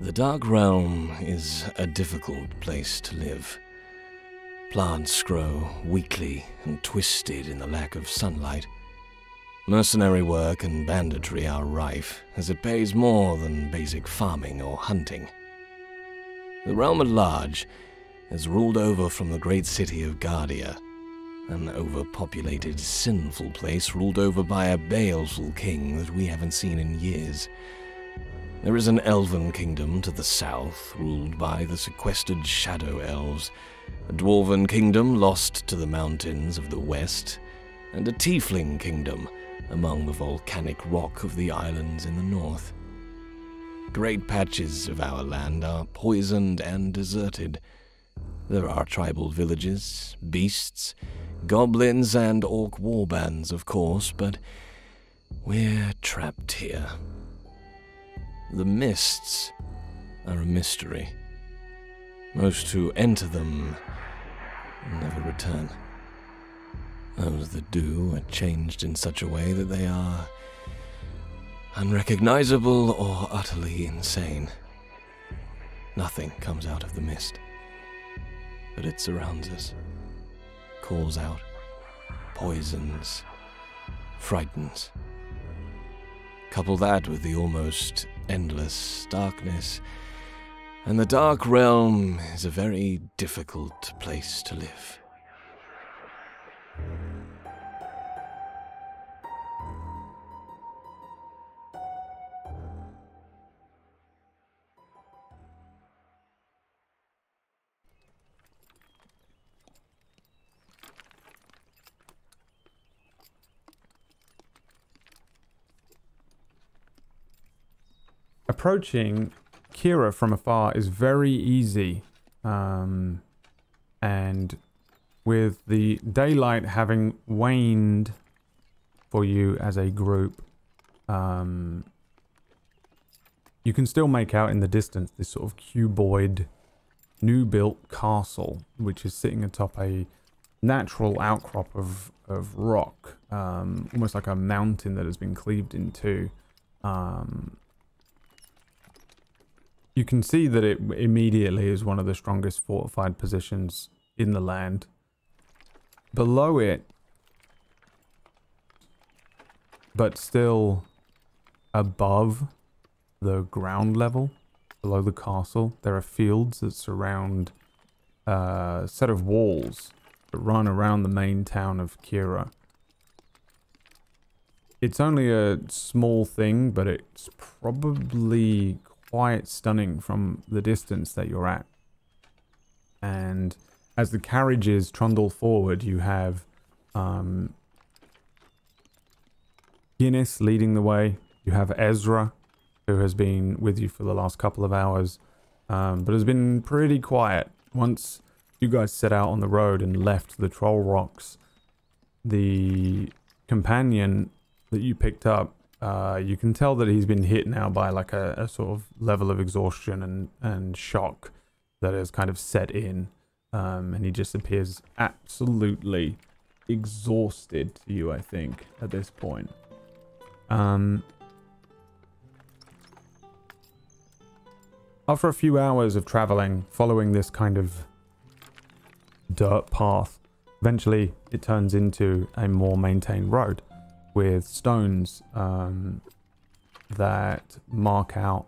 The Dark Realm is a difficult place to live. Plants grow weakly and twisted in the lack of sunlight. Mercenary work and banditry are rife, as it pays more than basic farming or hunting. The realm at large is ruled over from the great city of Guardia, an overpopulated, sinful place ruled over by a baleful king that we haven't seen in years. There is an elven kingdom to the south, ruled by the sequestered shadow elves, a dwarven kingdom lost to the mountains of the west, and a tiefling kingdom among the volcanic rock of the islands in the north. Great patches of our land are poisoned and deserted. There are tribal villages, beasts, goblins, and orc warbands, of course, but we're trapped here. The mists are a mystery. Most who enter them never return. Those that do are changed in such a way that they are unrecognizable or utterly insane. Nothing comes out of the mist, but it surrounds us, calls out, poisons, frightens. Couple that with the almost endless darkness, and the Dark Realm is a very difficult place to live. Approaching Quiera from afar is very easy, and with the daylight having waned for you as a group, you can still make out in the distance this sort of cuboid, new-built castle, which is sitting atop a natural outcrop of rock, almost like a mountain that has been cleaved in two. You can see that it immediately is one of the strongest fortified positions in the land. Below it, but still above the ground level, below the castle, there are fields that surround a set of walls that run around the main town of Quiera. It's only a small thing, but it's probably quite stunning from the distance that you're at. And as the carriages trundle forward, you have Guinness leading the way. You have Ezra, who has been with you for the last couple of hours, but has been pretty quiet. Once you guys set out on the road and left the Troll Rocks, the companion that you picked up, you can tell that he's been hit now by like a sort of level of exhaustion and shock that has kind of set in. And he just appears absolutely exhausted to you, I think, at this point. After a few hours of traveling, following this kind of dirt path, eventually it turns into a more maintained road with stones that mark out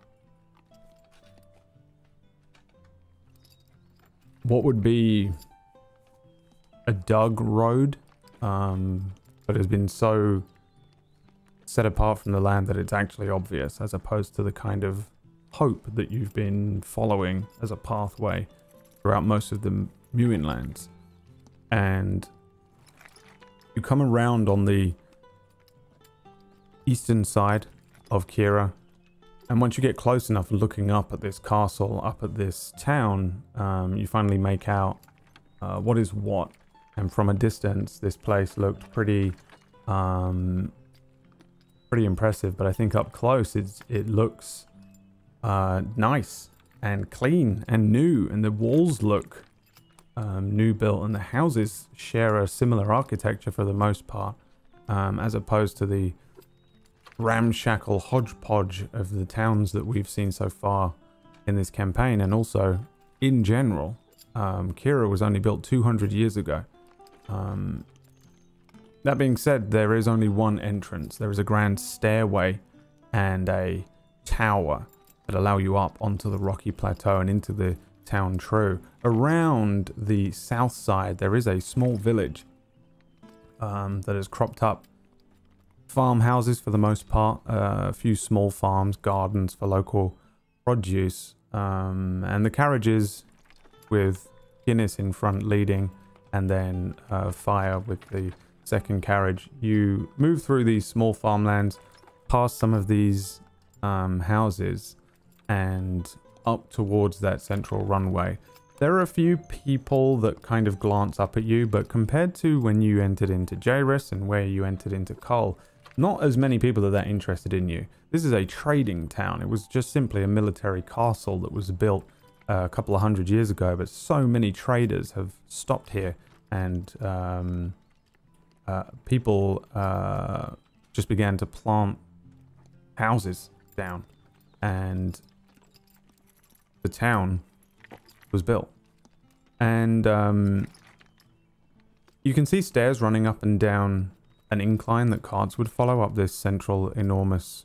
what would be a dug road, but has been so set apart from the land that it's actually obvious, as opposed to the kind of hope that you've been following as a pathway throughout most of the Mewin lands. And you come around on the eastern side of Quiera, and once you get close enough looking up at this castle, up at this town, you finally make out what is what. And from a distance, this place looked pretty impressive, but I think up close it looks nice and clean and new, and the walls look new built, and the houses share a similar architecture for the most part, as opposed to the ramshackle hodgepodge of the towns that we've seen so far. in this campaign, and also in general. Quiera was only built 200 years ago. That being said, there is only one entrance. There is a grand stairway and a tower that allow you up onto the rocky plateau and into the town true. Around the south side, there is a small village that has cropped up. Farmhouses for the most part, a few small farms, gardens for local produce, and the carriages with Guinness in front leading, and then Fire with the second carriage. You move through these small farmlands, past some of these houses, and up towards that central runway. There are a few people that kind of glance up at you, but compared to when you entered into Jairus and where you entered into Cole, not as many people are that interested in you. This is a trading town. It was just simply a military castle that was built a couple of hundred years ago, but so many traders have stopped here, and people just began to plant houses down, and the town was built. And you can see stairs running up and down an incline that carts would follow up this central enormous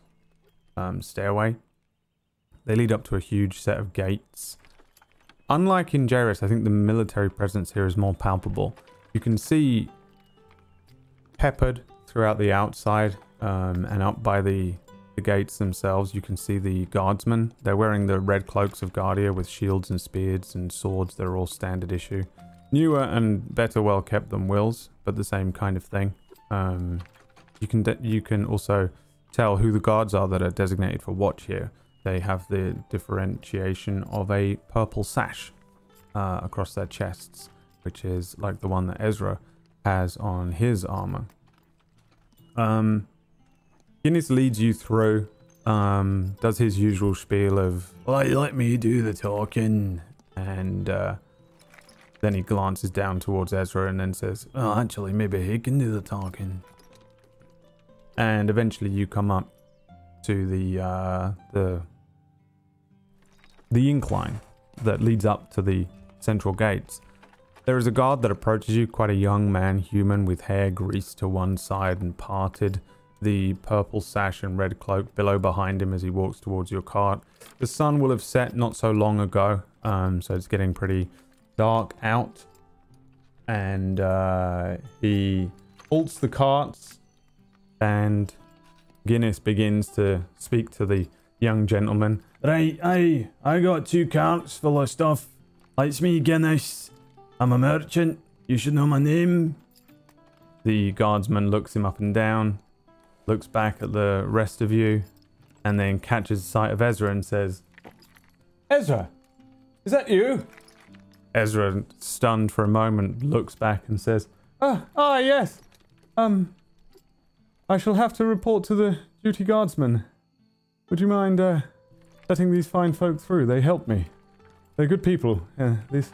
stairway. They lead up to a huge set of gates. Unlike in Jairus, I think the military presence here is more palpable. You can see peppered throughout the outside, and up by the gates themselves, you can see the guardsmen. They're wearing the red cloaks of Guardia with shields and spears and swords. They're all standard issue. Newer and better well kept than Will's, but the same kind of thing. You can also tell who the guards are that are designated for watch here. They have the differentiation of a purple sash across their chests, which is like the one that Ezra has on his armor. Guinness leads you through, does his usual spiel of, well, let me do the talking, and then he glances down towards Ezra and then says, oh, actually, maybe he can do the talking. And eventually you come up to the incline that leads up to the central gates. There is a guard that approaches you, quite a young man, human, with hair greased to one side and parted, the purple sash and red cloak below behind him as he walks towards your cart. The sun will have set not so long ago, so it's getting pretty dark out. And he halts the carts, and Guinness begins to speak to the young gentleman. Right, I got 2 carts full of stuff. It's me, Guinness. I'm a merchant. You should know my name. The guardsman looks him up and down, looks back at the rest of you, and then catches sight of Ezra and says, Ezra, is that you? Ezra, stunned for a moment, looks back and says, yes. I shall have to report to the duty guardsman. Would you mind letting these fine folk through? They help me. They're good people. These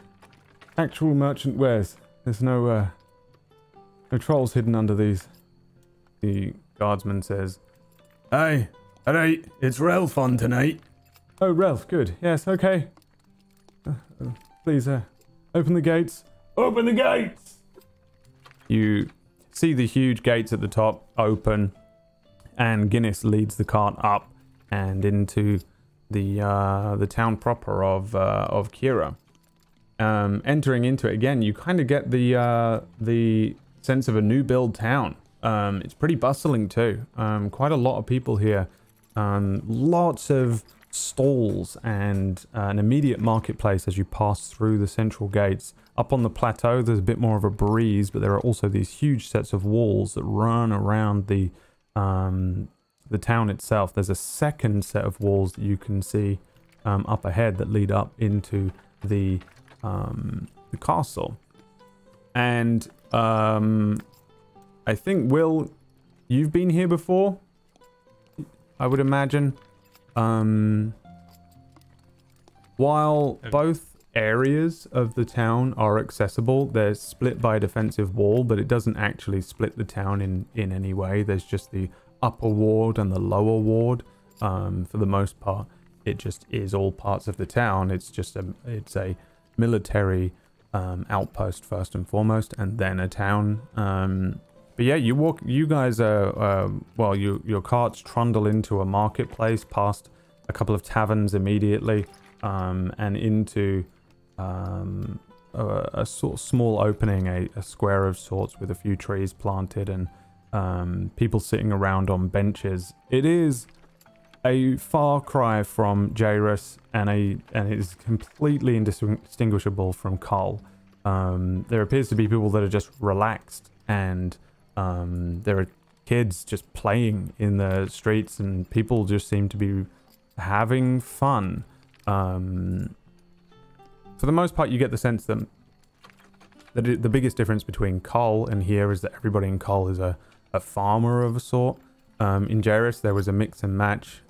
actual merchant wares. There's no trolls hidden under these. The guardsman says, Aye, alright, it's Ralph on tonight. Oh, Ralph, good. Yes, okay. Please, open the gates. Open the gates! You see the huge gates at the top open, and Guinness leads the cart up and into the town proper of Quiera. Entering into it again, you kind of get the sense of a new build town. It's pretty bustling too. Quite a lot of people here. Lots of stalls and an immediate marketplace as you pass through the central gates. Up on the plateau, there's a bit more of a breeze, but there are also these huge sets of walls that run around the town itself. There's a second set of walls that you can see up ahead that lead up into the castle. And I think, Will, you've been here before, I would imagine. While both areas of the town are accessible, they're split by a defensive wall, but it doesn't actually split the town in any way. There's just the upper ward and the lower ward for the most part. it just is all parts of the town. It's a military outpost first and foremost, and then a town. But yeah, you guys are, your carts trundle into a marketplace past a couple of taverns immediately, and into a sort of small opening, a square of sorts with a few trees planted and people sitting around on benches. It is a far cry from Jairus, and it is completely indistinguishable from Kull. There appears to be people that are just relaxed, and there are kids just playing in the streets, and people just seem to be having fun. For the most part, you get the sense that the biggest difference between Kull and here is that everybody in Kull is a farmer of a sort. In Jairus, there was a mix and match.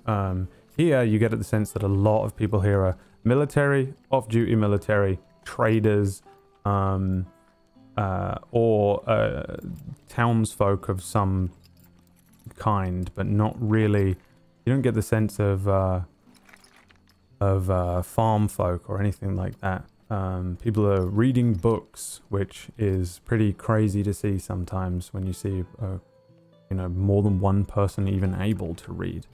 Here, you get the sense that a lot of people here are military, off-duty military, traders, or townsfolk of some kind, but not really. You don't get the sense of farm folk or anything like that. People are reading books, which is pretty crazy to see sometimes when you see more than one person even able to read.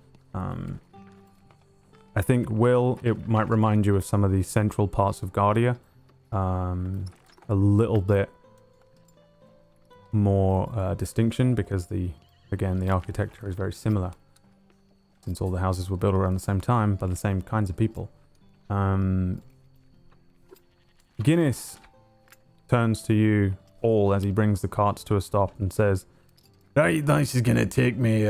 I think, Will, it might remind you of some of the central parts of Guardia. A little bit more distinction, because the architecture is very similar, since all the houses were built around the same time by the same kinds of people. Guinness turns to you all as he brings the carts to a stop and says, "Right, this is gonna take me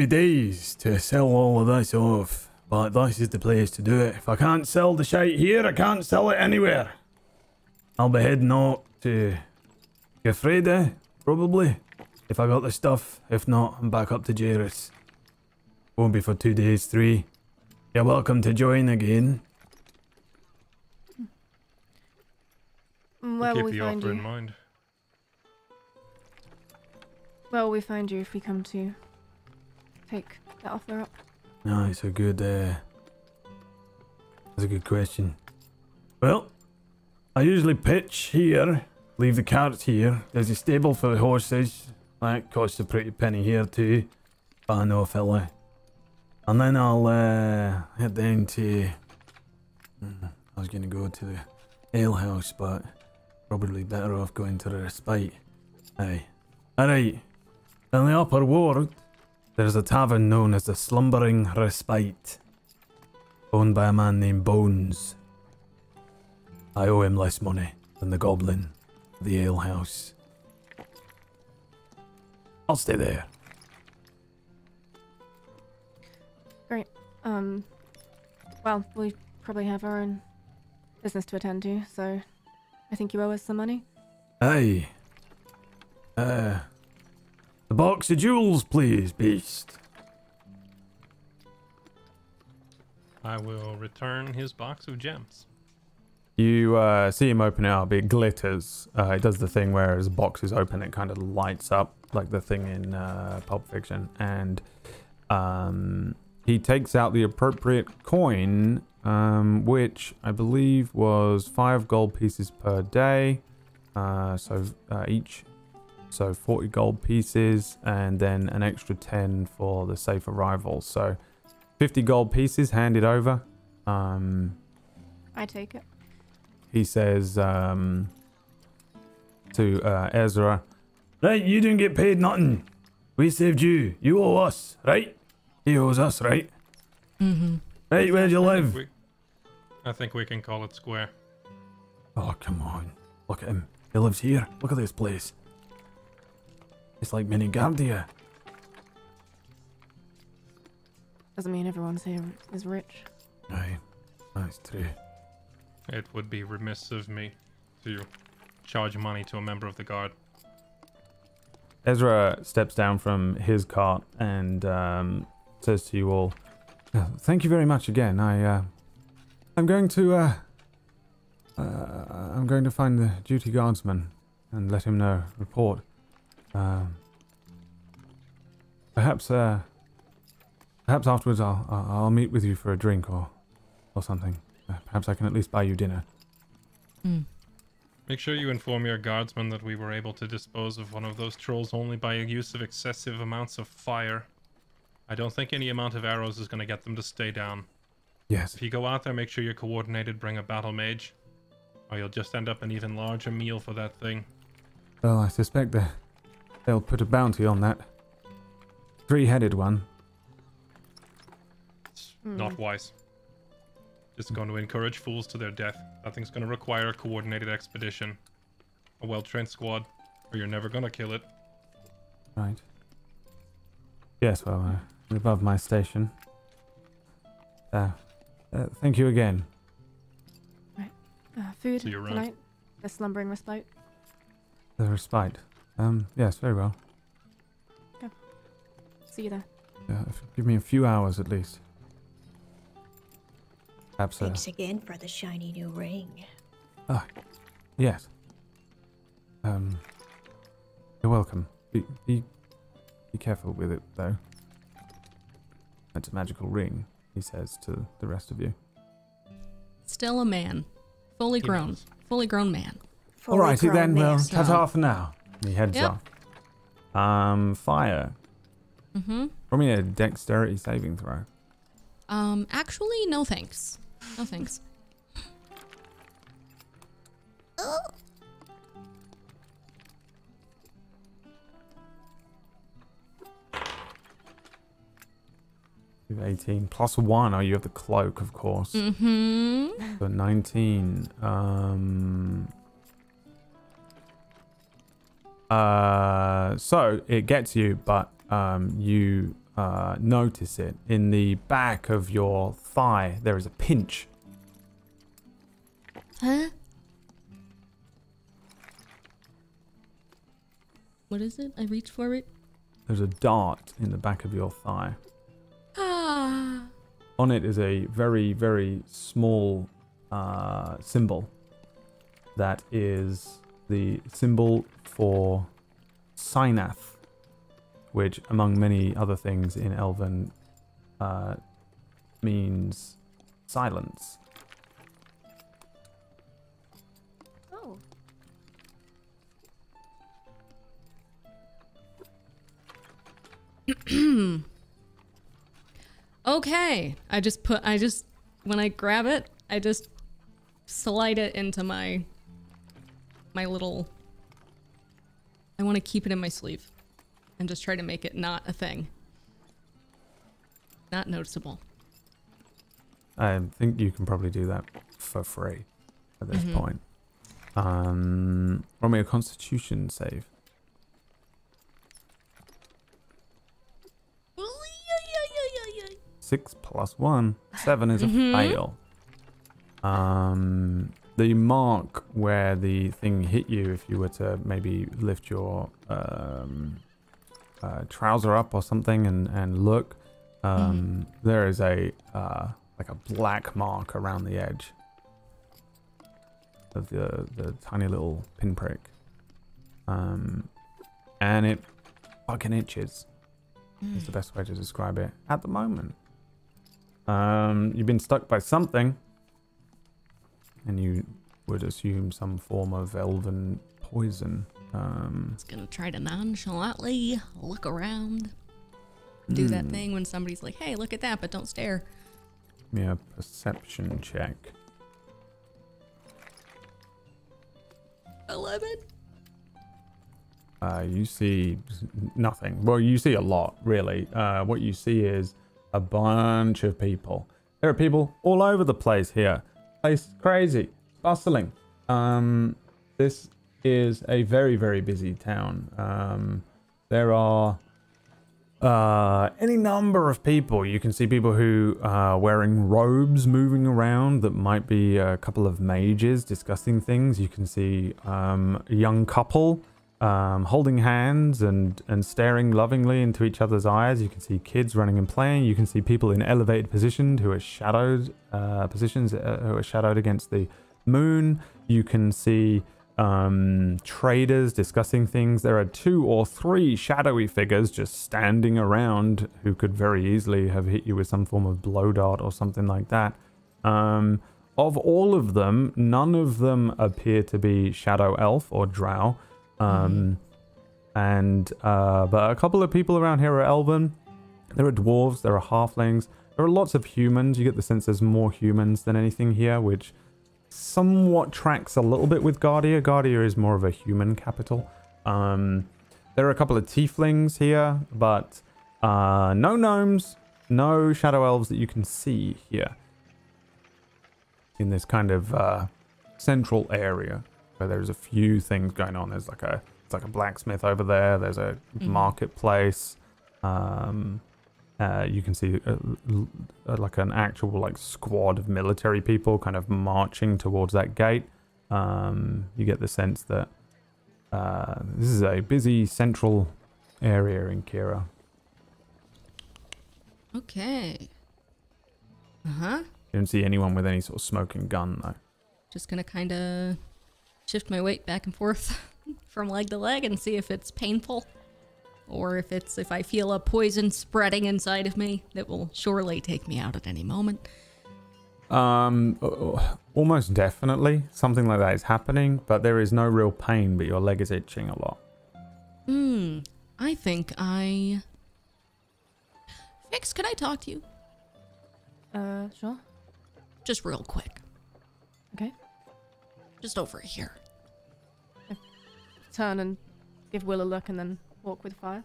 days to sell all of this off, but this is the place to do it. If I can't sell the shite here, I can't sell it anywhere. I'll be heading out to Gefreda, probably, if I got the stuff. If not, I'm back up to Jairus. Won't be for 2 days, 3. You're welcome to join again." Where will Keep we the find offer you? in mind. Where will we find you if we come to take that offer up? No, it's a good, that's a good question. Well, I usually pitch here, leave the carts here. There's a stable for the horses. That costs a pretty penny here too, but I know a fella. And then I'll head down to, I was going to go to the ale house, but probably better off going to the respite. Aye. Alright. In the upper ward, there's a tavern known as the Slumbering Respite, owned by a man named Bones. I owe him less money than the goblin at the ale house. I'll stay there. Great. Well, we probably have our own business to attend to, so I think you owe us some money. Aye. The box of jewels, please, beast. I will return his box of gems. You see him open it up. It glitters. It does the thing where as a box is open, it kind of lights up like the thing in Pulp Fiction. And he takes out the appropriate coin, which I believe was 5 gold pieces per day. Each. So 40 gold pieces, and then an extra 10 for the safe arrival. So 50 gold pieces handed over. I take it. He says to Ezra, "Right, you didn't get paid nothing. We saved you. You owe us, right? He owes us, right? Mm-hmm. Right, where do you live?" I think we can call it square. Oh, come on. Look at him. He lives here. Look at this place. It's like mini Guardia. Doesn't mean everyone's here is rich. Aye, that's true. It would be remiss of me to charge money to a member of the guard. Ezra steps down from his cart and says to you all, "Thank you very much again. I'm going to find the duty guardsman and let him know. Report. Perhaps Perhaps afterwards I'll meet with you for a drink or something. Perhaps I can at least buy you dinner. Make sure you inform your guardsmen that we were able to dispose of one of those trolls only by use of excessive amounts of fire. I don't think any amount of arrows is going to get them to stay down. Yes. If you go out there, make sure you're coordinated, bring a battle mage, or you'll just end up an even larger meal for that thing. Well, I suspect they'll put a bounty on that 3-headed one. It's not wise. Just going to encourage fools to their death. That thing's going to require a coordinated expedition. A well-trained squad, or you're never going to kill it. Right. Yes, well, above my station. Thank you again. Right. Food See you around. tonight? The slumbering respite? The respite. Yes, very well. See you there. Give me a few hours at least. Perhaps, Thanks again for the shiny new ring. yes. You're welcome. Be careful with it, though. It's a magical ring, he says to the rest of you. Still a man. Fully grown. knows. Fully grown man. Alrighty then, well, So- ta-ta for now. And he heads Yep. off. Fire. Mm-hmm. Roll me a dexterity saving throw. Actually, no thanks. No thanks. You have 18 plus 1. Oh, you have the cloak, of course. Mm-hmm. So 19. So it gets you, but you notice it in the back of your thigh. There is a pinch. Huh? What is it? I reach for it. There's a dart in the back of your thigh. Ah. On it is a very, very small symbol that is the symbol for Synath, which, among many other things in Elven, means silence. Oh. Okay. When I grab it, I just slide it into my little, I want to keep it in my sleeve and just try to make it not a thing. Not noticeable. I think you can probably do that for free at this point. Roll me a Constitution save. 6 plus 1. 7 is a fail. The mark where the thing hit you, if you were to maybe lift your trouser up or something and look, there is a like a black mark around the edge of the tiny little pinprick, and it fucking itches. Is the best way to describe it at the moment. You've been stuck by something, and you would assume some form of elven poison. It's gonna try to nonchalantly look around. Do that thing when somebody's like, hey, look at that, but don't stare. Give me a perception check. 11. You see nothing. Well, you see a lot, really. What you see is a bunch of people. There are people all over the place here. Place crazy, bustling. This is a very, very busy town. There are any number of people. You can see people who are wearing robes moving around that might be a couple of mages discussing things. You can see a young couple holding hands and staring lovingly into each other's eyes. You can see kids running and playing. You can see people in elevated positions who are shadowed, who are shadowed against the moon. You can see traders discussing things. There are 2 or 3 shadowy figures just standing around who could very easily have hit you with some form of blow dart or something like that. Of all of them, none of them appear to be shadow elf or drow. But a couple of people around here are elven. There are dwarves, there are halflings, there are lots of humans. You get the sense there's more humans than anything here, which somewhat tracks a little bit with Guardia. Guardia is more of a human capital. There are a couple of tieflings here, but no gnomes, no shadow elves that you can see here. In this kind of central area where there's a few things going on. There's it's like a blacksmith over there. There's a marketplace. You can see like an actual squad of military people kind of marching towards that gate. You get the sense that this is a busy central area in Quiera. Okay. You don't see anyone with any sort of smoking gun though. Just gonna kind of shift my weight back and forth from leg to leg and see if it's painful. Or if I feel a poison spreading inside of me that will surely take me out at any moment. Almost definitely something like that is happening, but there is no real pain, but your leg is itching a lot. I think Fix, can I talk to you? Sure. Just real quick. Okay. Just over here. Turn and give Will a look and then walk with fire.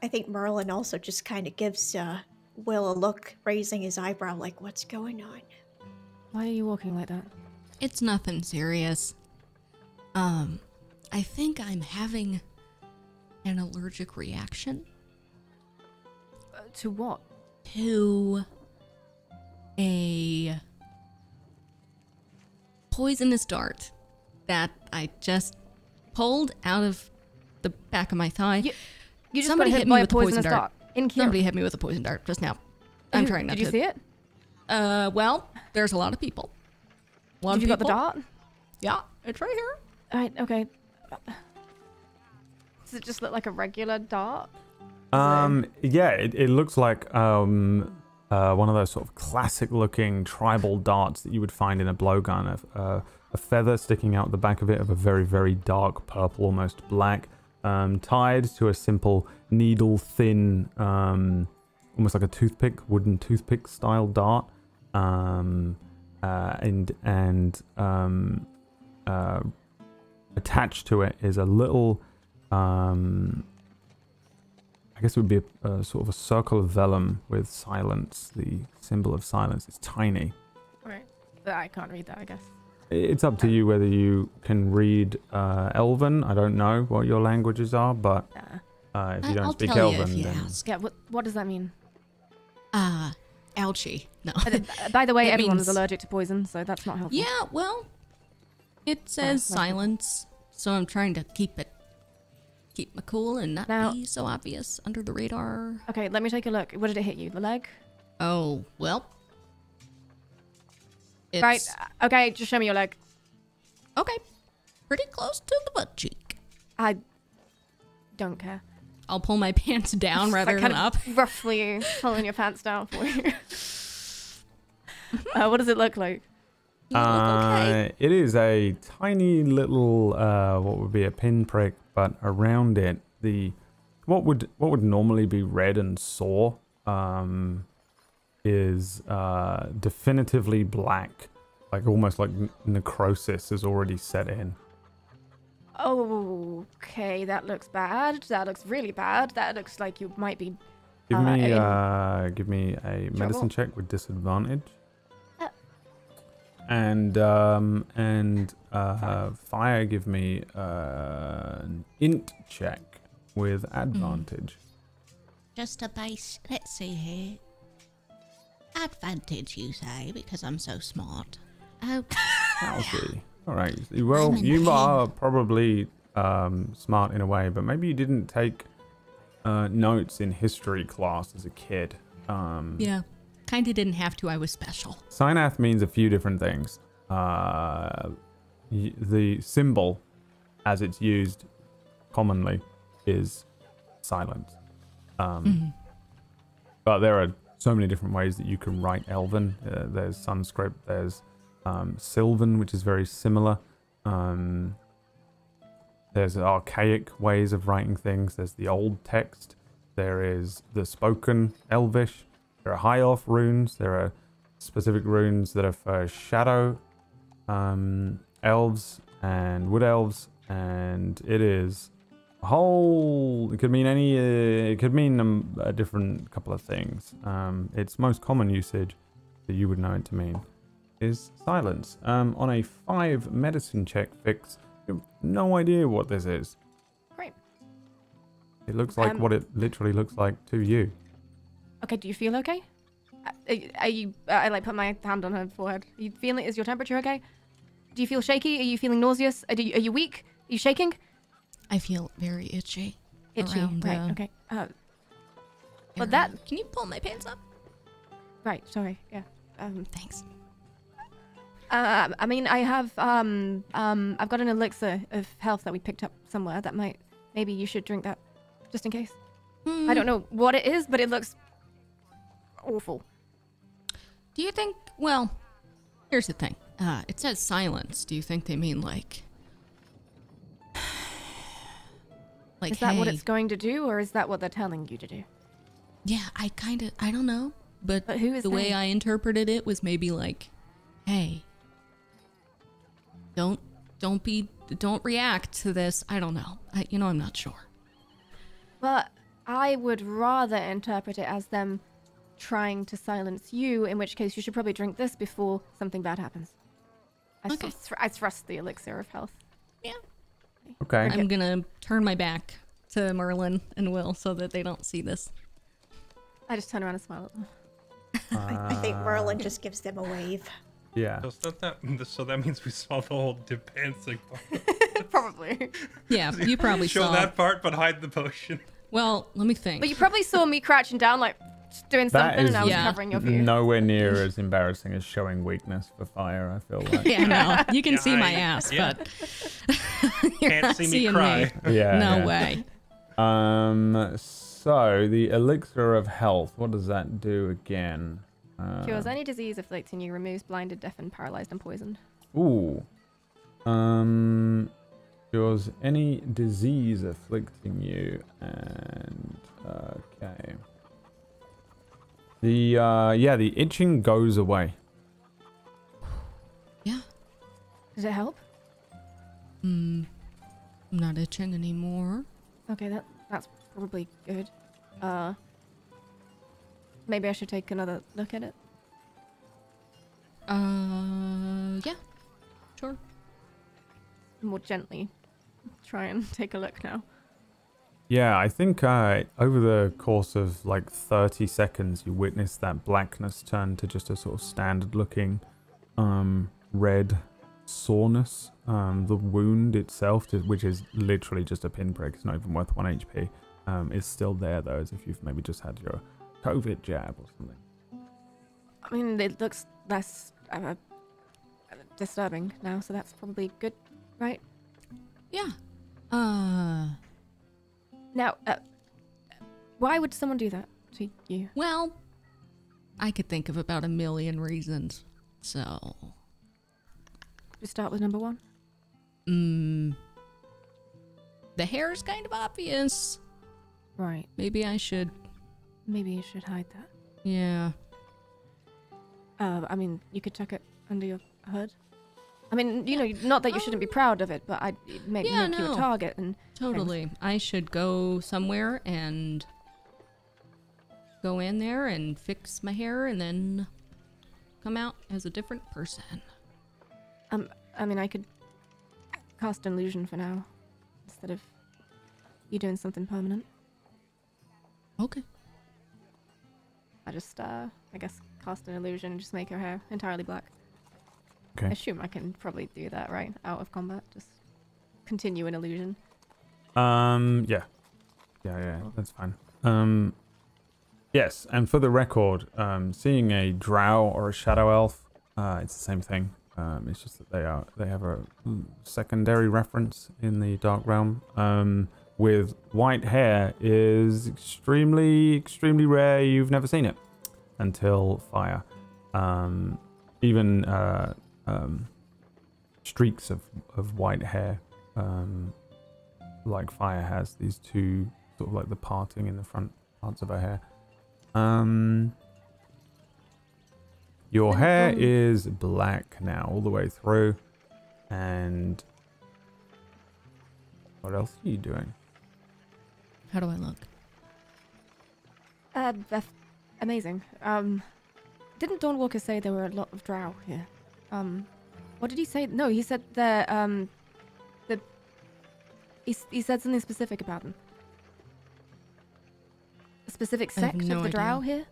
I think Murlin also just kind of gives Will a look, raising his eyebrow like, what's going on? Why are you walking like that? It's nothing serious. I think I'm having an allergic reaction. To what? To a poisonous dart that I just pulled out of the back of my thigh. You just Somebody got hit hit me by with a poisonous dart. In Quiera. Somebody hit me with a poison dart just now. I'm trying not to. Did you see it? Well, there's a lot of people. Have you got the dart? Yeah, it's right here. Alright, okay. Does it just look like a regular dart? Yeah, it looks like one of those sort of classic looking tribal darts that you would find in a blowgun. A feather sticking out the back of it of a very, very dark purple, almost black, tied to a simple needle thin, almost like a toothpick, wooden toothpick style dart. Attached to it is a little, I guess it would be a sort of a circle of vellum with silence, the symbol of silence. It's tiny. Alright. But I can't read that, I guess. It's up to you whether you can read Elven. I don't know what your languages are, but if you don't I'll speak tell you Elven, if you then... ask. Yeah, what does that mean? Ouchie. No. By the way, It everyone means- is allergic to poison, so that's not helpful. Yeah, well, it says silence, so I'm trying to keep my cool and not Now- be so obvious under the radar. Okay, let me take a look. What did it hit you? The leg? Oh, well. It's, Right. Okay, just show me your leg. Okay. Pretty close to the butt cheek. I don't care. I'll pull my pants down rather Like than kind up. of roughly pulling your pants down for you. What does it look like? You look okay. It is a tiny little, what would be a pinprick, but around it, what would normally be red and sore, is definitively black, like almost like necrosis has already set in. Okay, that looks bad. That looks really bad. That looks like you might be. Give me in a trouble. medicine check with disadvantage. And fire, give me an int check with advantage. Just a base. Let's see here. Advantage, you say, because I'm so smart. Oh, Alfie. All right. Well, I'm in you pain. are probably smart in a way, but maybe you didn't take notes in history class as a kid. Yeah. Kinda didn't have to. I was special. Synath means a few different things. the symbol, as it's used commonly, is silence. But there are so many different ways that you can write Elven. There's Sunscript, there's Sylvan, which is very similar. There's archaic ways of writing things. There's the old text. There is the spoken Elvish. There are high elf runes. There are specific runes that are for shadow elves and wood elves, and it is a whole. It could mean any. It could mean a different couple of things. Its most common usage that you would know it to mean is silence. On a 5 medicine check fix, you have no idea what this is. Great. It looks like what it literally looks like to you. Okay, do you feel okay? Are you? I like put my hand on her forehead. Are you feeling? Is your temperature okay? Do you feel shaky? Are you feeling nauseous? Are you weak? Are you shaking? I feel very itchy. Itchy. Around, right. Okay. But Can you pull my pants up? Right. Sorry. Yeah. Thanks. I mean, I have I've got an elixir of health that we picked up somewhere. That maybe you should drink that, just in case. I don't know what it is, but it looks awful. Do you think? Well, here's the thing. It says silence. Do you think they mean like Is that what hey, it's going to do, or is that what they're telling you to do? Yeah, I don't know. But who is the way they? I interpreted it was maybe like, hey, don't react to this. I don't know. I'm not sure. Well, I would rather interpret it as them trying to silence you, in which case you should probably drink this before something bad happens. I thrust the elixir of health. Yeah. Okay. I'm gonna turn my back to Murlin and Will so that they don't see this. I just turn around and smile at them. I think Murlin just gives them a wave. Yeah. So that means we saw the whole dispensing part. Probably. Yeah, you probably Show saw that part, but hide the potion. Well, let me think. But you probably saw me crouching down, like doing That something, is and I was Yeah. covering your view. nowhere near as embarrassing as showing weakness for fire, I feel like. Yeah, no. You can see my Yeah, ass, yeah. but you're Can't not see me seeing cry. Yeah. No yeah. way. So the Elixir of Health, what does that do again? Cures any disease afflicting you, removes blinded, deafened, paralyzed, and poisoned. Ooh. Cures any disease afflicting you, and okay. The itching goes away. Yeah. Does it help? I'm not itching anymore. Okay, that's probably good. Maybe I should take another look at it. Yeah. Sure. More gently. Try and take a look now. Yeah, I think over the course of like 30 seconds, you witness that blackness turn to just a sort of standard-looking red soreness. The wound itself, which is literally just a pinprick, it's not even worth 1 HP, is still there though, as if you've maybe just had your COVID jab or something. I mean, it looks less disturbing now, so that's probably good, right? Yeah. Now, why would someone do that to you? Well, I could think of about 1 million reasons. So, Just start with number 1. the hair's kind of obvious. Right. Maybe I should. Maybe you should hide that. Yeah. I mean, you could tuck it under your hood. I mean, not that you shouldn't be proud of it, but I'd make you a target and Totally. things. I should go somewhere and go in there and fix my hair and then come out as a different person. I mean, I could cast an illusion for now instead of you doing something permanent. Okay. I just, I guess, cast an illusion and just make her hair entirely black. Okay. I assume I can probably do that, right? Out of combat, just continue an illusion. Yeah, that's fine. Yes, and for the record, seeing a drow or a shadow elf, it's the same thing. It's just that they have a secondary reference in the Dark Realm. With white hair is extremely rare. You've never seen it until fire. Even streaks of white hair, like fire has. These two sort of like the parting in the front parts of her hair. Your hair is black now all the way through. And what else are you doing? How do I look? Amazing. Didn't Dawnwalker say there were a lot of drow here? What did he say? No, he said he said something specific about them. A specific sect of the drow here?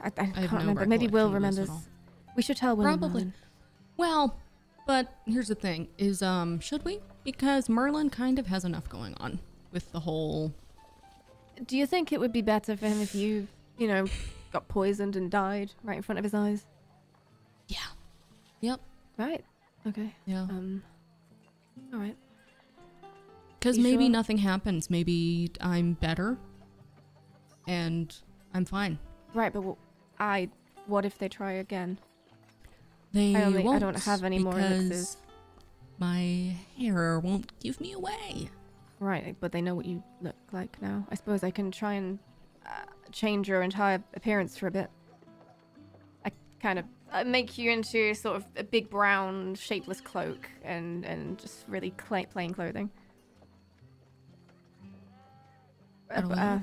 I can't remember. Maybe Will remembers. We should tell Will. Probably. Well, but here's the thing: is should we? Because Murlin kind of has enough going on with the whole. Do you think it would be better for him if you know, got poisoned and died right in front of his eyes? Yeah. Yep. Right. Okay. Yeah. All right. Because maybe nothing happens. Maybe I'm better, and I'm fine. Right, but what if they try again? They won't. I don't have any more elixirs. My hair won't give me away. Right, but they know what you look like now. I suppose I can try and change your entire appearance for a bit. I kind of make you into sort of a big brown shapeless cloak and just really plain clothing. How do I look?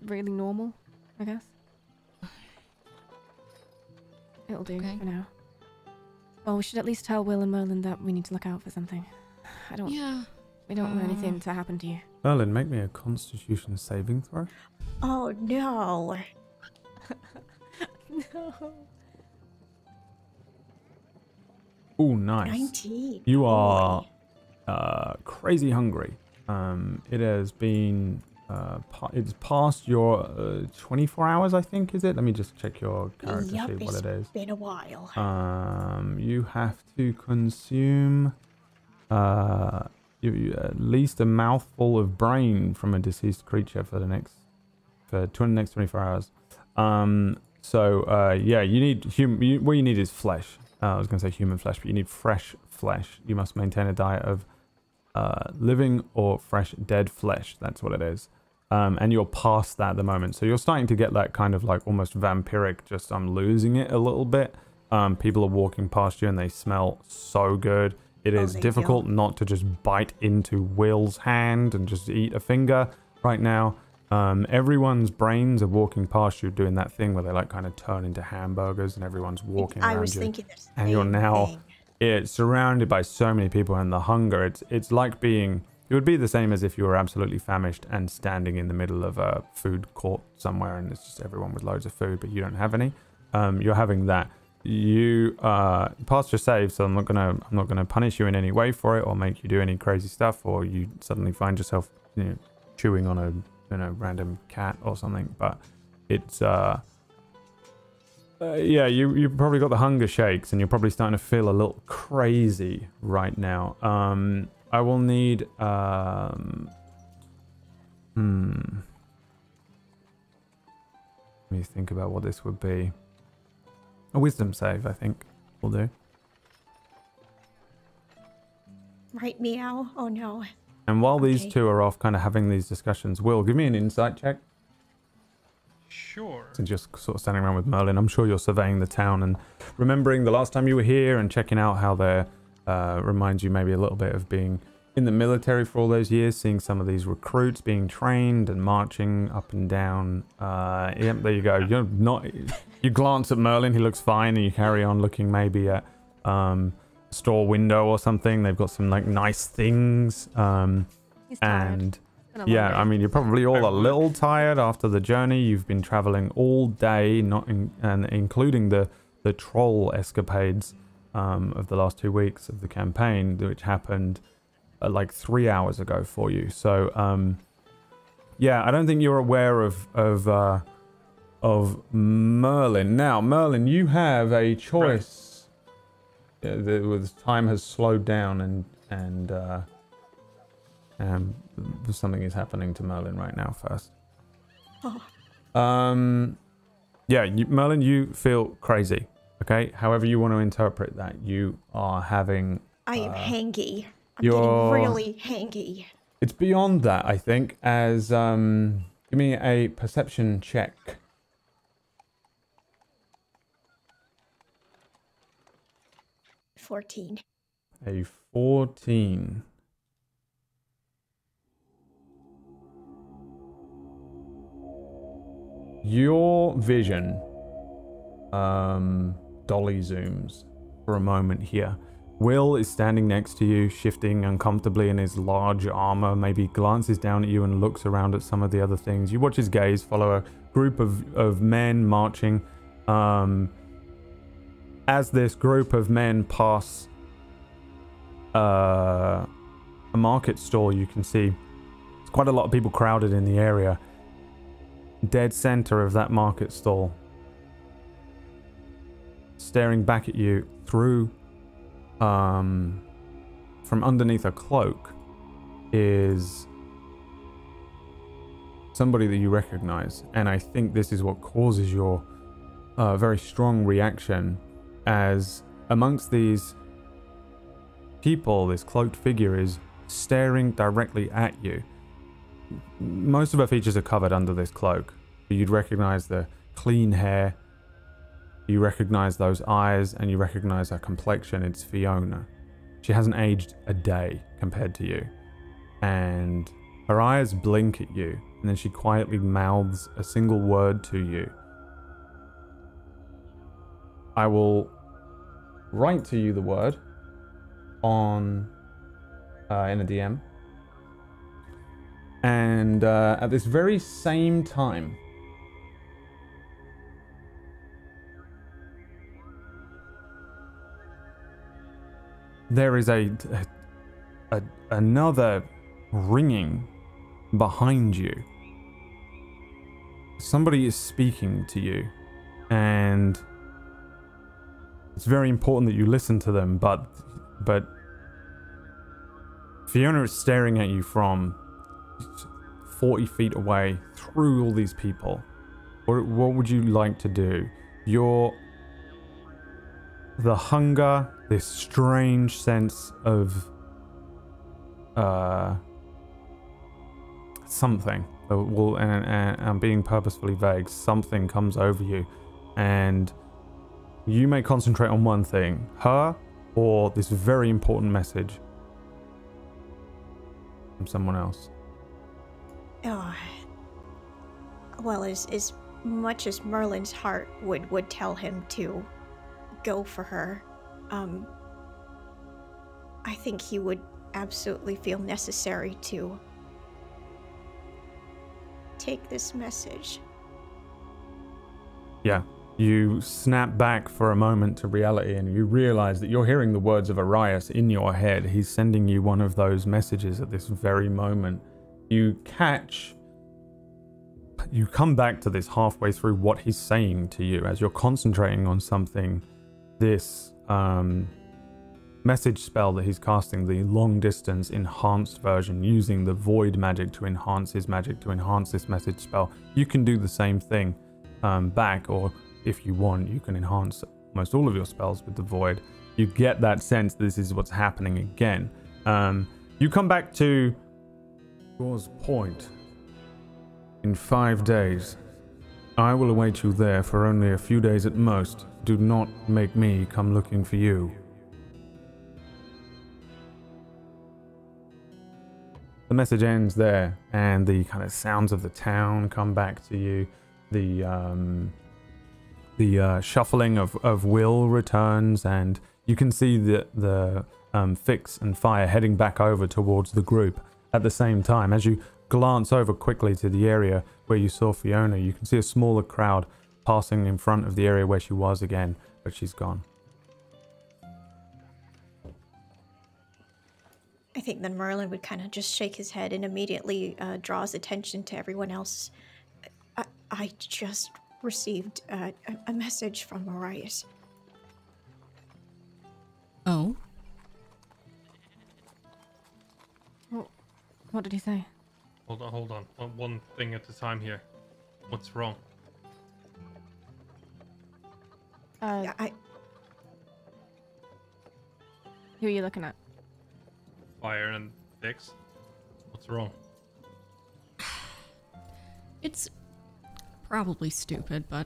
Really normal, I guess. It'll do for now. Well, we should at least tell Will and Murlin that we need to look out for something. We don't want anything to happen to you. Murlin, make me a Constitution saving throw. Oh no. No. Oh, nice. 19. You are crazy hungry. It has been it's past your 24 hours, I think, is it? Let me just check your character, see what it is. It's been a while. You have to consume at least a mouthful of brain from a deceased creature for the next 24 hours. Yeah, you need what you need is flesh. I was going to say human flesh, but you need fresh flesh. You must maintain a diet of living or fresh dead flesh. That's what it is. And you're past that at the moment. So you're starting to get that kind of like almost vampiric, just I'm losing it a little bit. People are walking past you and they smell so good. It is difficult not to just bite into Will's hand and just eat a finger right now. Everyone's brains are walking past you doing that thing where they like kind of turn into hamburgers and everyone's walking around you. I was thinking this. And you're now it's surrounded by so many people, and the hunger, it's like being, it would be the same as if you were absolutely famished and standing in the middle of a food court somewhere and it's just everyone with loads of food but you don't have any. You're having that. You passed your save, so I'm not gonna punish you in any way for it or make you do any crazy stuff, or you suddenly find yourself, chewing on a random cat or something. But it's yeah, you probably got the hunger shakes and you're probably starting to feel a little crazy right now. I will need let me think about what this would be. A wisdom save, I think, will do. Right, meow? Oh no. And while these two are off kind of having these discussions, Will, give me an insight check. Sure. Since you're sort of standing around with Murlin, I'm sure you're surveying the town and remembering the last time you were here and checking out how there reminds you maybe a little bit of being in the military for all those years, seeing some of these recruits being trained and marching up and down. Yep, there you go. You glance at Murlin, he looks fine, and you carry on looking maybe at store window or something. They've got some like nice things. And yeah, I mean, you're probably all a little tired after the journey. You've been traveling all day, and including the troll escapades of the last 2 weeks of the campaign, which happened like 3 hours ago for you. So yeah, I don't think you're aware of of Murlin. Now, Murlin, you have a choice. The time has slowed down, and something is happening to Murlin right now. First, yeah, Murlin, you feel crazy. Okay, however you want to interpret that, you are having. I am hangy. I'm getting really hangy. It's beyond that, I think. As give me a perception check. 14. A 14. Your vision dolly zooms for a moment here. Will is standing next to you, shifting uncomfortably in his large armor, maybe glances down at you and looks around at some of the other things. You watch his gaze follow a group of men marching. As this group of men pass a market stall, you can see there's quite a lot of people crowded in the area. Dead center of that market stall, staring back at you through from underneath a cloak, is somebody that you recognize. And I think this is what causes your very strong reaction, as amongst these people, this cloaked figure is staring directly at you. Most of her features are covered under this cloak, but you'd recognize the clean hair, you recognize those eyes, and you recognize her complexion. It's Fiona. She hasn't aged a day compared to you, and her eyes blink at you, and then she quietly mouths a single word to you. I will write to you the word on in a DM. And at this very same time, there is another ringing behind you. Somebody is speaking to you, and it's very important that you listen to them, but Fiona is staring at you from 40 feet away through all these people. What would you like to do? The hunger, this strange sense of something, and I'm being purposefully vague, something comes over you, and you may concentrate on one thing, her or this very important message from someone else. Oh. Well, as much as Murlin's heart would tell him to go for her, I think he would absolutely feel necessary to take this message. Yeah. You snap back for a moment to reality, and you realize that you're hearing the words of Orius in your head. He's sending you one of those messages at this very moment. You come back to this halfway through what he's saying to you as you're concentrating on something. This message spell that he's casting, the long distance enhanced version, using the void magic to enhance his magic to enhance this message spell. You can do the same thing back, or if you want, you can enhance almost all of your spells with the void. You get that sense this is what's happening again. You come back to yours point. In 5 days, I will await you there for only a few days at most. Do not make me come looking for you. The message ends there, and the kind of sounds of the town come back to you. The shuffling of Will returns, and you can see the Fix and Fire heading back over towards the group at the same time. As you glance over quickly to the area where you saw Fiona, you can see a smaller crowd passing in front of the area where she was again, but she's gone. I think then Murlin would kind of just shake his head and immediately draws attention to everyone else. I just received a message from Orius. Oh? What did he say? Hold on. One thing at a time here. What's wrong? Yeah, Who are you looking at? Fire and Vix? What's wrong? It's probably stupid, but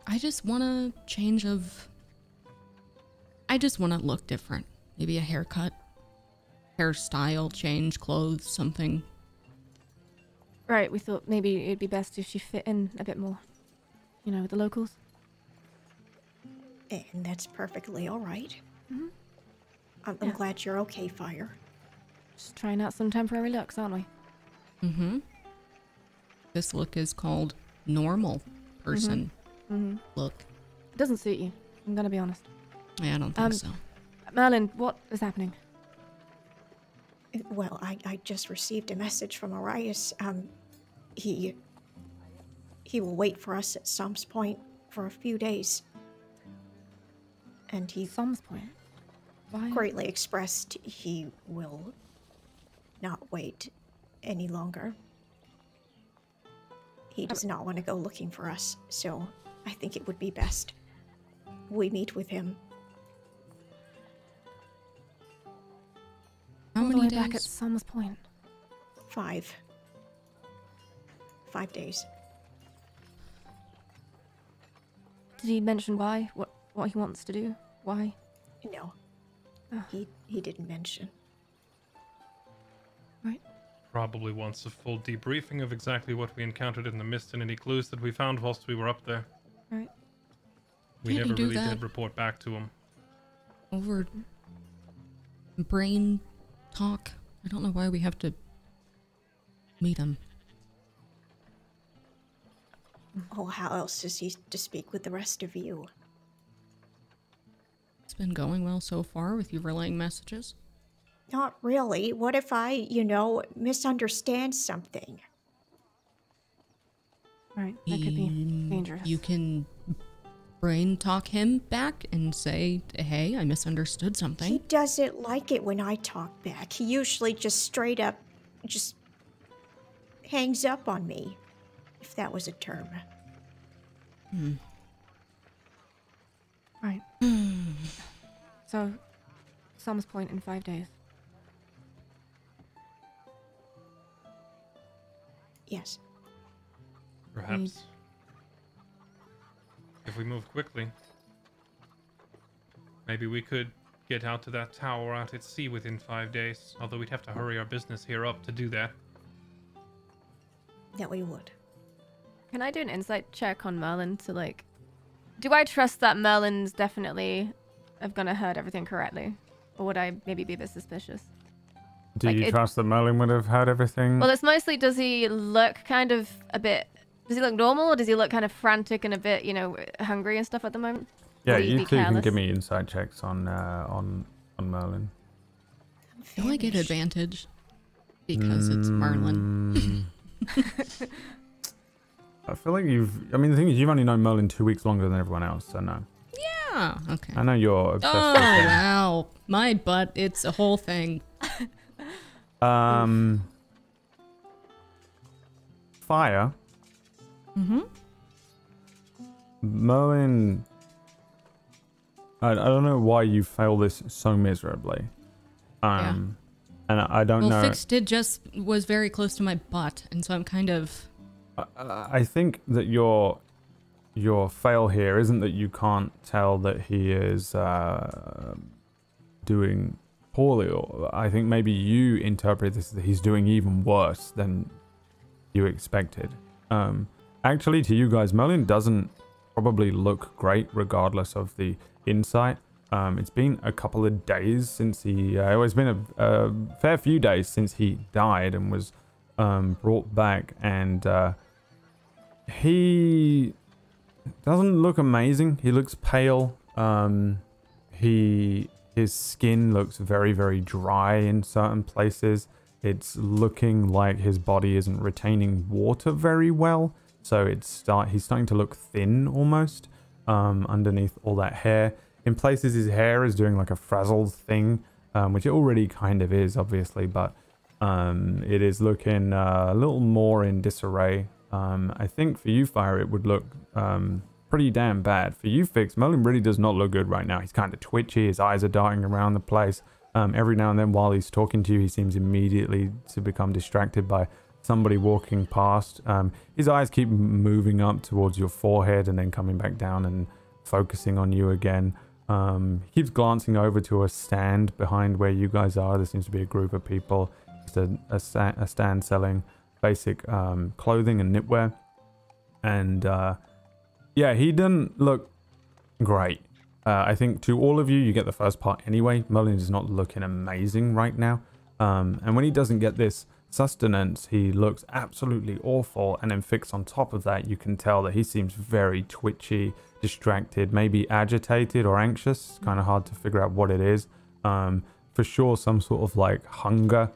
I just want a change of... I just want to look different. Maybe a haircut, hairstyle, change, clothes, something. Right, we thought maybe it'd be best if she fit in a bit more. You know, with the locals. and that's perfectly all right. Mhm. I'm Yeah. glad you're okay, Fire. Just trying out some temporary looks, aren't we? Mm-hmm. This look is called normal person Mm-hmm. look. It doesn't suit you. I'm gonna be honest. Yeah, I don't think so. Murlin, what is happening? Well, I just received a message from Orius. He will wait for us at Som's Point for a few days. And he Som's Point. Why? greatly expressed he will not wait any longer. He does not want to go looking for us, so I think it would be best we meet with him. How All the many way back at days? Som's Point. 5 days. Did he mention why? What he wants to do? Why? No, Oh. he didn't mention. Right. Probably wants a full debriefing of exactly what we encountered in the mist and any clues that we found whilst we were up there. Right. We Can't you never do really that? did report back to him. Over brain talk. I don't know why we have to meet him. Oh, how else is he to speak with the rest of you? It's been going well so far with you relaying messages. Not really. What if I, misunderstand something? Right. That could be dangerous. You can brain talk him back and say, hey, I misunderstood He something. doesn't like it when I talk back. He usually just straight up just hangs up on me, if that was a term. Right. So, Som's Point in 5 days. Yes. Perhaps. If we move quickly, maybe we could get out to that tower out at sea within 5 days. Although we'd have to hurry our business here up to do that. That we would. Can I do an insight check on Murlin to like... Do I trust that Merlin's definitely gonna heard everything correctly? Or would I maybe be a bit suspicious? Do Like, you trust that Murlin would have heard everything? Well, it's mostly, does he look kind of a bit... Does he look normal, or does he look kind of frantic and a bit, hungry and stuff at the moment? yeah, will you you be two can careless? give me insight checks on Murlin. I feel like I get advantage because it's Murlin. I feel like the thing is, you've only known Murlin 2 weeks longer than everyone else, so no. Yeah, okay. I know you're obsessed Oh, with him. wow. My butt, it's a whole thing. Fire. Mm-hmm. Merlin, I don't know why you fail this so miserably. And I don't Well, know. was very close to my butt, and so I'm kind of... I think that your fail here isn't that you can't tell that he is doing poorly. Or I think maybe you interpret this that he's doing even worse than you expected. Actually, to you guys, Merlin doesn't probably look great regardless of the insight. It's been a couple of days since it's been a fair few days since he died and was brought back, and he doesn't look amazing. He looks pale. His skin looks very, very dry in certain places. It's looking like his body isn't retaining water very well. So he's starting to look thin almost underneath all that hair. In places, his hair is doing like a frazzled thing, which it already kind of is, obviously, but it is looking a little more in disarray. I think for you, Fire, it would look pretty damn bad. For you, Fix, Murlin really does not look good right now. He's kind of twitchy. His eyes are darting around the place. Every now and then while he's talking to you, he seems immediately to become distracted by somebody walking past. His eyes keep moving up towards your forehead and then coming back down and focusing on you again. He keeps glancing over to a stand behind where you guys are. There seems to be a group of people. Just a stand selling basic clothing and knitwear. And yeah, he doesn't look great. I think to all of you, you get the first part anyway. Murlin is not looking amazing right now. And when he doesn't get this sustenance, he looks absolutely awful. And then Fix on top of that, you can tell that he seems very twitchy, distracted, maybe agitated or anxious. Kind of hard to figure out what it is. For sure, some sort of like hunger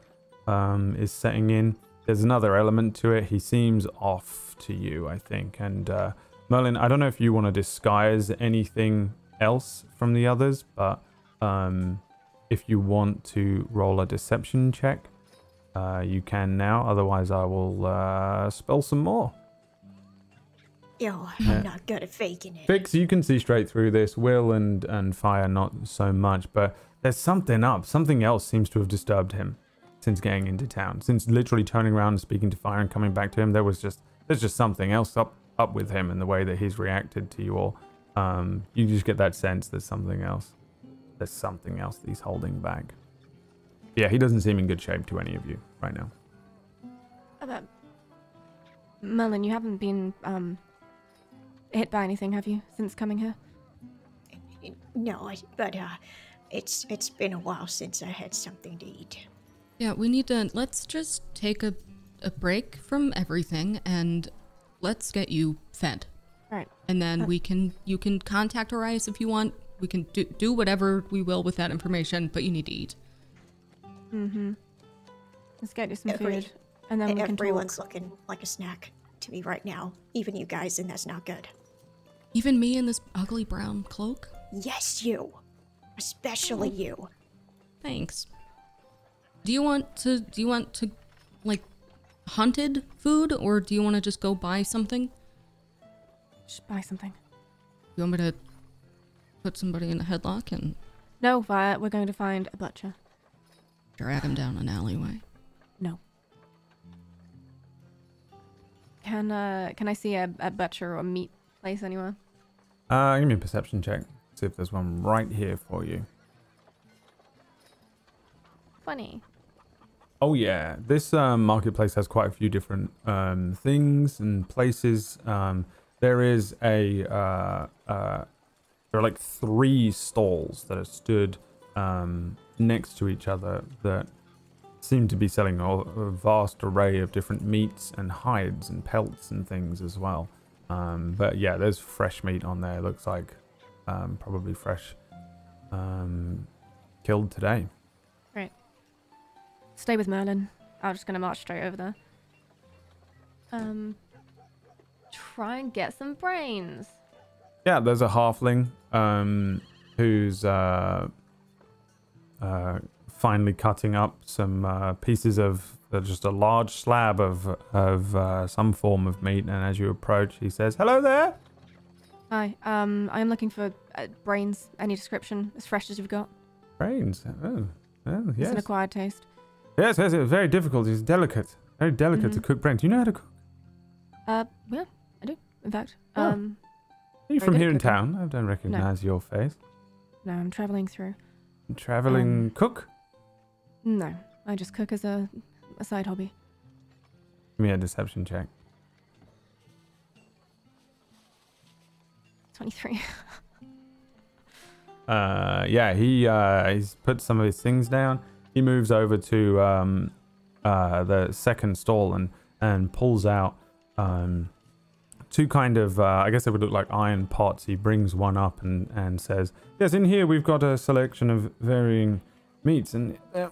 is setting in. There's another element to it. He seems off to you, I think. And Murlin, I don't know if you want to disguise anything else from the others, but if you want to roll a deception check, you can now. Otherwise, I will spell some more. Oh, I'm not good at faking it. Fix, you can see straight through this. Will and Fire, not so much. But there's something up. Something else seems to have disturbed him since getting into town. Since literally turning around and speaking to Fire and coming back to him, there's just something else up with him in the way that he's reacted to you all. You just get that sense there's something else. There's something else that he's holding back. Yeah, he doesn't seem in good shape to any of you right now. Murlin, you haven't been hit by anything, have you, since coming here? No, but it's been a while since I had something to eat. Yeah, let's just take a break from everything and let's get you fed. Right. And then you can contact Orius if you want. We can do whatever we will with that information, but you need to eat. Mm-hmm. Let's get you some food. And then we can Everyone's looking like a snack to me right now. Even you guys, and that's not good. Even me in this ugly brown cloak? Yes, you. Especially you. Thanks. Do you want to like hunted food, or do you want to just go buy something? Just buy something. You want me to put somebody in a headlock and... No, Violet, we're going to find a butcher. Drag him down an alleyway. No. Can I see a butcher or meat place anywhere? Give me a perception check. See if there's one right here for you. Funny. Oh yeah, this marketplace has quite a few different things and places. There is there are like 3 stalls that are stood next to each other that seem to be selling a vast array of different meats and hides and pelts and things as well. But yeah, there's fresh meat on there. Looks like probably fresh, killed today. Right. Stay with Murlin. I'm just gonna march straight over there. Try and get some brains. Yeah, there's a halfling who's finally cutting up some pieces of just a large slab of some form of meat, and as you approach, he says, "Hello there." Hi. I am looking for brains. Any description, as fresh as you've got. Brains. Oh, yes. It's an acquired taste. Yes, it's very difficult. It's delicate. Very delicate to cook brains. Do you know how to cook? Yeah, I do. In fact, Oh. Are you from here in town? I don't recognize your face. No, I'm traveling through. Traveling cook? No, I just cook as a side hobby. Give me a deception check. 23. Yeah, he's put some of his things down. He moves over to the second stall and pulls out 2 kind of, I guess they would look like iron pots. He brings one up and says, "Yes, in here we've got a selection of varying meats. And, I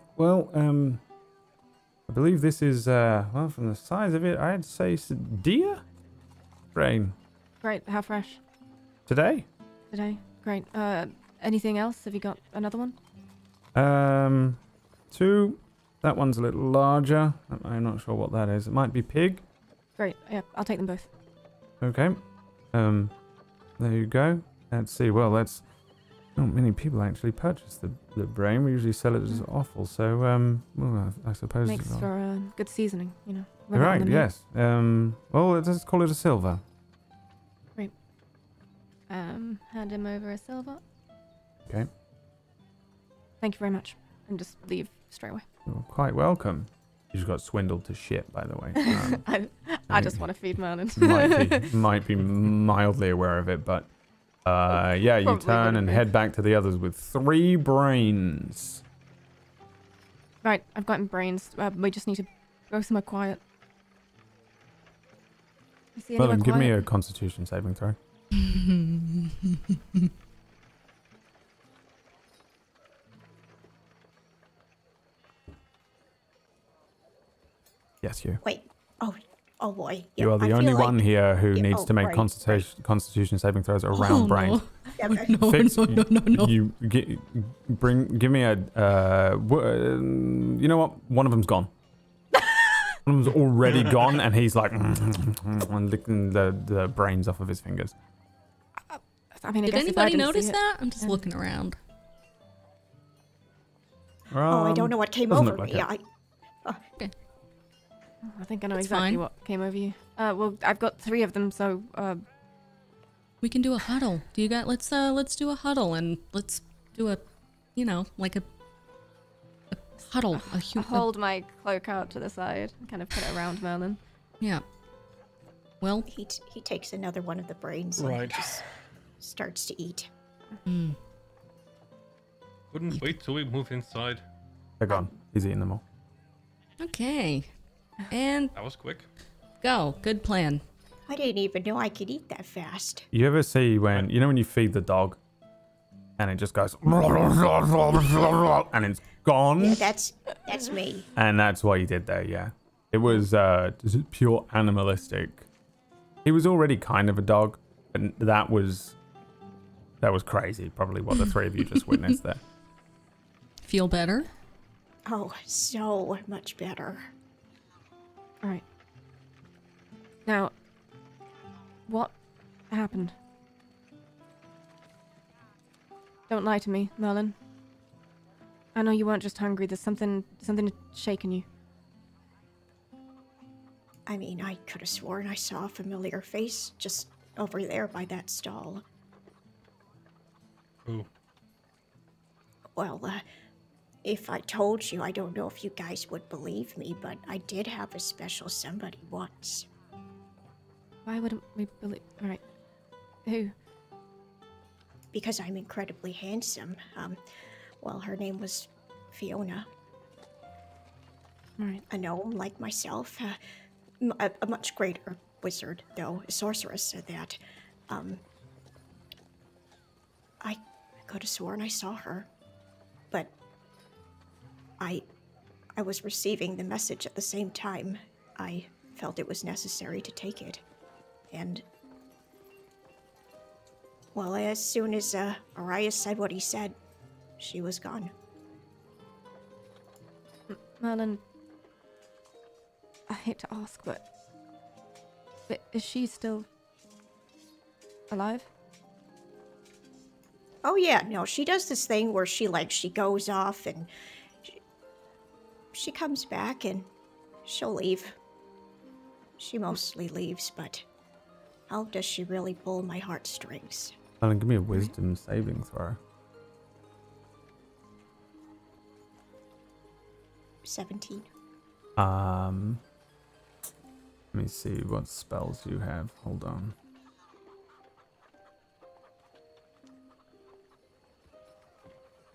believe this is, well, from the size of it, I'd say it's deer? grain. Great. How fresh? Today? Today. Great. Anything else? Have you got another one? 2. That one's a little larger. I'm not sure what that is. It might be pig. Great. Yeah, I'll take them both. Okay. There you go. Let's see. Well, that's not many people actually purchase the brain. We usually sell it as offal. So, well, I suppose Makes for good seasoning, you know. You're right. Yes. Well, let's call it a silver. Great. Hand him over a silver. Okay. Thank you very much. And just leave straight away. You're quite welcome. You just got swindled to shit, by the way. I just want to feed Murlin. might be mildly aware of it, but yeah, you turn and head back to the others with 3 brains. Right, I've gotten brains. We just need to go somewhere quiet. Well, then give me a Constitution saving throw. Yes, you. Wait. Oh boy. You are the only one here who needs to make Constitution saving throws around brains. No. Fitz, No. You give me a. You know what? One of them's gone. One of them's already gone, and he's like licking the brains off of his fingers. I mean, Did anybody notice that? I'm just looking around. I don't know what came over me. Okay. I think I know That's exactly fine. what came over you. Well, I've got 3 of them, so We can do a huddle. Do you got? Let's do a huddle and let's do a, you know, like a huddle. I'll hold my cloak out to the side, and kind of put it around Murlin. Yeah. Well, He takes another one of the brains Right. and just starts to eat. Couldn't wait till we move inside. They're gone. He's eating them all. okay. And That was quick. go. Good plan. I didn't even know I could eat that fast. You ever see when when you feed the dog, and it just goes and it's gone? Yeah, that's me. And that's what he did there, yeah. It was just pure animalistic. He was already kind of a dog, and that was crazy, probably what the 3 of you just witnessed there. Feel better? Oh, so much better. All right. Now, what happened? Don't lie to me, Murlin. I know you weren't just hungry. There's something shaking you. I mean, I could have sworn I saw a familiar face just over there by that stall. Ooh. Well, if I told you, I don't know if you guys would believe me, but I did have a special somebody once. Why wouldn't we believe? All right. Who? Because I'm incredibly handsome. Well, her name was Fiona. All right. A gnome like myself. A much greater wizard, though, a sorceress at that. I could have sworn I saw her, but I was receiving the message at the same time. I felt it was necessary to take it, and well, as soon as Orius said what he said, she was gone. Murlin, I hate to ask, but is she still alive? Oh yeah, no, she does this thing where she goes off and she comes back and she'll leave. She mostly leaves, but how does she really pull my heartstrings? Alan, give me a wisdom saving throw. 17. Let me see what spells you have. Hold on.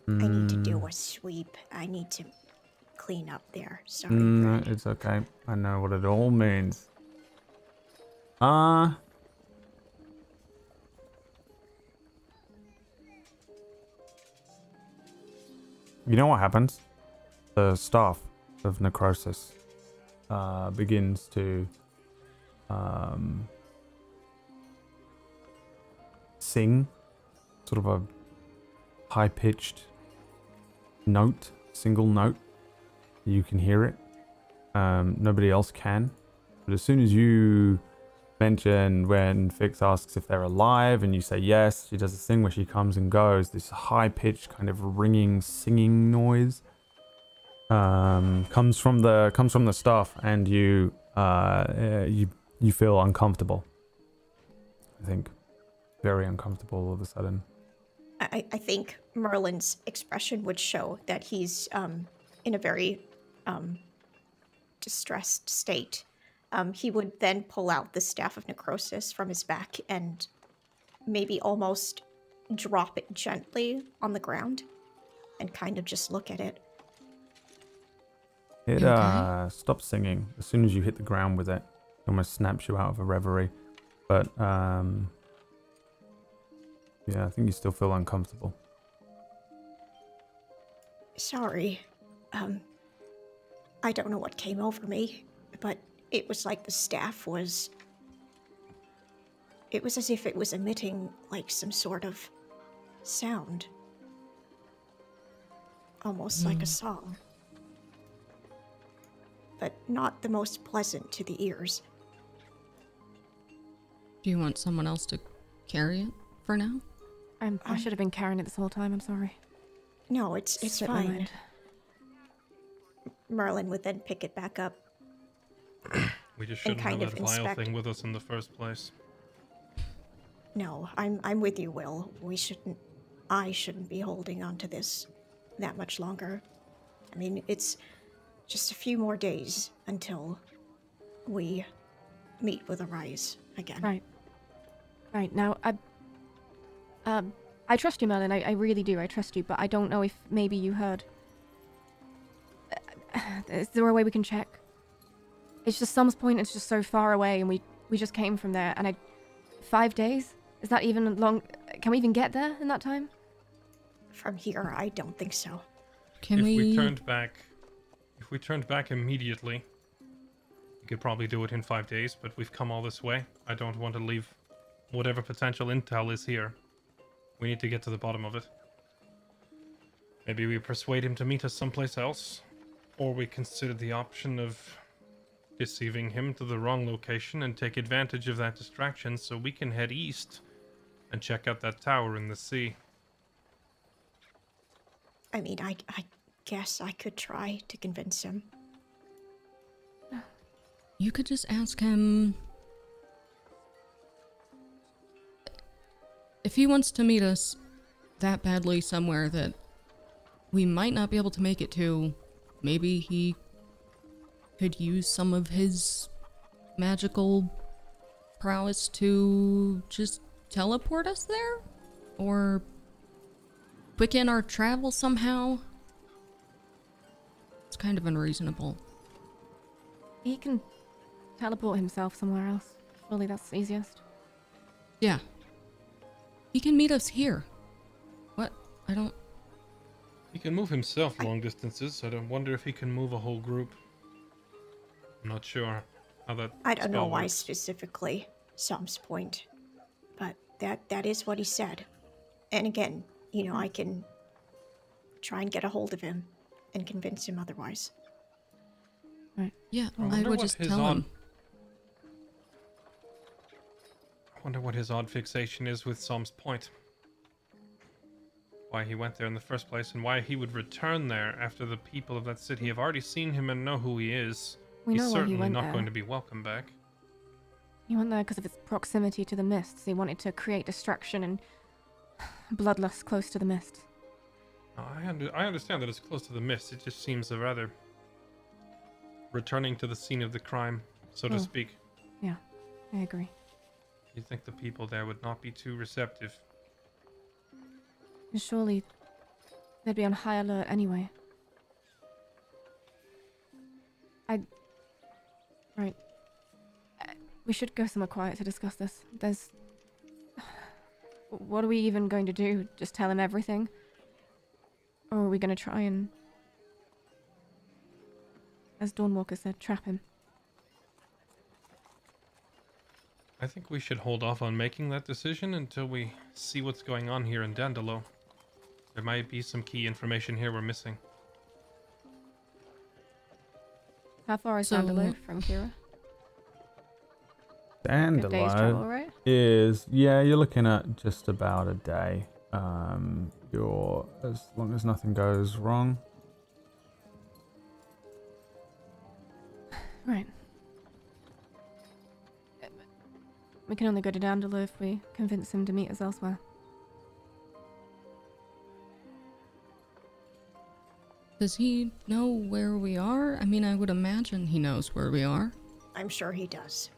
I need to do a sweep. I need to clean up there. Sorry, No, Brad. it's okay. I know what it all means. You know what happens? The staff of necrosis begins to sing, sort of a high-pitched note, single note. You can hear it. Nobody else can. But as soon as you mention when Fix asks if they're alive and you say yes, she does this thing where she comes and goes. This high-pitched kind of ringing, singing noise comes from the staff, and you feel uncomfortable. I think very uncomfortable all of a sudden. I think Murlin's expression would show that he's in a very distressed state. He would then pull out the Staff of Necrosis from his back and maybe almost drop it gently on the ground and kind of just look at it. It stops singing as soon as you hit the ground with it. It almost snaps you out of a reverie. But yeah, I think you still feel uncomfortable. Sorry. I don't know what came over me, but it was like the staff was... It was as if it was emitting, like, some sort of sound. Almost like a song. But not the most pleasant to the ears. Do you want someone else to carry it for now? I should have been carrying it this whole time, I'm sorry. No, it's Slipped my fine. mind. Murlin would then pick it back up. We just shouldn't have kind of that vial inspect. thing with us in the first place. No, I'm with you, Will. I shouldn't be holding on to this that much longer. I mean, it's just a few more days until we meet with Orius again. Right. Right, now, I trust you, Murlin. I really do. I trust you, but I don't know if maybe you heard. Is there a way we can check? It's just Sum's Point. It's just so far away, and we just came from there. And 5 days? Is that even long? Can we even get there in that time? From here, I don't think so. Can If we... we turned back immediately, we could probably do it in 5 days, but we've come all this way. I don't want to leave whatever potential intel is here. We need to get to the bottom of it. Maybe we persuade him to meet us someplace else, or we consider the option of deceiving him to the wrong location and take advantage of that distraction so we can head east and check out that tower in the sea. I mean, I guess I could try to convince him. You could just ask him... If he wants to meet us that badly somewhere that we might not be able to make it to, maybe he could use some of his magical prowess to just teleport us there? Or quicken our travel somehow? It's kind of unreasonable. He can teleport himself somewhere else. Surely that's the easiest. Yeah. He can meet us here. What? I don't... He can move himself long distances. I don't wonder if he can move a whole group. I'm not sure how that I don't know spell why works. specifically Sum's Point, but that is what he said. And again, you know, I can try and get a hold of him and convince him otherwise. Yeah, I wonder would what just his tell him. I wonder what his odd fixation is with Psalm's Point. Why he went there in the first place, and why he would return there after the people of that city have already seen him and know who he is. We know He's why he certainly went not there. going to be welcome back. He went there because of its proximity to the mists. He wanted to create distraction and bloodlust close to the mist. I understand that it's close to the mist. It just seems a rather returning to the scene of the crime, so to speak. Yeah, I agree. You think the people there would not be too receptive? And surely they'd be on high alert anyway. Right. We should go somewhere quiet to discuss this. What are we even going to do? Just tell him everything? Or are we going to try and, as Dawnwalker said, trap him? I think we should hold off on making that decision until we see what's going on here in Dandalo. There might be some key information here we're missing. How far is Dandalo from Quiera? Good day's travel, Dandalo right? is, yeah, you're looking at just about a day. You're, as long as nothing goes wrong. Right. We can only go to Dandalo if we convince him to meet us elsewhere. Does he know where we are? I mean, I would imagine he knows where we are. I'm sure he does.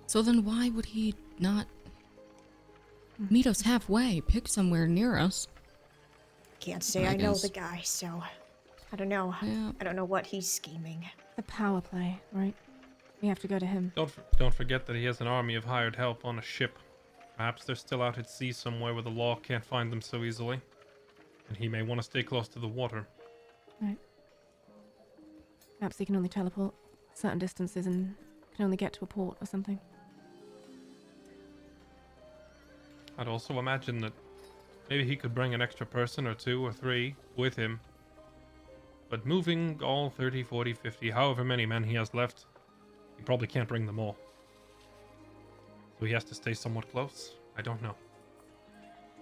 So then why would he not meet us halfway? Pick somewhere near us. Can't say I know the guy, so I don't know. Yeah. I don't know what he's scheming. The power play, right? We have to go to him. Don't forget that he has an army of hired help on a ship. Perhaps they're still out at sea somewhere where the law can't find them so easily. And he may want to stay close to the water. Right. Perhaps he can only teleport certain distances and can only get to a port or something. I'd also imagine that maybe he could bring an extra person or 2 or 3 with him. But moving all 30, 40, 50, however many men he has left, he probably can't bring them all. So he has to stay somewhat close? I don't know.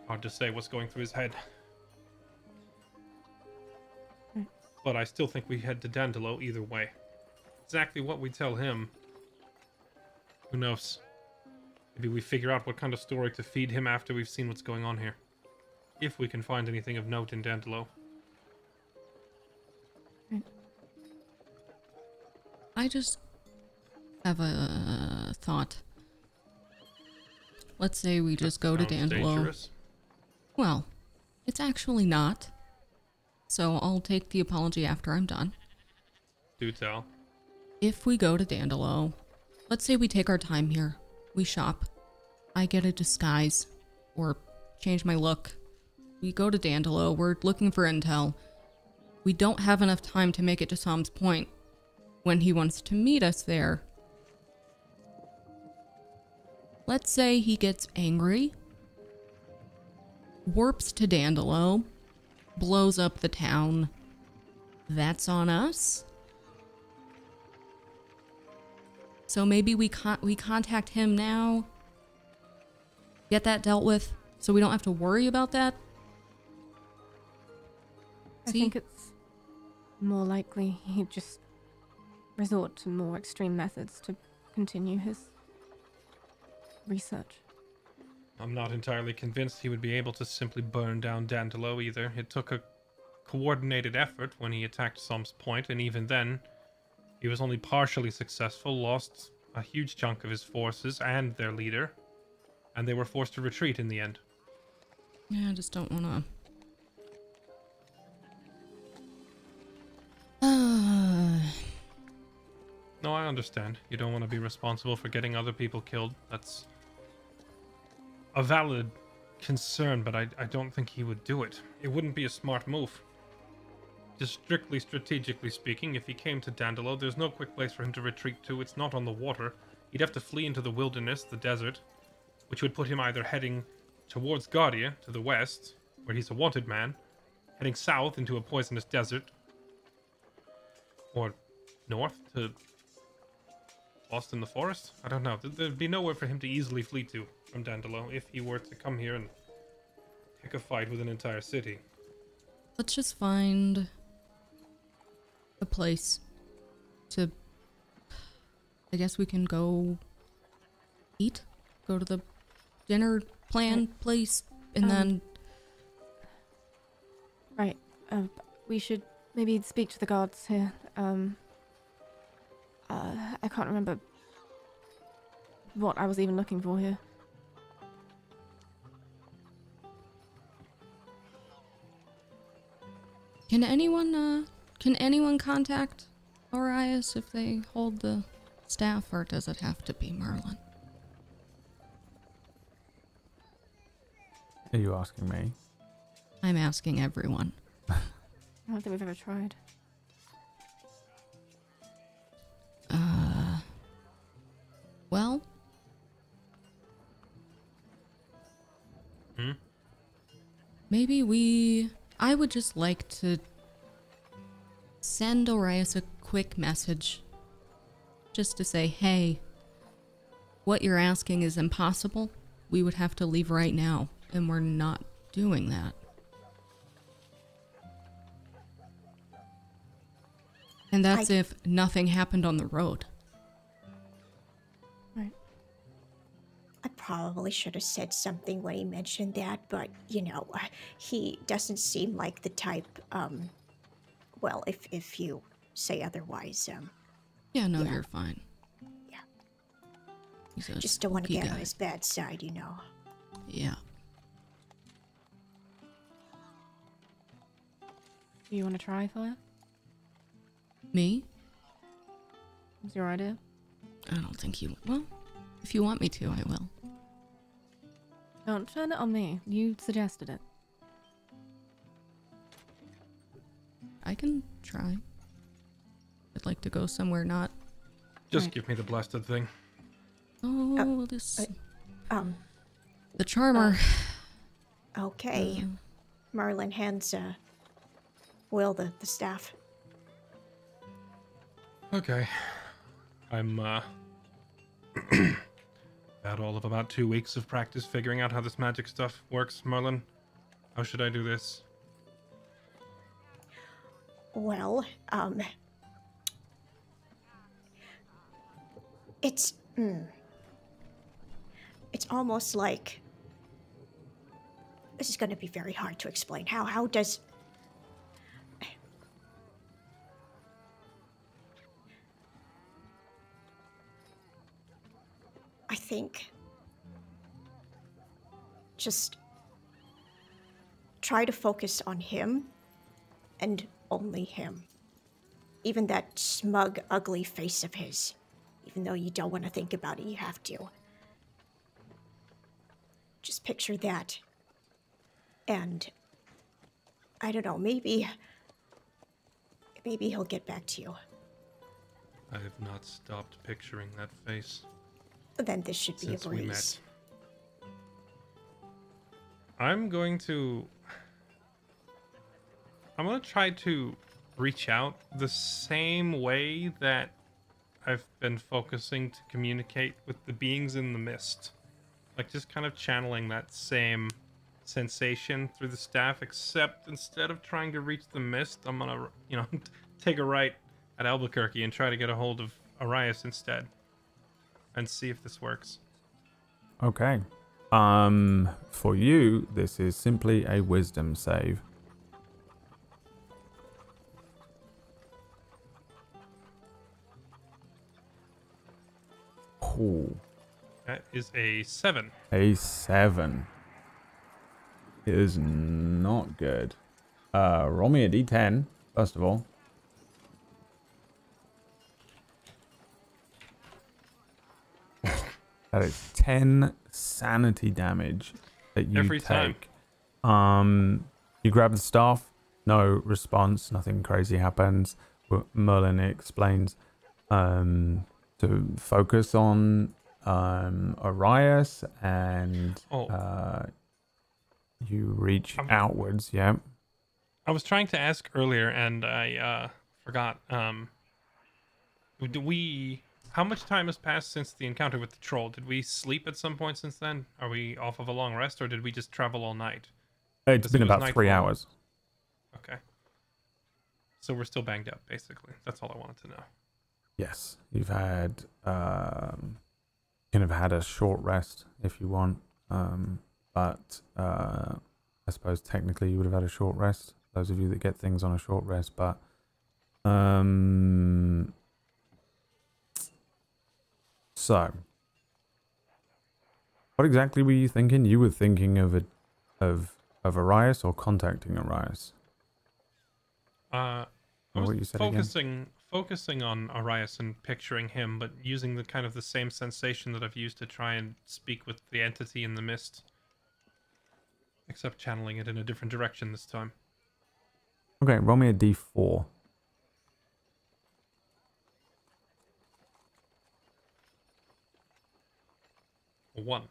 Hard to say what's going through his head. But I still think we head to Dandalo either way. Exactly what we tell him, who knows? Maybe we figure out what kind of story to feed him after we've seen what's going on here. If we can find anything of note in Dandalo. I just have a thought. Let's say we just go to Dandalo. Dangerous. Well, it's actually not. So I'll take the apology after I'm done. Do tell. If we go to Dandalo, let's say we take our time here. We shop. I get a disguise. Or change my look. We go to Dandalo. We're looking for intel. We don't have enough time to make it to Sam's Point when he wants to meet us there. Let's say he gets angry, warps to Dandalo, blows up the town. That's on us. So maybe we contact him now, get that dealt with, so we don't have to worry about that. I think it's more likely he'd just resort to more extreme methods to continue his research. I'm not entirely convinced he would be able to simply burn down Dandalo either. It took a coordinated effort when he attacked Sam's Point, and even then, he was only partially successful, lost a huge chunk of his forces and their leader, and they were forced to retreat in the end. Yeah, I just don't want to... No, I understand. You don't want to be responsible for getting other people killed. That's a valid concern, but I don't think he would do it. It wouldn't be a smart move. Just strictly strategically speaking, if he came to Dandalo, there's no quick place for him to retreat to. It's not on the water. He'd have to flee into the wilderness, the desert, which would put him either heading towards Guardia, to the west, where he's a wanted man, heading south into a poisonous desert, or north to lost in the forest? I don't know. There'd be nowhere for him to easily flee to from Dandalo if he were to come here and pick a fight with an entire city. Let's just find a place to... I guess we can go eat? Go to the dinner plan place, and then... Right. We should maybe speak to the guards here. I can't remember what I was even looking for here. Can anyone contact Orius if they hold the staff, or does it have to be Murlin? Are you asking me? I'm asking everyone. I don't think we've ever tried. Well, I would just like to send Orius a quick message. Just to say, hey, what you're asking is impossible. We would have to leave right now, and we're not doing that. And that's if nothing happened on the road. Right. I probably should have said something when he mentioned that, but, you know, he doesn't seem like the type, well, if you say otherwise, Yeah, no, yeah. you're fine. Yeah. He's a Just don't want to spooky get on guy. his bad side, you know. Yeah. Do you want to try, Fire? Me? What's your idea? I don't think you... Well, if you want me to, I will. Don't turn it on me. You suggested it. I can try. I'd like to go somewhere not... Just give me the blasted thing. Oh, this... Oh, the charmer. okay. Murlin hands, Will the staff. Okay. I'm, had all of about 2 weeks of practice figuring out how this magic stuff works, Murlin. How should I do this? Well, it's almost like this is going to be very hard to explain. How does I think just try to focus on him and only him. Even that smug, ugly face of his. Even though you don't want to think about it, you have to. Just picture that. And I don't know, maybe he'll get back to you. I have not stopped picturing that face Then this should be since a we breeze. met. I'm going to try to reach out the same way that I've been focusing to communicate with the beings in the mist. Like just kind of channeling that same sensation through the staff, except instead of trying to reach the mist, I'm gonna, take a right at Albuquerque and try to get a hold of Orius instead. And see if this works. Okay. For you, this is simply a wisdom save. Ooh, That is a 7. a 7. It is not good. Roll me a d10, first of all. That is 10 sanity damage that you Every time. take. You grab the staff, no response, nothing crazy happens. Merlin explains to focus on Orius and you reach outwards, yeah. I was trying to ask earlier and I forgot. How much time has passed since the encounter with the troll? Did we sleep at some point since then? Are we off of a long rest, or did we just travel all night? It's been about 3 nightfall. hours. Okay. So we're still banged up, basically. That's all I wanted to know. Yes, you've had kind of had a short rest if you want, but I suppose technically you would have had a short rest. Those of you that get things on a short rest, but so what exactly were you thinking? You were thinking of Orius or contacting Orius? I Or was what you said again? focusing on Orius and picturing him, but using the kind of the same sensation that I've used to try and speak with the entity in the mist. Except channeling it in a different direction this time. Okay, roll me a d4. A 1.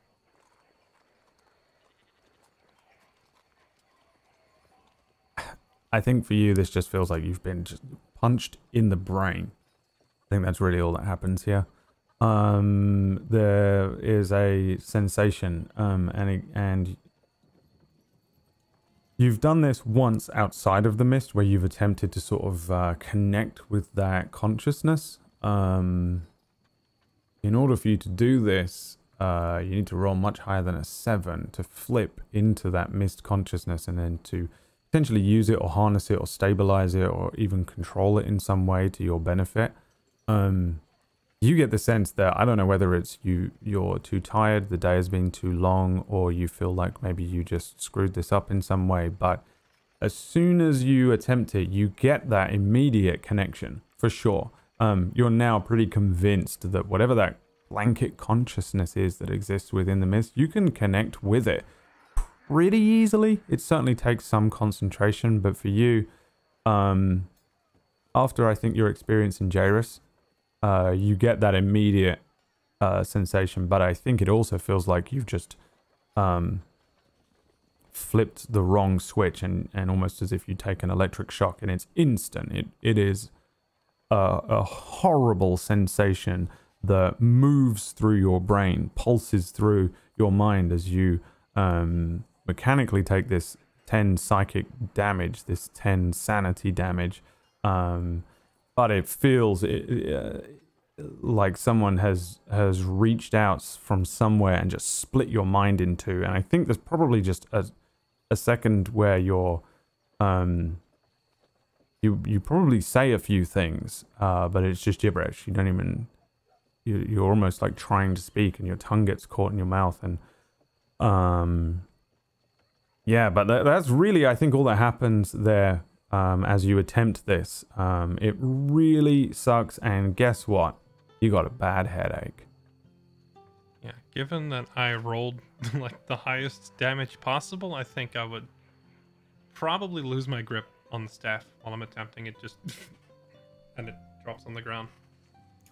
I think for you, this just feels like you've been just punched in the brain. I think that's really all that happens here. There is a sensation, and you've done this once outside of the mist, where you've attempted to sort of connect with that consciousness. In order for you to do this, you need to roll much higher than a 7 to flip into that mist consciousness, and then to potentially use it or harness it or stabilize it or even control it in some way to your benefit. You get the sense that, I don't know whether it's you're too tired, the day has been too long, or you feel like maybe you just screwed this up in some way, but as soon as you attempt it, you get that immediate connection, for sure. You're now pretty convinced that whatever that blanket consciousness is that exists within the mist, you can connect with it pretty easily. It certainly takes some concentration, but for you, after I think your experience in Jairus, you get that immediate sensation, but I think it also feels like you've just flipped the wrong switch, and almost as if you take an electric shock, and it's instant. It is a horrible sensation that moves through your brain, pulses through your mind as you mechanically take this 10 psychic damage, this 10 sanity damage, but it feels like someone has reached out from somewhere and just split your mind in two. And I think there's probably just a second where you're you probably say a few things, but it's just gibberish. You don't even, you're almost like trying to speak, and your tongue gets caught in your mouth. And yeah, but that's really, I think, all that happens there as you attempt this. It really sucks, and guess what? You got a bad headache. Yeah, given that I rolled like the highest damage possible, I think I would probably lose my grip on the staff while I'm attempting it, just and it drops on the ground.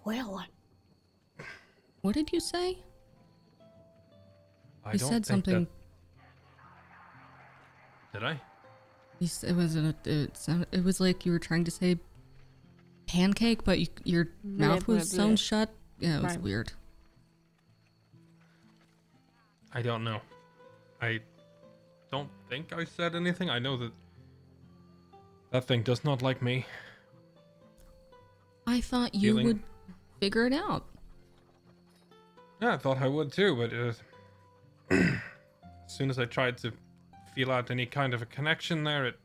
Well, What did you say? I You don't said think something. Did I? It was like you were trying to say pancake, but your mouth was sewn shut. Yeah, it was Right. weird. I don't know. I don't think I said anything. I know that that thing does not like me. I thought you Feeling- would figure it out. Yeah, I thought I would too, but as soon as I tried to feel out any kind of a connection there, it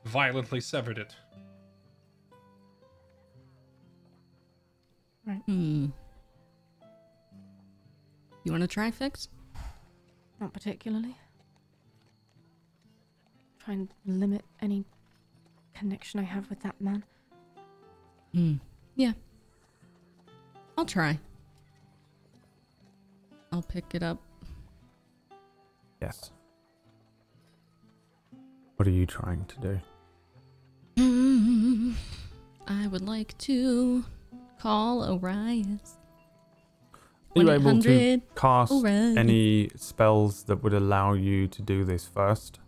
violently severed it. You want to try fix? Not particularly. Try and limit any connection I have with that man. Yeah. I'll try. I'll pick it up. Yes. What are you trying to do? I would like to call Orius. Are you able to 100 cast Orius. any spells that would allow you to do this first?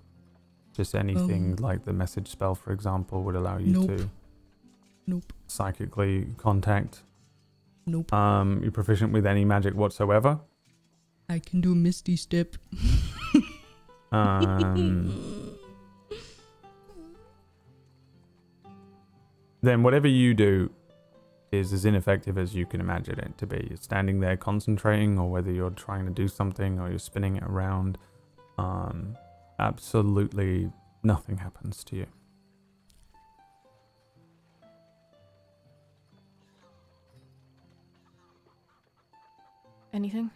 Just anything like the message spell, for example, would allow you Nope. to Nope. psychically contact. Nope. You're proficient with any magic whatsoever. I can do a misty step. Then whatever you do is as ineffective as you can imagine it to be. You're standing there concentrating, or whether you're trying to do something or you're spinning it around. Absolutely nothing happens to you. Anything?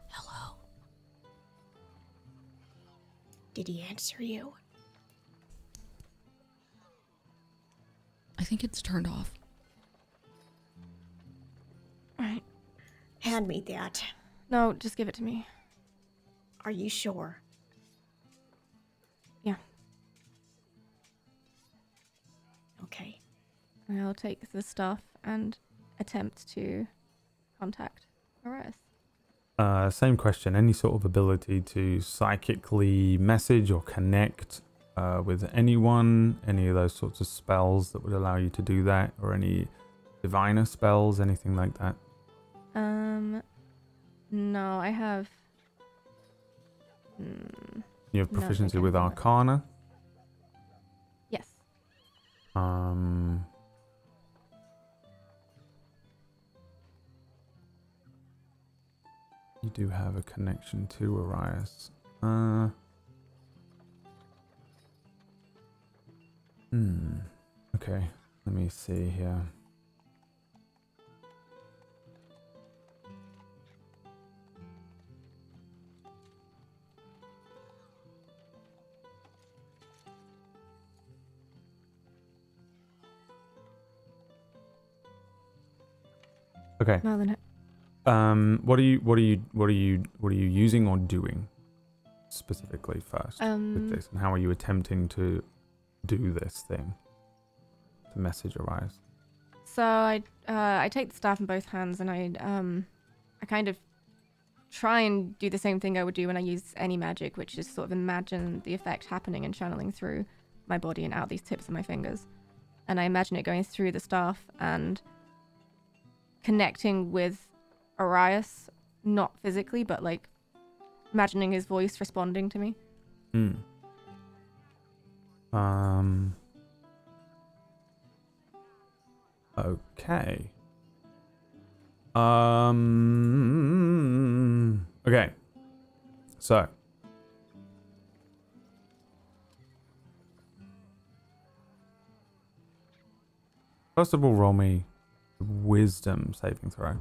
Hello. did he answer you? I think it's turned off. Right. Hand me that. No, just give it to me. Are you sure? Yeah. Okay. I'll take the stuff and attempt to contact Orius. Same question. Any sort of ability to psychically message or connect with anyone, any of those sorts of spells that would allow you to do that, or any diviner spells, anything like that? No, I have. You have No, I proficiency can't with do that. Arcana. Yes. You do have a connection to Orius. Okay, let me see here. Okay. Murlin, What are you using or doing specifically first with this, and how are you attempting to do this thing to message Orius? so I take the staff in both hands and I kind of try and do the same thing I would do when I use any magic, which is sort of imagine the effect happening and channeling through my body and out these tips of my fingers. And I imagine it going through the staff and connecting with Orius, not physically, but like imagining his voice responding to me. Okay. Okay. So. First of all, roll me a wisdom saving throw.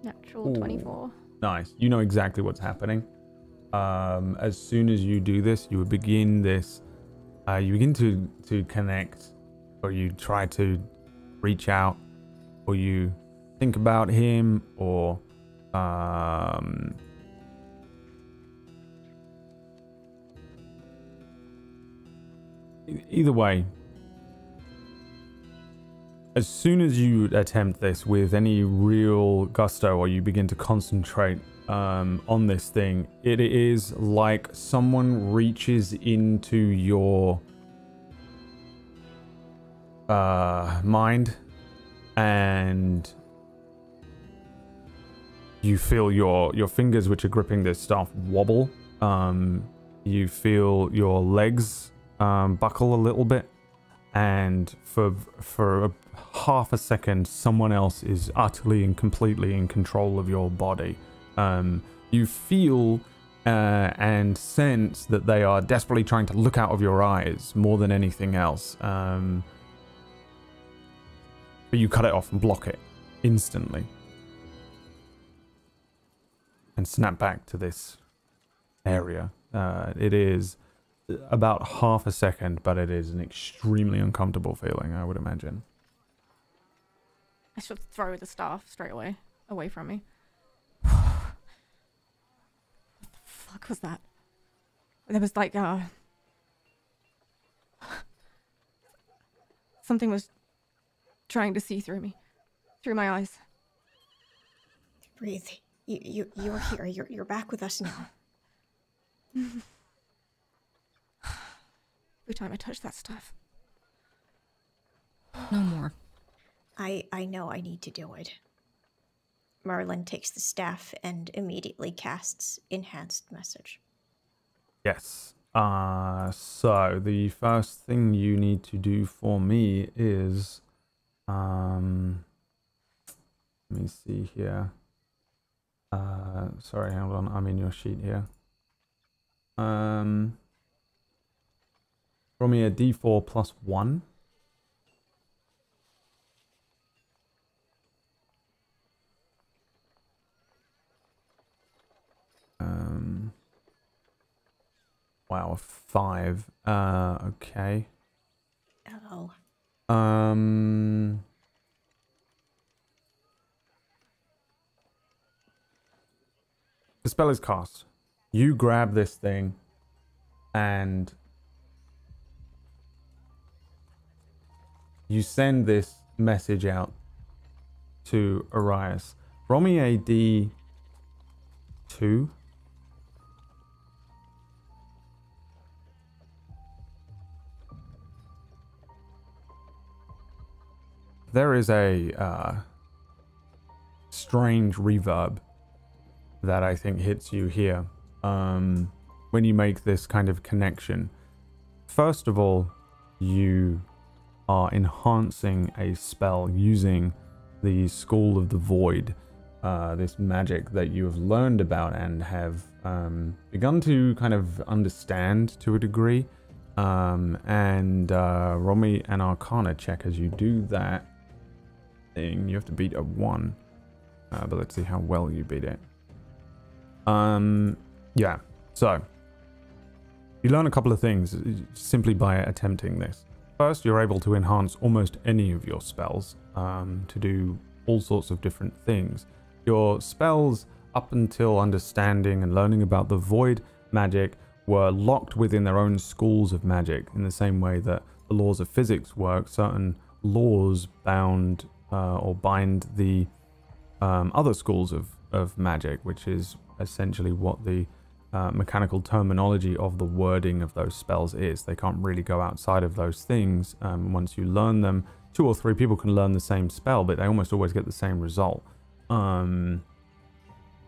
Natural Ooh. 24. Nice. You know exactly what's happening. As soon as you do this, you begin this. You begin to connect, or you try to reach out, or you think about him, or either way. As soon as you attempt this with any real gusto, or you begin to concentrate on this thing, it is like someone reaches into your mind, and you feel your fingers, which are gripping this staff, wobble. You feel your legs buckle a little bit, and for half a second, someone else is utterly and completely in control of your body. You feel and sense that they are desperately trying to look out of your eyes more than anything else. But you cut it off and block it instantly. And snap back to this area. It is about half a second, but it is an extremely uncomfortable feeling, I would imagine. I should throw the staff straight away from me. What the fuck was that? There was like something was trying to see through me, through my eyes. Breathe. You're here. You're back with us now. Every time I touch that stuff. No more. I know I need to do it. Murlin takes the staff and immediately casts Enhanced Message. Yes. So the first thing you need to do for me is, let me see here. Sorry, hold on. I'm in your sheet here. Roll me a d4 plus 1. Wow, a 5. Okay. Oh. The spell is cast. You grab this thing and you send this message out to Orius. Roll me a d2. there is a strange reverb that I think hits you here when you make this kind of connection. First of all, you are enhancing a spell using the School of the Void, this magic that you have learned about and have begun to kind of understand to a degree. Roll me an Arcana check as you do that thing. You have to beat a 1, but let's see how well you beat it. Yeah, so you learn a couple of things simply by attempting this. First, you're able to enhance almost any of your spells to do all sorts of different things. Your spells, up until understanding and learning about the void magic, were locked within their own schools of magic, in the same way that the laws of physics work. Certain laws bound or bind the other schools of magic, which is essentially what the mechanical terminology of the wording of those spells is. They can't really go outside of those things. Once you learn them, 2 or 3 people can learn the same spell, but they almost always get the same result.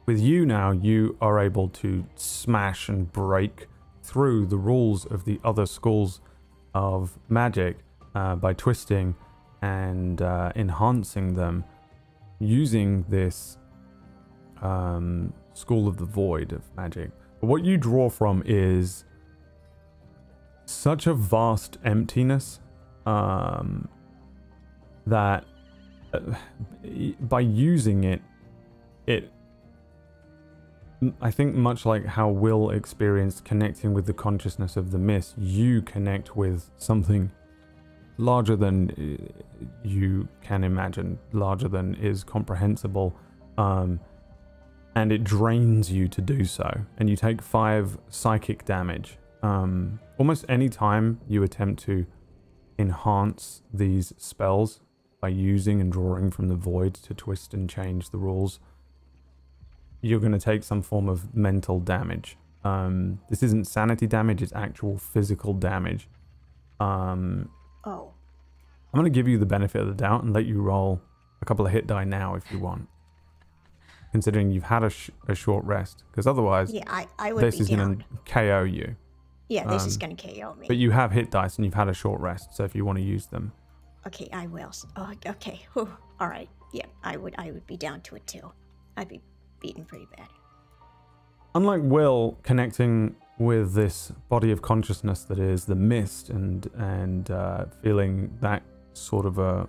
With you now, you are able to smash and break through the rules of the other schools of magic by twisting and enhancing them using this School of the Void of magic. But what you draw from is such a vast emptiness that by using it, I think much like how Will experienced connecting with the consciousness of the mist, you connect with something larger than you can imagine, larger than is comprehensible, and it drains you to do so. And you take 5 psychic damage. Almost any time you attempt to enhance these spells by using and drawing from the void to twist and change the rules, you're going to take some form of mental damage. This isn't sanity damage, it's actual physical damage. I'm going to give you the benefit of the doubt and let you roll a couple of hit die now if you want, considering you've had a short rest, because otherwise I would this is going to KO you. Yeah, this is going to KO me. But you have hit dice and you've had a short rest, so if you want to use them. Okay, I will. Oh, okay. Whew. All right. Yeah, I would be down to it too. I'd be beaten pretty bad. Unlike Will, connecting with this body of consciousness that is the mist and feeling that sort of a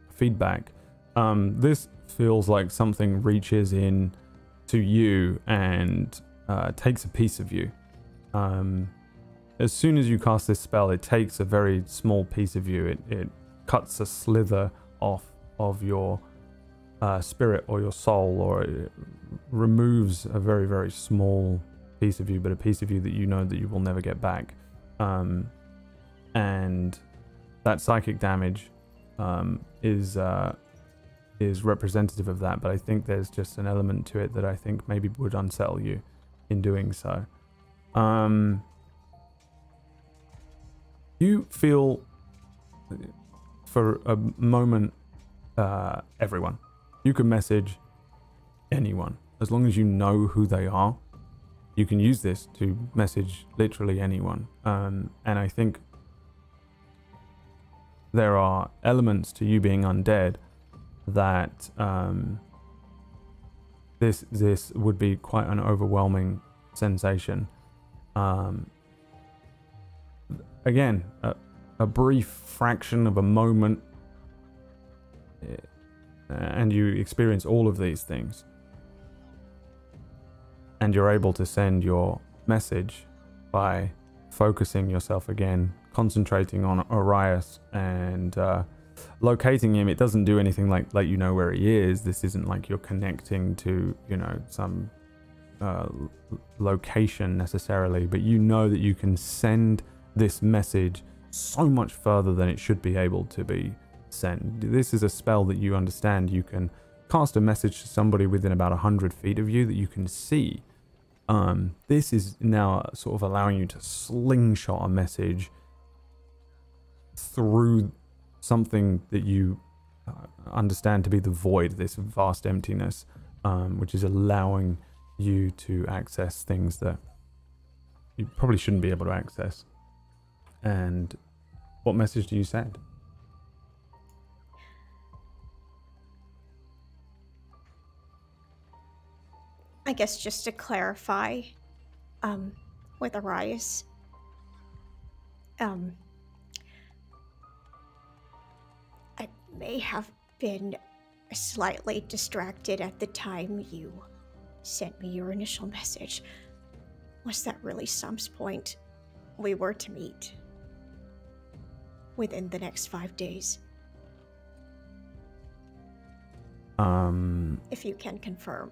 feedback, this feels like something reaches in to you and takes a piece of you. As soon as you cast this spell, it takes a very small piece of you. It cuts a slither off of your spirit or your soul, or it removes a very, very small piece of you, but a piece of you that you know that you will never get back. And that psychic damage is representative of that, but I think there's just an element to it that I think maybe would unsettle you in doing so. You feel for a moment everyone. You can message anyone as long as you know who they are. You can use this to message literally anyone, and I think there are elements to you being undead that this would be quite an overwhelming sensation. Again, a brief fraction of a moment, and you experience all of these things, and you're able to send your message by focusing yourself again, concentrating on Orius and locating him. It doesn't do anything like let you know where he is. This isn't like you're connecting to, you know, some location necessarily, but you know that you can send this message so much further than it should be able to be sent. This is a spell that you understand. You can cast a message to somebody within about 100 feet of you that you can see. This is now sort of allowing you to slingshot a message through something that you understand to be the void, this vast emptiness, which is allowing you to access things that you probably shouldn't be able to access. And what message do you send? I guess just to clarify, with Orius, I may have been slightly distracted at the time you sent me your initial message. Was that really Sum's point? We were to meet within the next 5 days. If you can confirm.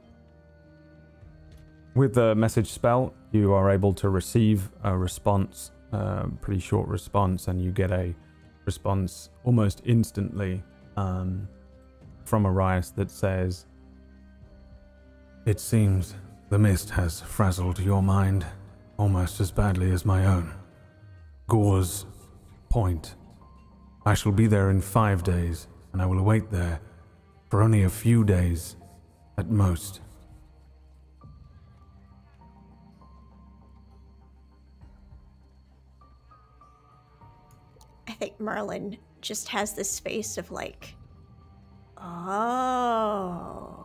With the message spell, you are able to receive a response, pretty short response, and you get a response almost instantly from Orius that says, "It seems the mist has frazzled your mind almost as badly as my own. Gore's point. I shall be there in 5 days, and I will wait there for only a few days at most." I think Murlin just has this face of like, oh.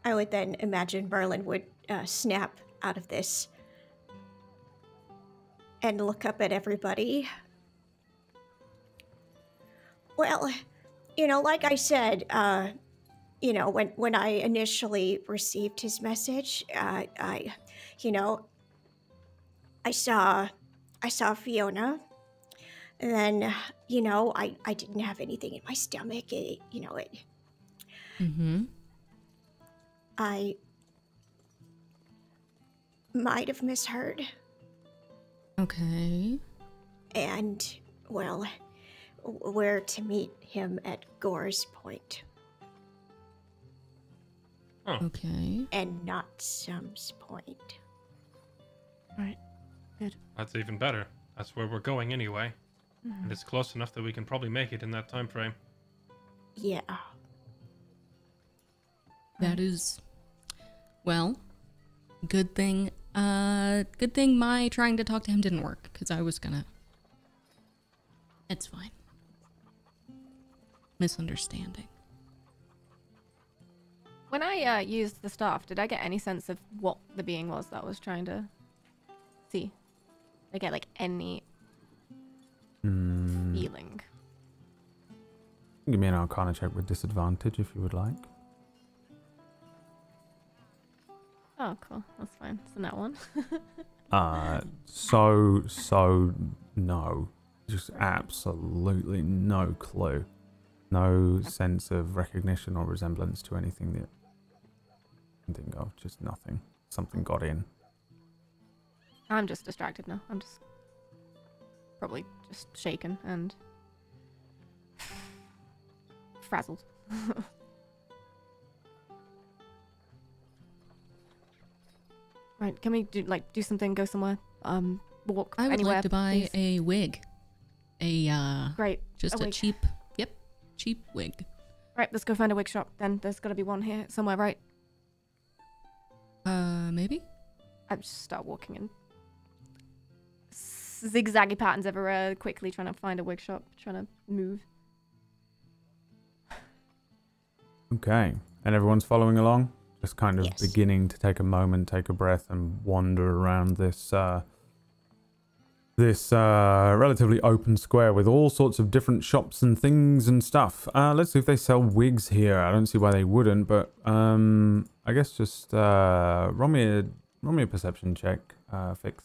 I would then imagine Murlin would snap out of this and look up at everybody. Well, like I said, when I initially received his message, I saw Fiona, and then, I didn't have anything in my stomach. I might have misheard. Okay. And, well, we're to meet him at Gore's point. Oh. Okay. And not Sum's point. Right. Good. That's even better. That's where we're going anyway. And it's close enough that we can probably make it in that time frame. Yeah. That is, well, good thing my trying to talk to him didn't work, because I was gonna. It's fine. Misunderstanding. When I used the staff, did I get any sense of what the being was that I was trying to see? Did I get like any feeling? Give me an Arcana check with disadvantage if you would like. Oh, cool. That's fine. So that one. So no. Just absolutely no clue. No sense of recognition or resemblance to anything that I can think of. Just nothing. Something got in. I'm just distracted now. I'm just probably just shaken and frazzled. Right, can we do something, go somewhere, walk I would anywhere, like to buy please? a wig. Great. Just a wig. cheap wig. Right, let's go find a wig shop then. There's got to be one here somewhere, right? Maybe? I just start walking in zigzaggy patterns everywhere, quickly trying to find a wig shop, trying to move. Okay. And everyone's following along? Just kind of Yes. beginning to take a moment, take a breath, and wander around this relatively open square with all sorts of different shops and things and stuff. Let's see if they sell wigs here. I don't see why they wouldn't, but I guess just roll me a perception check, Fix.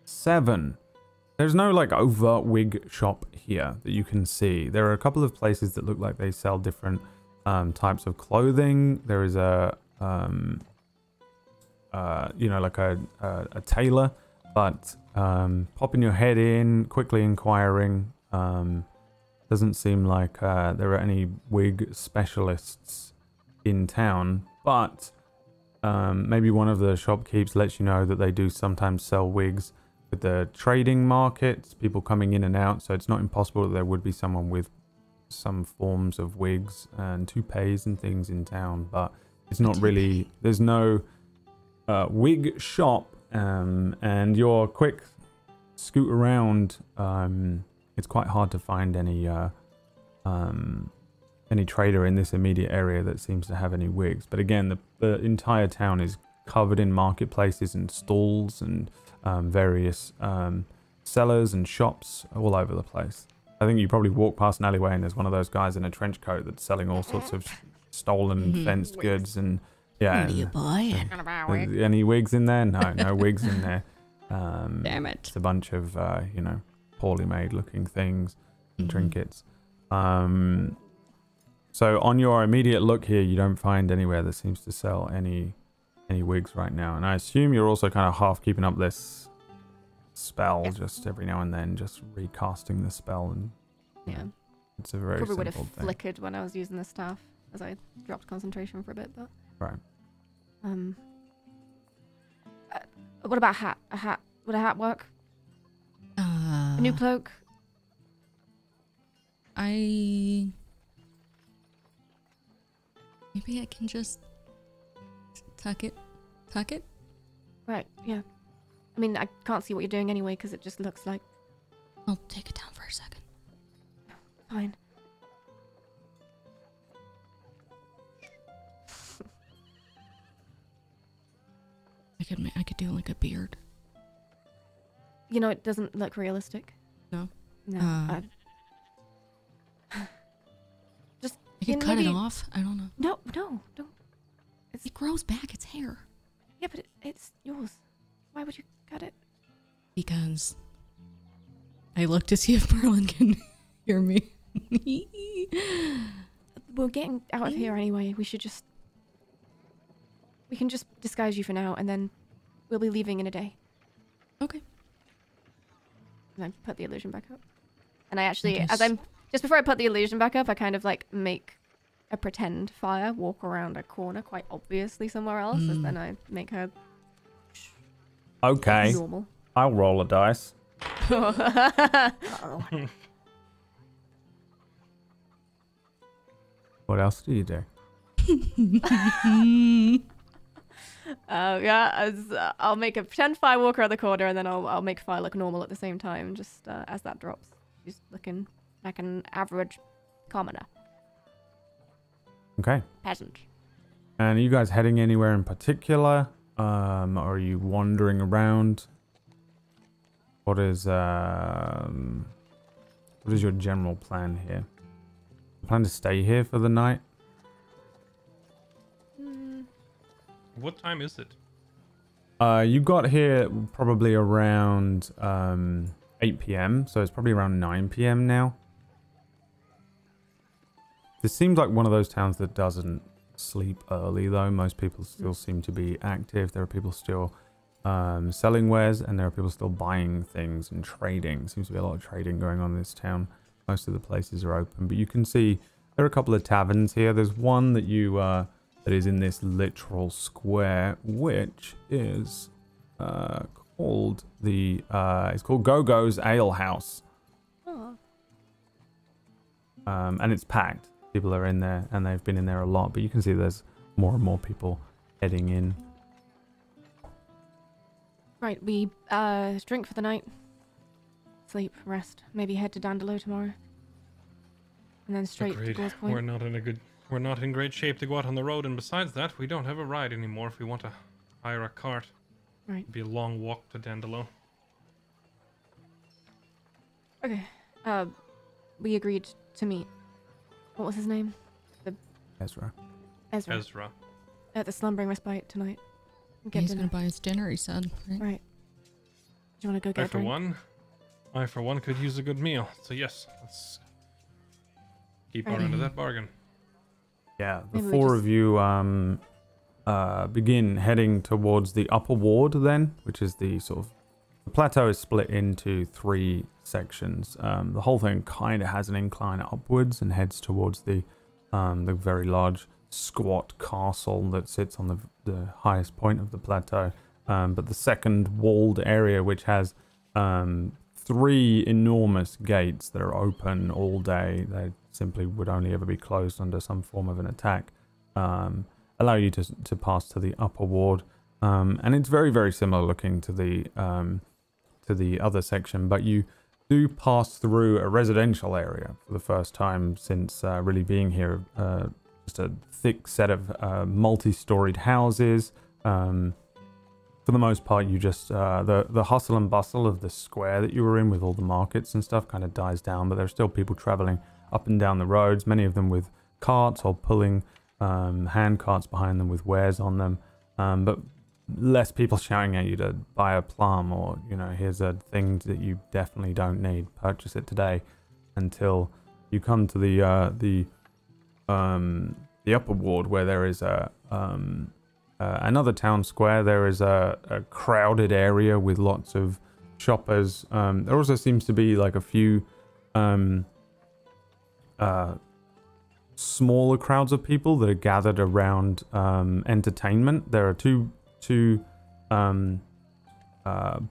7. There's no overt wig shop here that you can see. There are a couple of places that look like they sell different types of clothing. There is a a tailor, but popping your head in, quickly inquiring, doesn't seem like there are any wig specialists in town, but maybe one of the shopkeepers lets you know that they do sometimes sell wigs with the trading markets, people coming in and out, so it's not impossible that there would be someone with some forms of wigs and toupees and things in town, but it's not really, there's no wig shop, and your quick scoot around, it's quite hard to find any trader in this immediate area that seems to have any wigs. But again, the entire town is covered in marketplaces and stalls and various sellers and shops all over the place. I think you probably walk past an alleyway and there's one of those guys in a trench coat that's selling all sorts of stolen fenced goods and yeah. What are you buying? Any wigs in there? No wigs in there. Damn it. It's a bunch of poorly made looking things and trinkets. So on your immediate look here, you don't find anywhere that seems to sell any wigs right now. And I assume you're also kind of half keeping up this spell, just every now and then, just recasting the spell. And Yeah. it's a very Probably would simple have thing. flickered when I was using the staff as I dropped concentration for a bit, but Right. What about a hat? A hat? Would a hat work? A new cloak? Maybe I can just tuck it. Right, yeah. I mean, I can't see what you're doing anyway because it just looks like... I'll take it down for a second. Fine. I could do like a beard. You know, it doesn't look realistic. No? No. Just... I could cut it off. I don't know. No, don't. It grows back. It's hair. Yeah, but it's yours. Why would you cut it? Because I look to see if Murlin can hear me. We're getting out of here anyway. We should just... We can just disguise you for now, and then we'll be leaving in a day. Okay. And I put the illusion back up. And I actually, just before I put the illusion back up, I kind of like make a pretend fire, walk around a corner quite obviously somewhere else, and then I make her Okay. normal. I'll roll a dice. Uh-oh. What else do you do? I'll make a pretend fire walk around the corner, and then I'll make fire look normal at the same time, just as that drops. She's looking like an average commoner. Okay. Peasant. And are you guys heading anywhere in particular? Or are you wandering around? What is your general plan here? Plan to stay here for the night? What time is it? You got here probably around 8 p.m. So it's probably around 9 p.m. now. This seems like one of those towns that doesn't sleep early though. Most people still seem to be active. There are people still selling wares, and there are people still buying things and trading. Seems to be a lot of trading going on in this town. Most of the places are open, but you can see there are a couple of taverns here. There's one that you that is in this literal square, which is called it's called Go-Go's Ale House. Oh. And it's packed. People are in there, and they've been in there a lot, but you can see there's more and more people heading in. Right, we drink for the night. Sleep, rest, maybe head to Dandelo tomorrow. And then straight to Agreed. Gore's Point. We're not in great shape to go out on the road, and besides that, we don't have a ride anymore if we want to hire a cart. Right. It'd be a long walk to Dandelo. Okay. We agreed to meet. What was his name? Ezra. Ezra. At the Slumbering Respite tonight. Get He's dinner. gonna buy us dinner, he said. Right? Right. Do you want to go get a drink? I for one could use a good meal. So yes, let's keep our Right. end of that bargain. Yeah, the Maybe we four just- of you begin heading towards the upper ward then, which is the sort of... The plateau is split into 3 sections. The whole thing kind of has an incline upwards and heads towards the very large squat castle that sits on the highest point of the plateau, but the second walled area, which has 3 enormous gates that are open all day. They simply would only ever be closed under some form of an attack. Allow you to pass to the upper ward, and it's very, very similar looking to the other section, but you do pass through a residential area for the first time since really being here. Just a thick set of multi-storied houses. For the most part, you just the hustle and bustle of the square that you were in with all the markets and stuff kind of dies down, but there's still people traveling up and down the roads, many of them with carts or pulling hand carts behind them with wares on them, but less people shouting at you to buy a plum or, you know, here's a thing that you definitely don't need, purchase it today, until you come to the upper ward, where there is another town square. There is a crowded area with lots of shoppers. There also seems to be like a few smaller crowds of people that are gathered around entertainment. There are two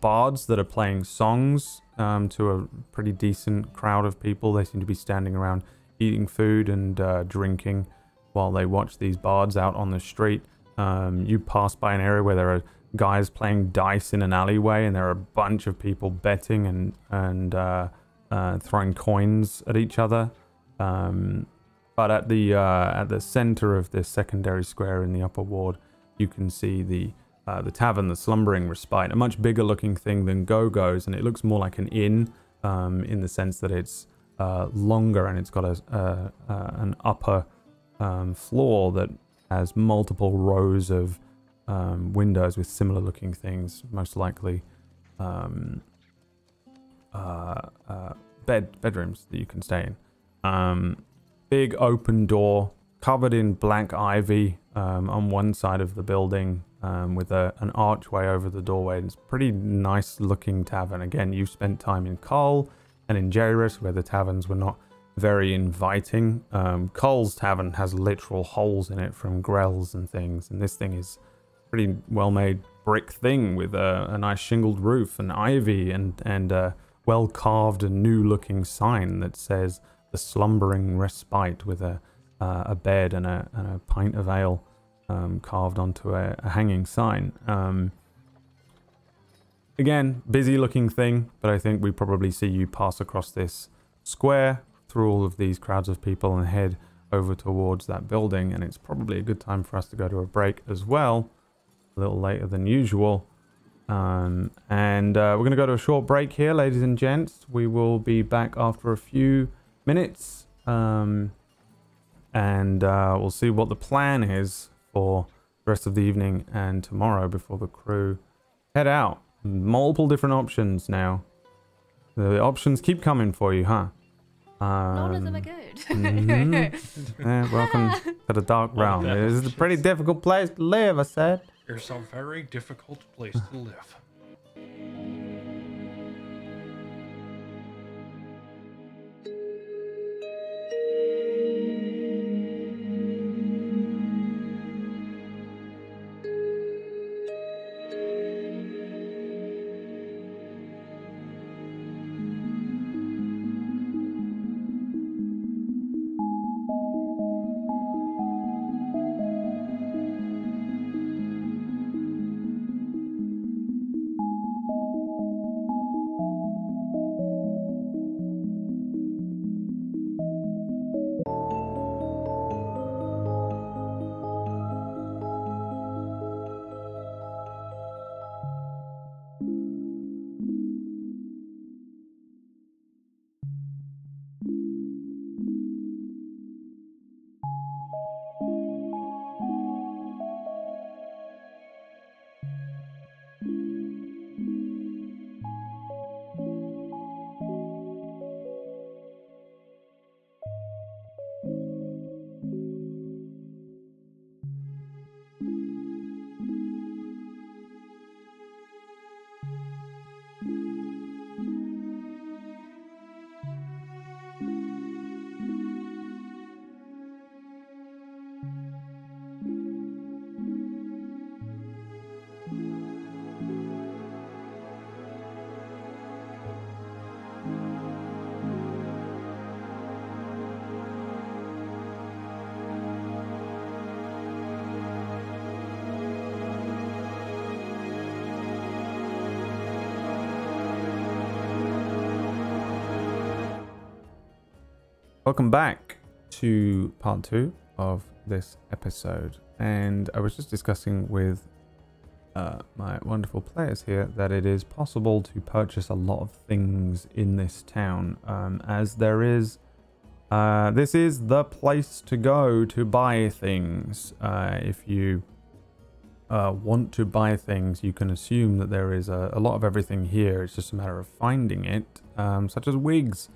bards that are playing songs to a pretty decent crowd of people. They seem to be standing around eating food and drinking while they watch these bards out on the street. You pass by an area where there are guys playing dice in an alleyway, and there are a bunch of people betting and throwing coins at each other. But at the center of this secondary square in the upper ward, you can see the tavern, the Slumbering Respite, a much bigger looking thing than Go-Go's, and it looks more like an inn in the sense that it's longer, and it's got an upper floor that has multiple rows of windows with similar looking things, most likely bedrooms that you can stay in. Big open door covered in black ivy on one side of the building, with an archway over the doorway. It's a pretty nice looking tavern. Again, you've spent time in Cole and in Jairus, where the taverns were not very inviting. Cole's tavern has literal holes in it from grells and things, and this thing is pretty well made brick thing with a nice shingled roof and ivy and a well carved and new looking sign that says the Slumbering Respite, with a bed and a pint of ale carved onto a hanging sign. Again, busy looking thing, but I think we probably see you pass across this square through all of these crowds of people and head over towards that building, and it's probably a good time for us to go to a break as well, a little later than usual. And we're going to go to a short break here, ladies and gents. We will be back after a few minutes, and we'll see what the plan is for the rest of the evening and tomorrow before the crew head out. Multiple different options now. The options keep coming for you, huh? None of them are good. Yeah, welcome to the dark realm. This is a pretty difficult place to live, I said. It's a very difficult place to live. Welcome back to part 2 of this episode. And I was just discussing with my wonderful players here that it is possible to purchase a lot of things in this town, as there is this is the place to go to buy things. If you want to buy things, you can assume that there is a lot of everything here. It's just a matter of finding it, such as wigs.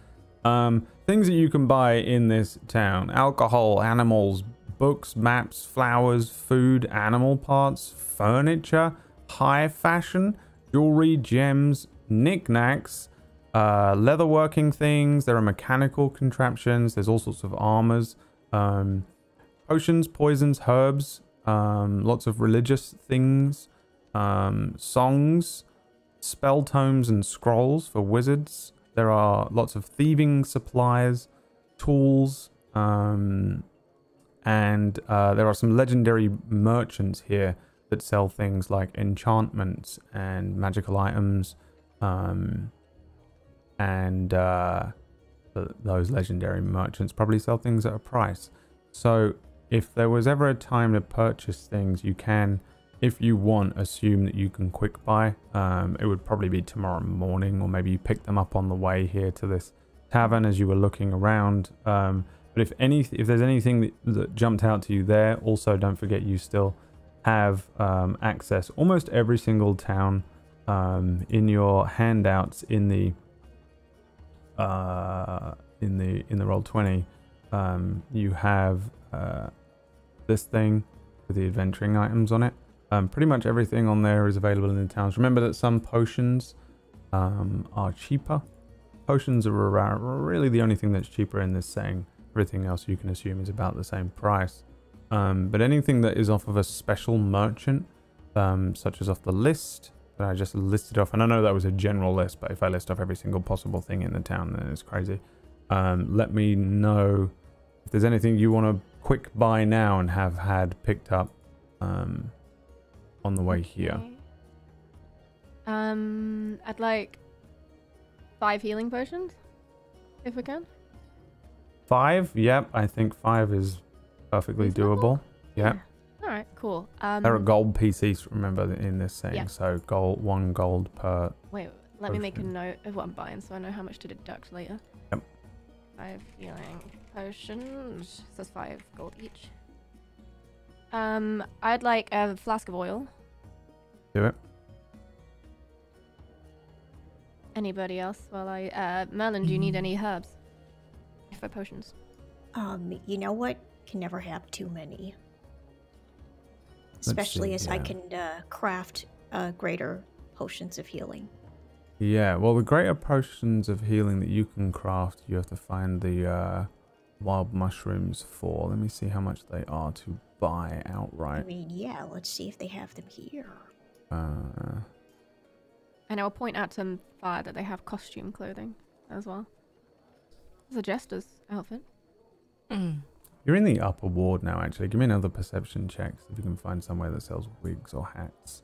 Things that you can buy in this town: alcohol, animals, books, maps, flowers, food, animal parts, furniture, high fashion, jewelry, gems, knickknacks, leatherworking things. There are mechanical contraptions. There's all sorts of armors, potions, poisons, herbs, lots of religious things, songs, spell tomes and scrolls for wizards. There are lots of thieving supplies, tools, and there are some legendary merchants here that sell things like enchantments and magical items, and those legendary merchants probably sell things at a price. So if there was ever a time to purchase things, you can, if you want, assume that you can quick buy. It would probably be tomorrow morning, or maybe you pick them up on the way here to this tavern as you were looking around. But if there's anything that jumped out to you there, also don't forget you still have access almost every single town in your handouts in the Roll20. You have this thing with the adventuring items on it. Pretty much everything on there is available in the towns. Remember that some potions are cheaper. Potions are really the only thing that's cheaper in this setting. Everything else you can assume is about the same price. But anything that is off of a special merchant, such as off the list that I just listed off, and I know that was a general list, but if I list off every single possible thing in the town, then it's crazy. Let me know if there's anything you want to quick buy now and have had picked up on the way here. I'd like 5 healing potions, if we can. 5? Yep, I think 5 is perfectly doable. Yep. All right, cool. There are gold PCs, remember, in this setting, yeah. so 1 gold per. Wait, let me make a note of what I'm buying so I know how much to deduct later. Yep. 5 healing potions. Says 5 gold each. I'd like a flask of oil. Do it. Anybody else? Well, Murlin, do you need any herbs for potions? You know what? Can never have too many. Especially as I can craft greater potions of healing. Yeah, well, the greater potions of healing that you can craft, you have to find the wild mushrooms for. Let me see how much they are to buy outright. I mean, yeah, let's see if they have them here. And I'll point out to Fire that they have costume clothing as well. There's a jester's outfit. You're in the upper ward now, actually. Give me another perception check if you can find somewhere that sells wigs or hats.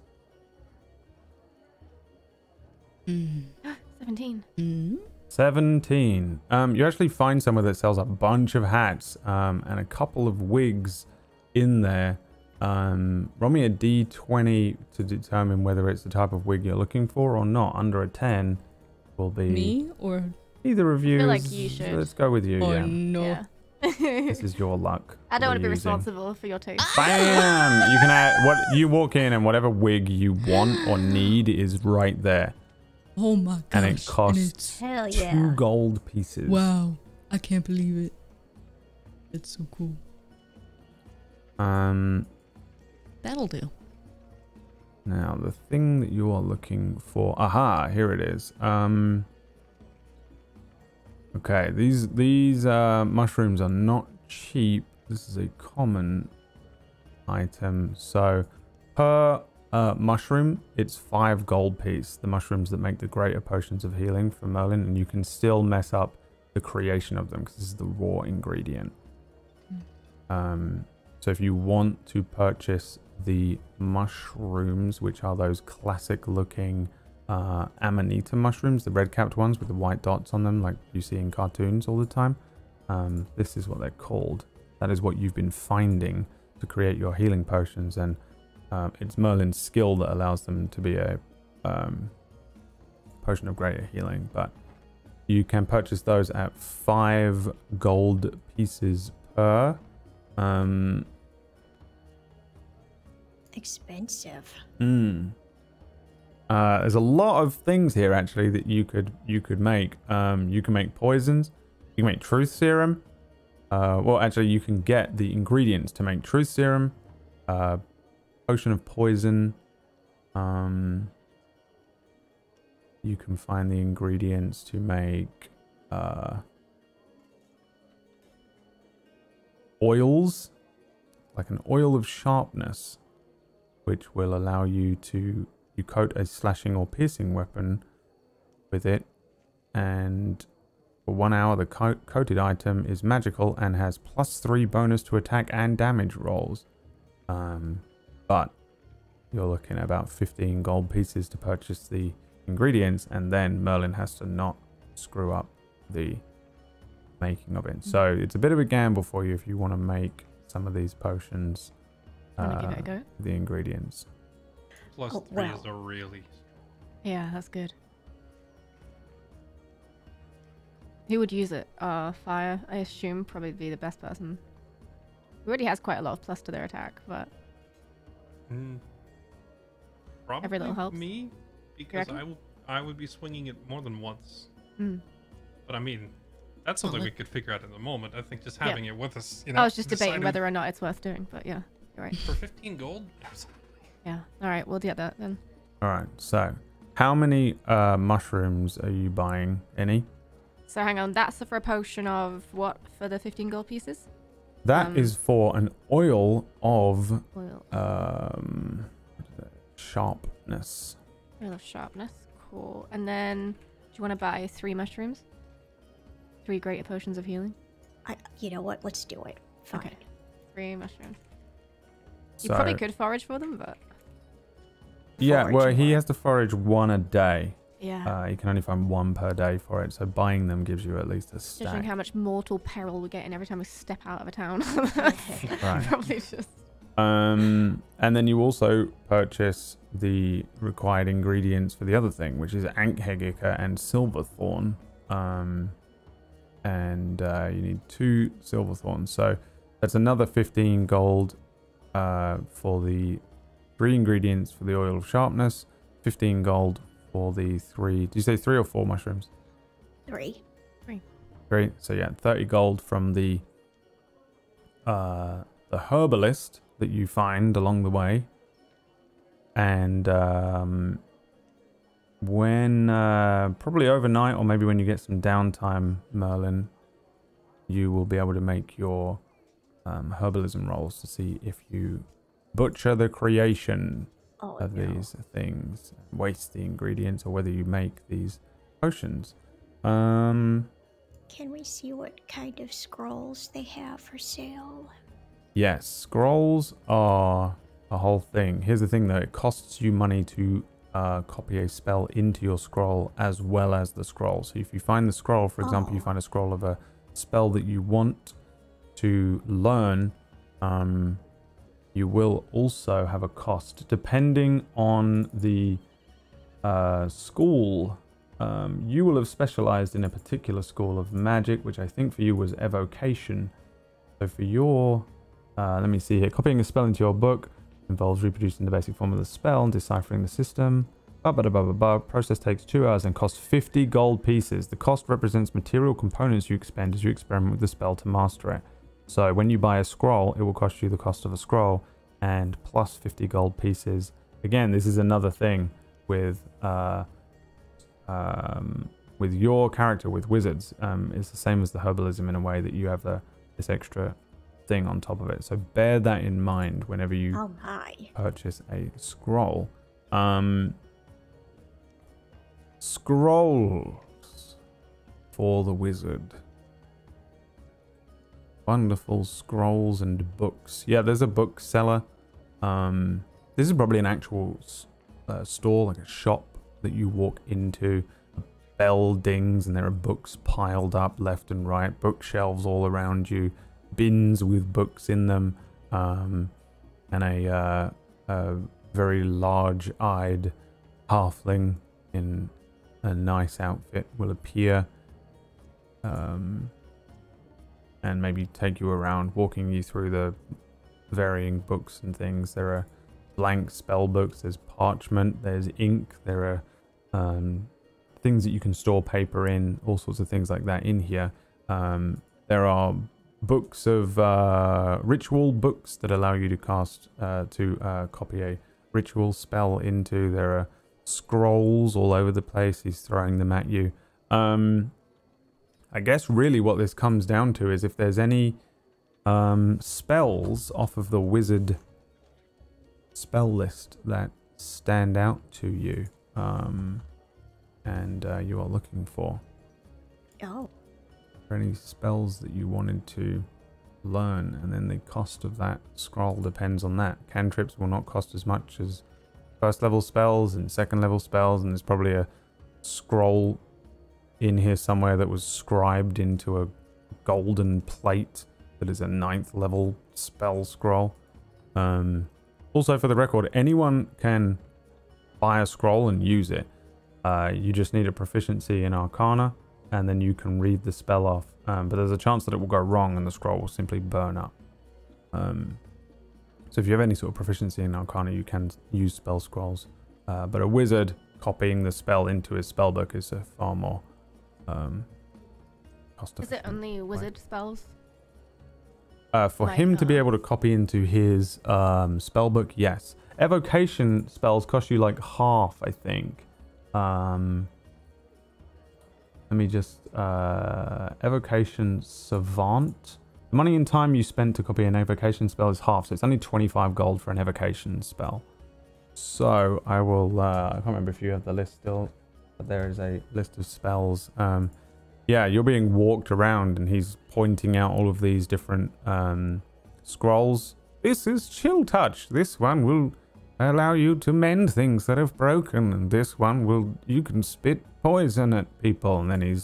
17. 17. You actually find somewhere that sells a bunch of hats and a couple of wigs in there. Roll me a d20 to determine whether it's the type of wig you're looking for or not. Under a 10 will be... Me or... Either of you. I feel like you should. Let's go with you, Oh, yeah. no. Yeah. This is your luck. I don't want to be using. responsible for your taste. Bam! You can add... You walk in and whatever wig you want or need is right there. Oh my gosh. And it costs Hell 2 yeah. gold pieces. Wow. I can't believe it. It's so cool. That'll do. Now, the thing that you are looking for... Aha, here it is. Okay, these mushrooms are not cheap. This is a common item. So, per mushroom, it's 5 gold piece. The mushrooms that make the greater potions of healing for Murlin. And you can still mess up the creation of them because this is the raw ingredient. So if you want to purchase the mushrooms, which are those classic looking Amanita mushrooms, the red capped ones with the white dots on them like you see in cartoons all the time, This is what they're called. That is what you've been finding to create your healing potions, and it's Murlin's skill that allows them to be a potion of greater healing. But you can purchase those at 5 gold pieces per. Expensive. There's a lot of things here actually that you could make. You can make poisons. You can make truth serum. Well, actually, you can get the ingredients to make truth serum, potion of poison. You can find the ingredients to make oils, like an oil of sharpness, which will allow you to coat a slashing or piercing weapon with it, and for 1 hour the coated item is magical and has +3 bonus to attack and damage rolls. But you're looking at about 15 gold pieces to purchase the ingredients, and then Murlin has to not screw up the making of it. So it's a bit of a gamble for you if you want to make some of these potions. Give it a go. The ingredients. +3 is a really... Yeah, that's good. Who would use it? Fire, I assume, probably be the best person. He already has quite a lot of plus to their attack, but... Probably every little helps. Me, because I would be swinging it more than once. But I mean, that's something we could figure out in the moment. I think just having it with us, you know. I was just debating whether or not it's worth doing, but yeah, you're right. For 15 gold? Absolutely. Yeah, alright, we'll get that then. Alright, so how many mushrooms are you buying? Any? So hang on, that's for a potion of what for the 15 gold pieces? That is for an oil of sharpness. Oil of sharpness, cool. And then, do you want to buy 3 mushrooms? 3 greater potions of healing? You know what? Let's do it. Fine. Okay. 3 mushrooms. You So, probably could forage for them, but... yeah, Forage well, he more. has to forage 1 a day. Yeah. You can only find 1 per day for it, so buying them gives you at least a stack. Judging how much mortal peril we're getting every time we step out of a town. Right. Probably just... And then you also purchase the required ingredients for the other thing, which is Ankhegika and Silverthorn. And you need 2 Silverthorns. So that's another 15 gold for the 3 ingredients for the oil of sharpness, 15 gold for the 3. Did you say 3 or 4 mushrooms? 3. 3. So yeah, 30 gold from the herbalist that you find along the way. And when probably overnight, or maybe when you get some downtime, Murlin, you will be able to make your herbalism rolls to see if you butcher the creation of these things, waste the ingredients, or whether you make these potions. Can we see what kind of scrolls they have for sale? Yes, scrolls are a whole thing. Here's the thing though, it costs you money to copy a spell into your scroll as well as the scroll. So if you find the scroll, for example, you find a scroll of a spell that you want to learn, you will also have a cost depending on the school. You will have specialized in a particular school of magic, which I think for you was evocation. So for your let me see here, copying a spell into your book involves reproducing the basic form of the spell and deciphering the system. Process takes 2 hours and costs 50 gold pieces. The cost represents material components you expend as you experiment with the spell to master it. So when you buy a scroll, it will cost you the cost of a scroll and plus 50 gold pieces. Again, this is another thing with your character, with wizards. It's the same as the herbalism in a way that you have this extra thing on top of it. So bear that in mind whenever you purchase a scroll. Scrolls for the wizard. Wonderful scrolls and books. Yeah, there's a bookseller. This is probably an actual store, like a shop that you walk into. buildings, and there are books piled up left and right, bookshelves all around you, bins with books in them, and a very large-eyed halfling in a nice outfit will appear, and maybe take you around, walking you through the varying books and things. There are blank spell books, there's parchment, there's ink, there are things that you can store paper in, all sorts of things like that in here. There are books of ritual books that allow you to cast copy a ritual spell into. There are scrolls all over the place. He's throwing them at you. I guess really what this comes down to is if there's any spells off of the wizard spell list that stand out to you, and you are looking for. Oh. Are any spells that you wanted to learn, and then the cost of that scroll depends on that. Cantrips will not cost as much as first level spells and second level spells, and there's probably a scroll in here somewhere that was scribed into a golden plate that is a 9th level spell scroll. Also, for the record, anyone can buy a scroll and use it. You just need a proficiency in Arcana, and then you can read the spell off. But there's a chance that it will go wrong and the scroll will simply burn up. So if you have any sort of proficiency in Arcana, you can use spell scrolls. But a wizard copying the spell into his spellbook is a far more cost-effective. Is it only wizard spells? For him to be able to copy into his spellbook, yes. Evocation spells cost you like half, I think. Let me just... Evocation Savant. The money and time you spent to copy an evocation spell is half, so it's only 25 gold for an evocation spell. So, I will... I can't remember if you have the list still, but there is a list of spells. Yeah, you're being walked around, and he's pointing out all of these different scrolls. This is Chill Touch. This one will allow you to mend things that have broken, and this one will... You can spit poison at people, and then he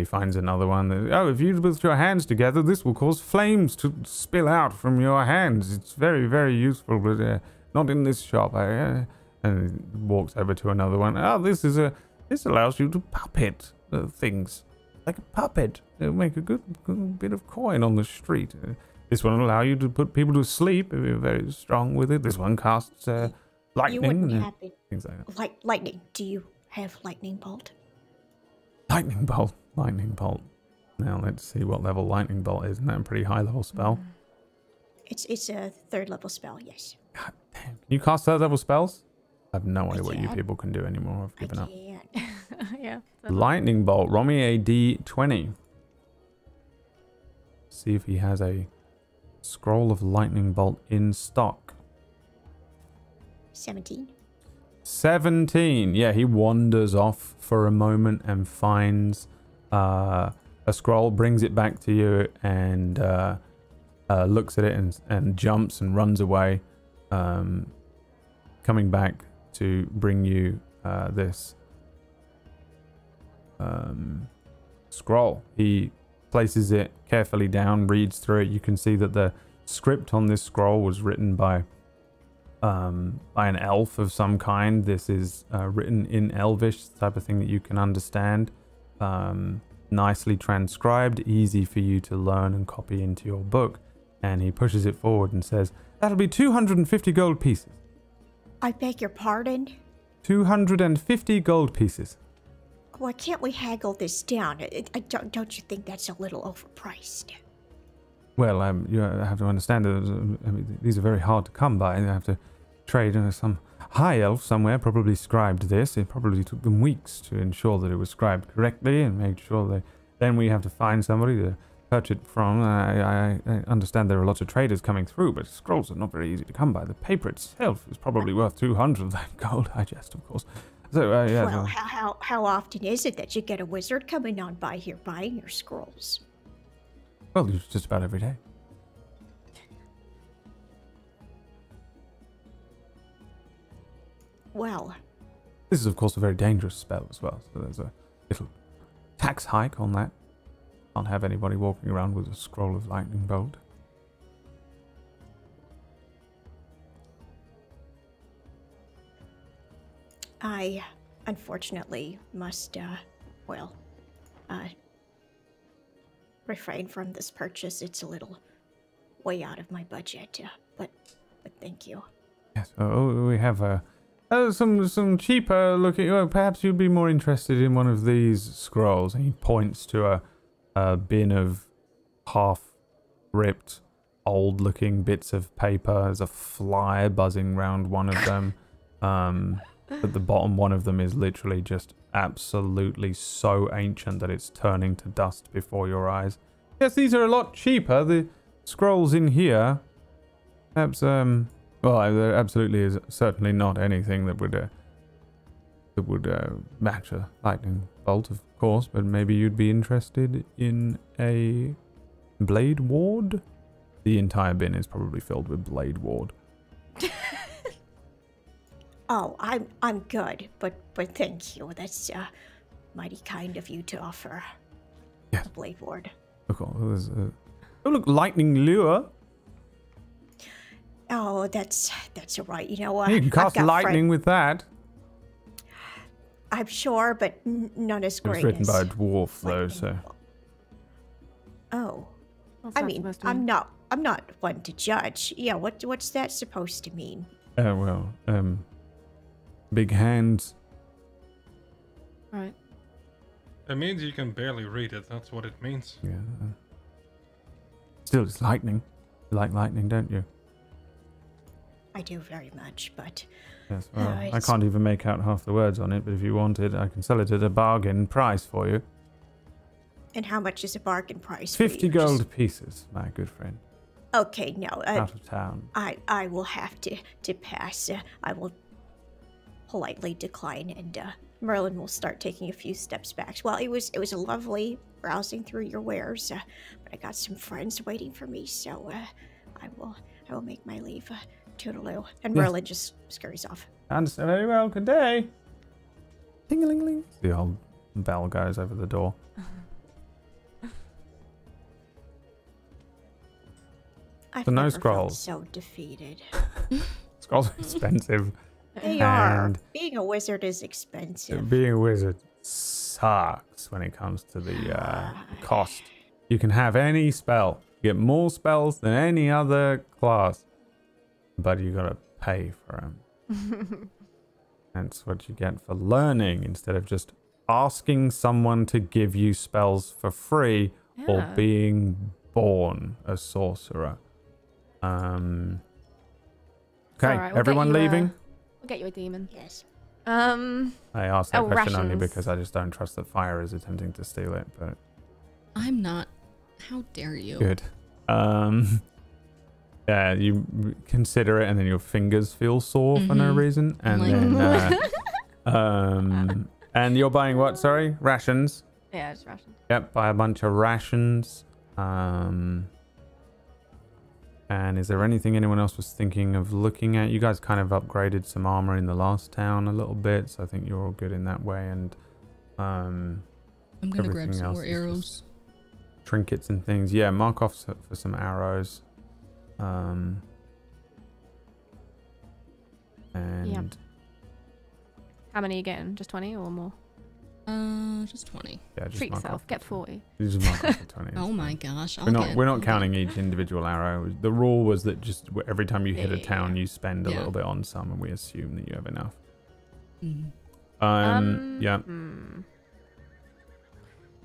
finds another one that, oh, if you put your hands together, this will cause flames to spill out from your hands. It's very, very useful, but not in this shop. And he walks over to another one. Oh, this allows you to puppet things. Like a puppet. It'll make a good bit of coin on the street. This one will allow you to put people to sleep if you're very strong with it. This one casts lightning. You wouldn't have it. Things like that. Lightning. Do you have lightning bolt? Lightning bolt. Lightning bolt. Now let's see what level lightning bolt is. Isn't that a pretty high level spell? It's a 3rd level spell, yes. God damn. Can you cast 3rd level spells? I have no idea what you people can do anymore. I've given up. Yeah. Lightning bolt. Roll me a d20. See if he has a scroll of lightning bolt in stock. 17. 17. Yeah, he wanders off for a moment and finds a scroll, brings it back to you, and looks at it and jumps and runs away, coming back to bring you this scroll. He places it carefully down, reads through it. You can see that the script on this scroll was written by an elf of some kind. This is written in Elvish, the type of thing that you can understand. Nicely transcribed, easy for you to learn and copy into your book. And he pushes it forward and says, that'll be 250 gold pieces. I beg your pardon? 250 gold pieces. Why can't we haggle this down? Don't you think that's a little overpriced? Well, you have to understand that these are very hard to come by. You have to trade. Some high elf somewhere probably scribed this. It probably took them weeks to ensure that it was scribed correctly and made sure that then we have to find somebody to purchase it from. I understand there are lots of traders coming through, but scrolls are not very easy to come by. The paper itself is probably worth 200 of that gold. I jest, of course. So, yeah, well, how often is it that you get a wizard coming on by here buying your scrolls? Well, it's just about every day. Well, this is, of course, a very dangerous spell as well. So there's little tax hike on that. Can't have anybody walking around with a scroll of lightning bolt. I, unfortunately, must, refrain from this purchase. It's a little way out of my budget, but thank you. Yes, we have some cheaper looking. Well, perhaps you'd be more interested in one of these scrolls. And he points to a bin of half-ripped, old-looking bits of paper. There's a fly buzzing round one of them. At the bottom, one of them is literally just absolutely so ancient that it's turning to dust before your eyes. Yes, these are a lot cheaper. The scrolls in here, perhaps, well, there absolutely is certainly not anything that would match a lightning bolt, of course, but maybe you'd be interested in a blade ward? The entire bin is probably filled with blade ward. Oh, I'm good, but thank you. That's mighty kind of you to offer. Yes. A blade ward. Look, oh look, lightning lure. Oh, that's all right. You know what? You can cast lightning with that. I'm sure, but none as It great. was written as by a dwarf, though, lightning. so. Oh, What's I that mean, supposed to I'm mean? not one to judge. Yeah, what's that supposed to mean? Big hands. Right. It means you can barely read it. That's what it means. Yeah. Still, it's lightning. You like lightning, don't you? I do very much, but Yes. Well, I it's- can't even make out half the words on it, but if you want it, I can sell it at a bargain price for you. and how much is a bargain price? for 50 you? gold pieces, my good friend. Okay, no, Out of town. I will have to pass. I will politely decline, and Murlin will start taking a few steps back. Well, it was a lovely browsing through your wares, but I got some friends waiting for me, so I will make my leave. Toodaloo. And Yes. Murlin just scurries off. Understand very well. Good day. Ding-a-ling-ling. The old bell goes over the door. I've So no never felt scrolls. so defeated. Scrolls are expensive. They are. And Being a wizard is expensive. being a wizard sucks when it comes to the cost. You can have any spell. You get more spells than any other class. But you gotta pay for them. That's what you get for learning instead of just asking someone to give you spells for free or Yeah. being born a sorcerer. Okay, Alright, we'll everyone get you, leaving? We'll get you a demon. Yes. Um, I asked that Oh, question only rations. because I just don't trust that fire is attempting to steal it, but I'm not. How dare you? good. Yeah, you consider it and then your fingers feel sore for no Mhm. reason. And Like- then, and you're buying what, sorry? Rations? yeah, it's rations. Yep, buy a bunch of rations. And is there anything anyone else was thinking of looking at? You guys kind of upgraded some armor in the last town a little bit, so I think you're all good in that way. And I'm gonna grab everything some else more is just arrows. trinkets and things. Yeah, mark off for some arrows. And How many are you getting? Just 20 or more? Just 20. yeah, just Treat mark yourself. off Get for 40. 20. You just mark off for 20. Oh it's my fine. gosh. We're not counting each individual arrow. The rule was that just every time you hit a Yeah. town, you spend a Yeah. little bit on some, and we assume that you have enough. Mm. Yeah.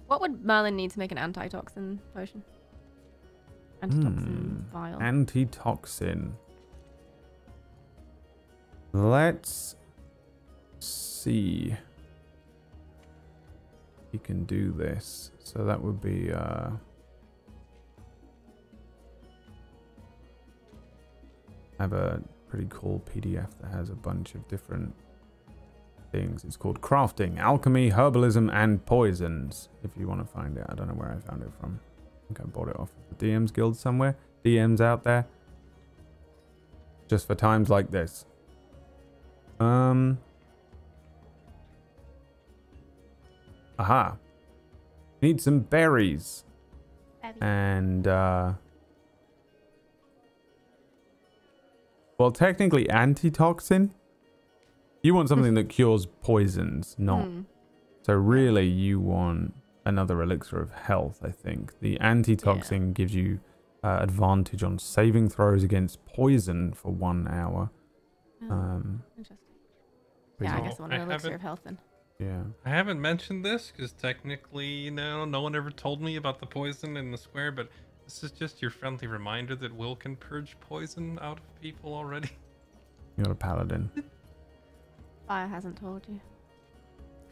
What would Merlin need to make an antitoxin potion? Antitoxin vial. Antitoxin. Let's see. He can do this. So that would be I have a pretty cool PDF that has a bunch of different things. It's called Crafting, Alchemy, Herbalism, and Poisons. If you want to find it. I don't know where I found it from. I think I bought it off of the DM's Guild somewhere. DMs out there. Just for times like this. Aha. Need some berries. And, well, technically antitoxin. You want something that cures poisons, not. So really, you want another elixir of health, I think. The antitoxin gives you advantage on saving throws against poison for 1 hour. Interesting. Yeah, I So, guess I want an elixir of health then. Yeah. I haven't mentioned this because technically, no one ever told me about the poison in the square, but this is just your friendly reminder that Will can purge poison out of people already. You're a paladin. Fire hasn't told you.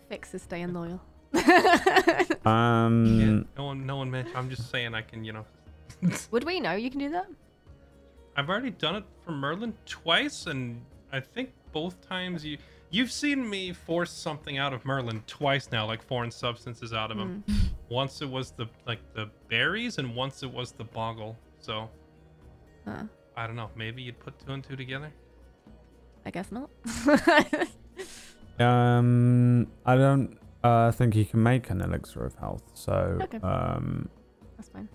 Fix is staying loyal. Yeah, no one mentioned. I'm just saying I can, Would we know you can do that? I've already done it for Murlin twice, and I think both times you've seen me force something out of Murlin twice now, like foreign substances out of him. Once it was the berries, and once it was the boggle. So I don't know. Maybe you'd put 2 and 2 together. I guess not. I don't think you can make an elixir of health. So Okay. That's fine.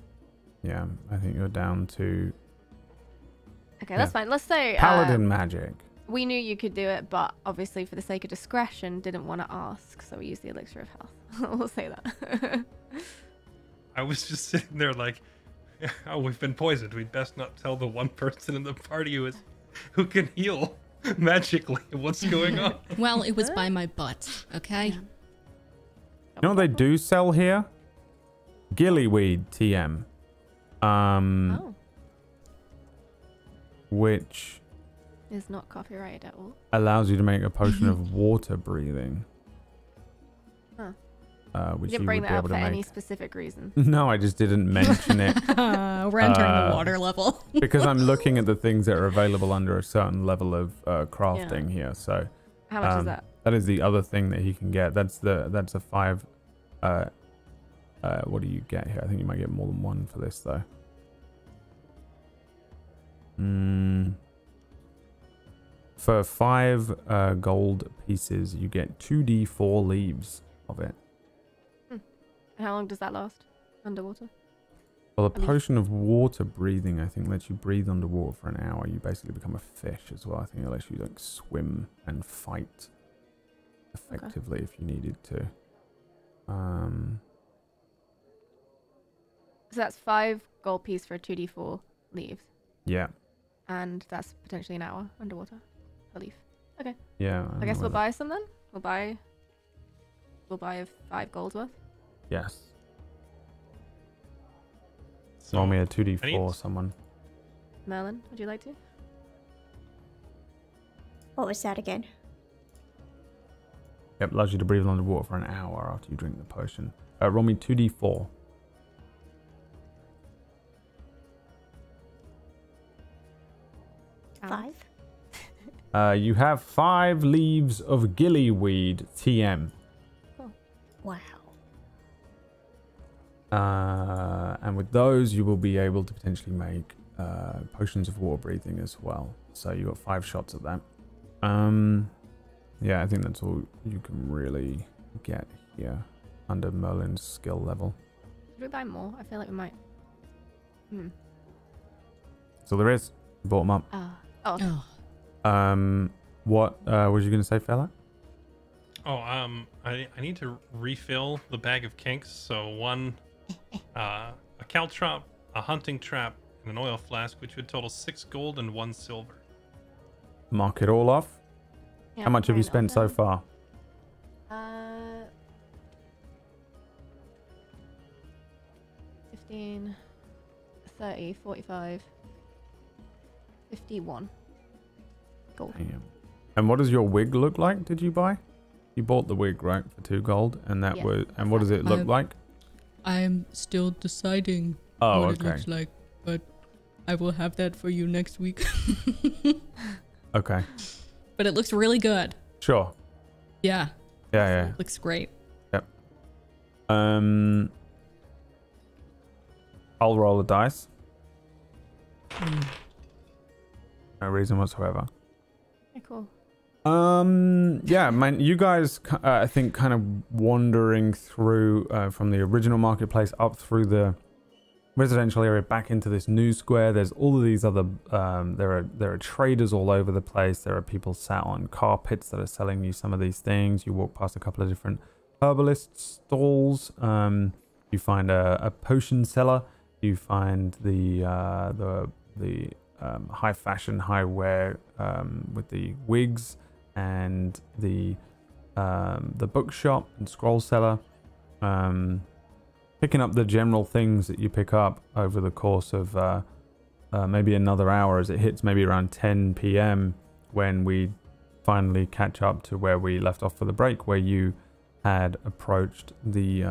yeah, I think you're down to Okay, that's fine. Let's say paladin magic. we knew you could do it, but obviously for the sake of discretion, didn't want to ask, so we used the elixir of health. We'll say that. I was just sitting there like, oh, we've been poisoned. We'd best not tell the one person in the party who can heal magically. What's going on? Well, it was by my butt, okay? You know what they do sell here? Gillyweed TM. Oh, Which is not copyrighted at all. allows you to make a potion of water breathing. Huh. Which You you didn't bring would that be up able for to any make. specific reason. No, I just didn't mention it We're entering the water level. because I'm looking at the things that are available under a certain level of crafting here. So How much is that? that is the other thing that he can get. That's a 5. What do you get here? I think you might get more than 1 for this though. For 5 gold pieces, you get 2d4 leaves of it. And how long does that last underwater? Well, a potion of water breathing, I think, lets you breathe underwater for an hour. You basically become a fish as well. I think it lets you like swim and fight effectively if you needed to. So that's 5 gold piece for a 2d4 leaves, Yeah. and that's potentially an hour underwater per leaf. Okay. Yeah. I guess we'll buy some then. We'll buy 5 gold worth. Yes. So, Roll me a I 2d4, need- someone. Merlin, would you like to? What was that again? Yep, allows you to breathe underwater for an hour after you drink the potion. Roll me 2d4. Five? You have 5 leaves of gillyweed TM. Wow. And with those, you will be able to potentially make potions of water breathing as well. So you got 5 shots at that. Yeah, I think that's all you can really get here under Merlin's skill level. Should we buy more? I feel like we might. So there is. Bought them up. Oh. What was you going to say, fella? Oh, I need to refill the bag of kinks. So 1, a caltrop, a hunting trap, and an oil flask, which would total 6 gold and 1 silver. Mark it all off. Yeah, How much have you spent so far? 15, 30, 45, 51 gold. Damn. And what does your wig look like? Did you buy? You bought the wig, right, for 2 gold, and that Yes, was. And what does it look like? I'm still deciding Oh, what okay. it looks like, but I will have that for you next week. Okay. But it looks really good. Sure. Yeah, Yeah, looks great. yeah. I'll roll a dice. No reason whatsoever. Okay, cool. Yeah, man, you guys, I think, kind of wandering through from the original marketplace up through the residential area back into this new square. There's all of these other, there are traders all over the place. There are people sat on carpets that are selling you some of these things. You walk past a couple of different herbalist stalls. You find a potion seller. You find the high fashion, high wear with the wigs, and the bookshop and scroll seller. Picking up the general things that you pick up over the course of maybe another hour, as it hits maybe around 10 p.m. when we finally catch up to where we left off for the break, where you had approached the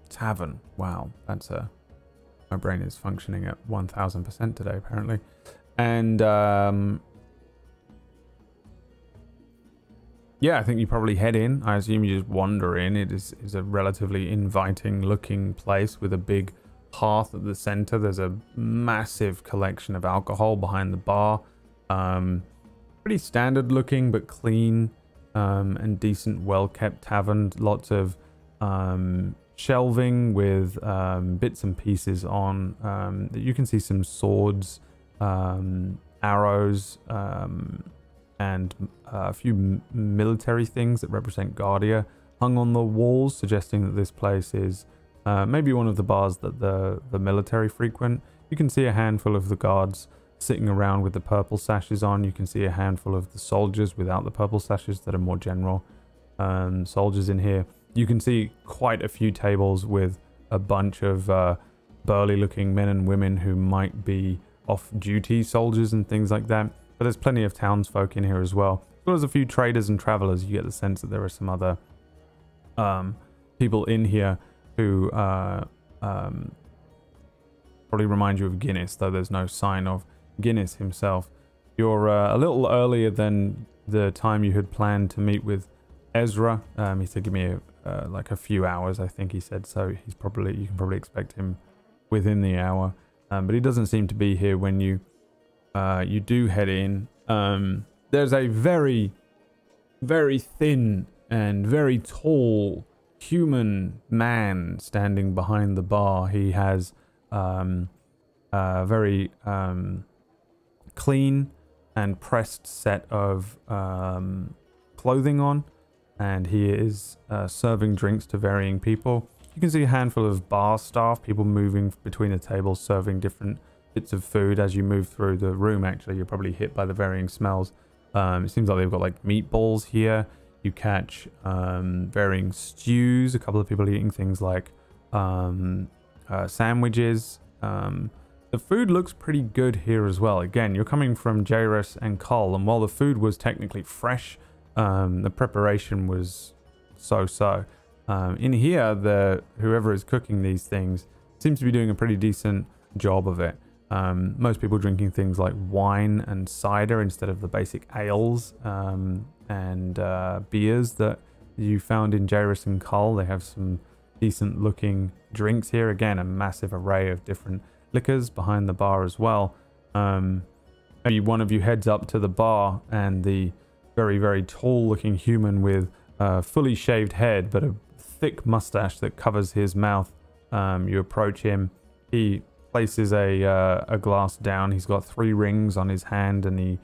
tavern. Wow, that's my brain is functioning at 1000% today apparently. And yeah, I think you probably head in. I assume you just wander in. It is a relatively inviting looking place with a big hearth at the center. There's a massive collection of alcohol behind the bar. Pretty standard looking but clean and decent, well kept tavern. Lots of shelving with bits and pieces on. You can see some swords, arrows, and a few military things that represent Guardia hung on the walls, suggesting that this place is maybe one of the bars that the military frequent. You can see a handful of the guards sitting around with the purple sashes on. You can see a handful of the soldiers without the purple sashes that are more general soldiers in here. You can see quite a few tables with a bunch of burly looking men and women who might be off-duty soldiers and things like that. But there's plenty of townsfolk in here as well. As well as a few traders and travelers. You get the sense that there are some other people in here who probably remind you of Guinness, though there's no sign of Guinness himself. You're a little earlier than the time you had planned to meet with Ezra. He said give me like a few hours, I think he said, so you can probably expect him within the hour. But he doesn't seem to be here when you do head in. There's a very, very thin and very tall human man standing behind the bar. He has a very clean and pressed set of clothing on, and he is serving drinks to varying people. You can see a handful of bar staff, people moving between the tables, serving different bits of food. As you move through the room, actually, you're probably hit by the varying smells. It seems like they've got like meatballs here. You catch varying stews, a couple of people eating things like sandwiches. The food looks pretty good here as well. Again, you're coming from Jairus and Cole, and while the food was technically fresh, the preparation was so-so. In here, whoever is cooking these things seems to be doing a pretty decent job of it. Most people drinking things like wine and cider instead of the basic ales and beers that you found in Jairus and Cull. They have some decent looking drinks here. Again, a massive array of different liquors behind the bar as well. Maybe one of you heads up to the bar, and the very, very tall looking human with a fully shaved head but a thick mustache that covers his mouth. You approach him. He places a glass down. He's got 3 rings on his hand, and he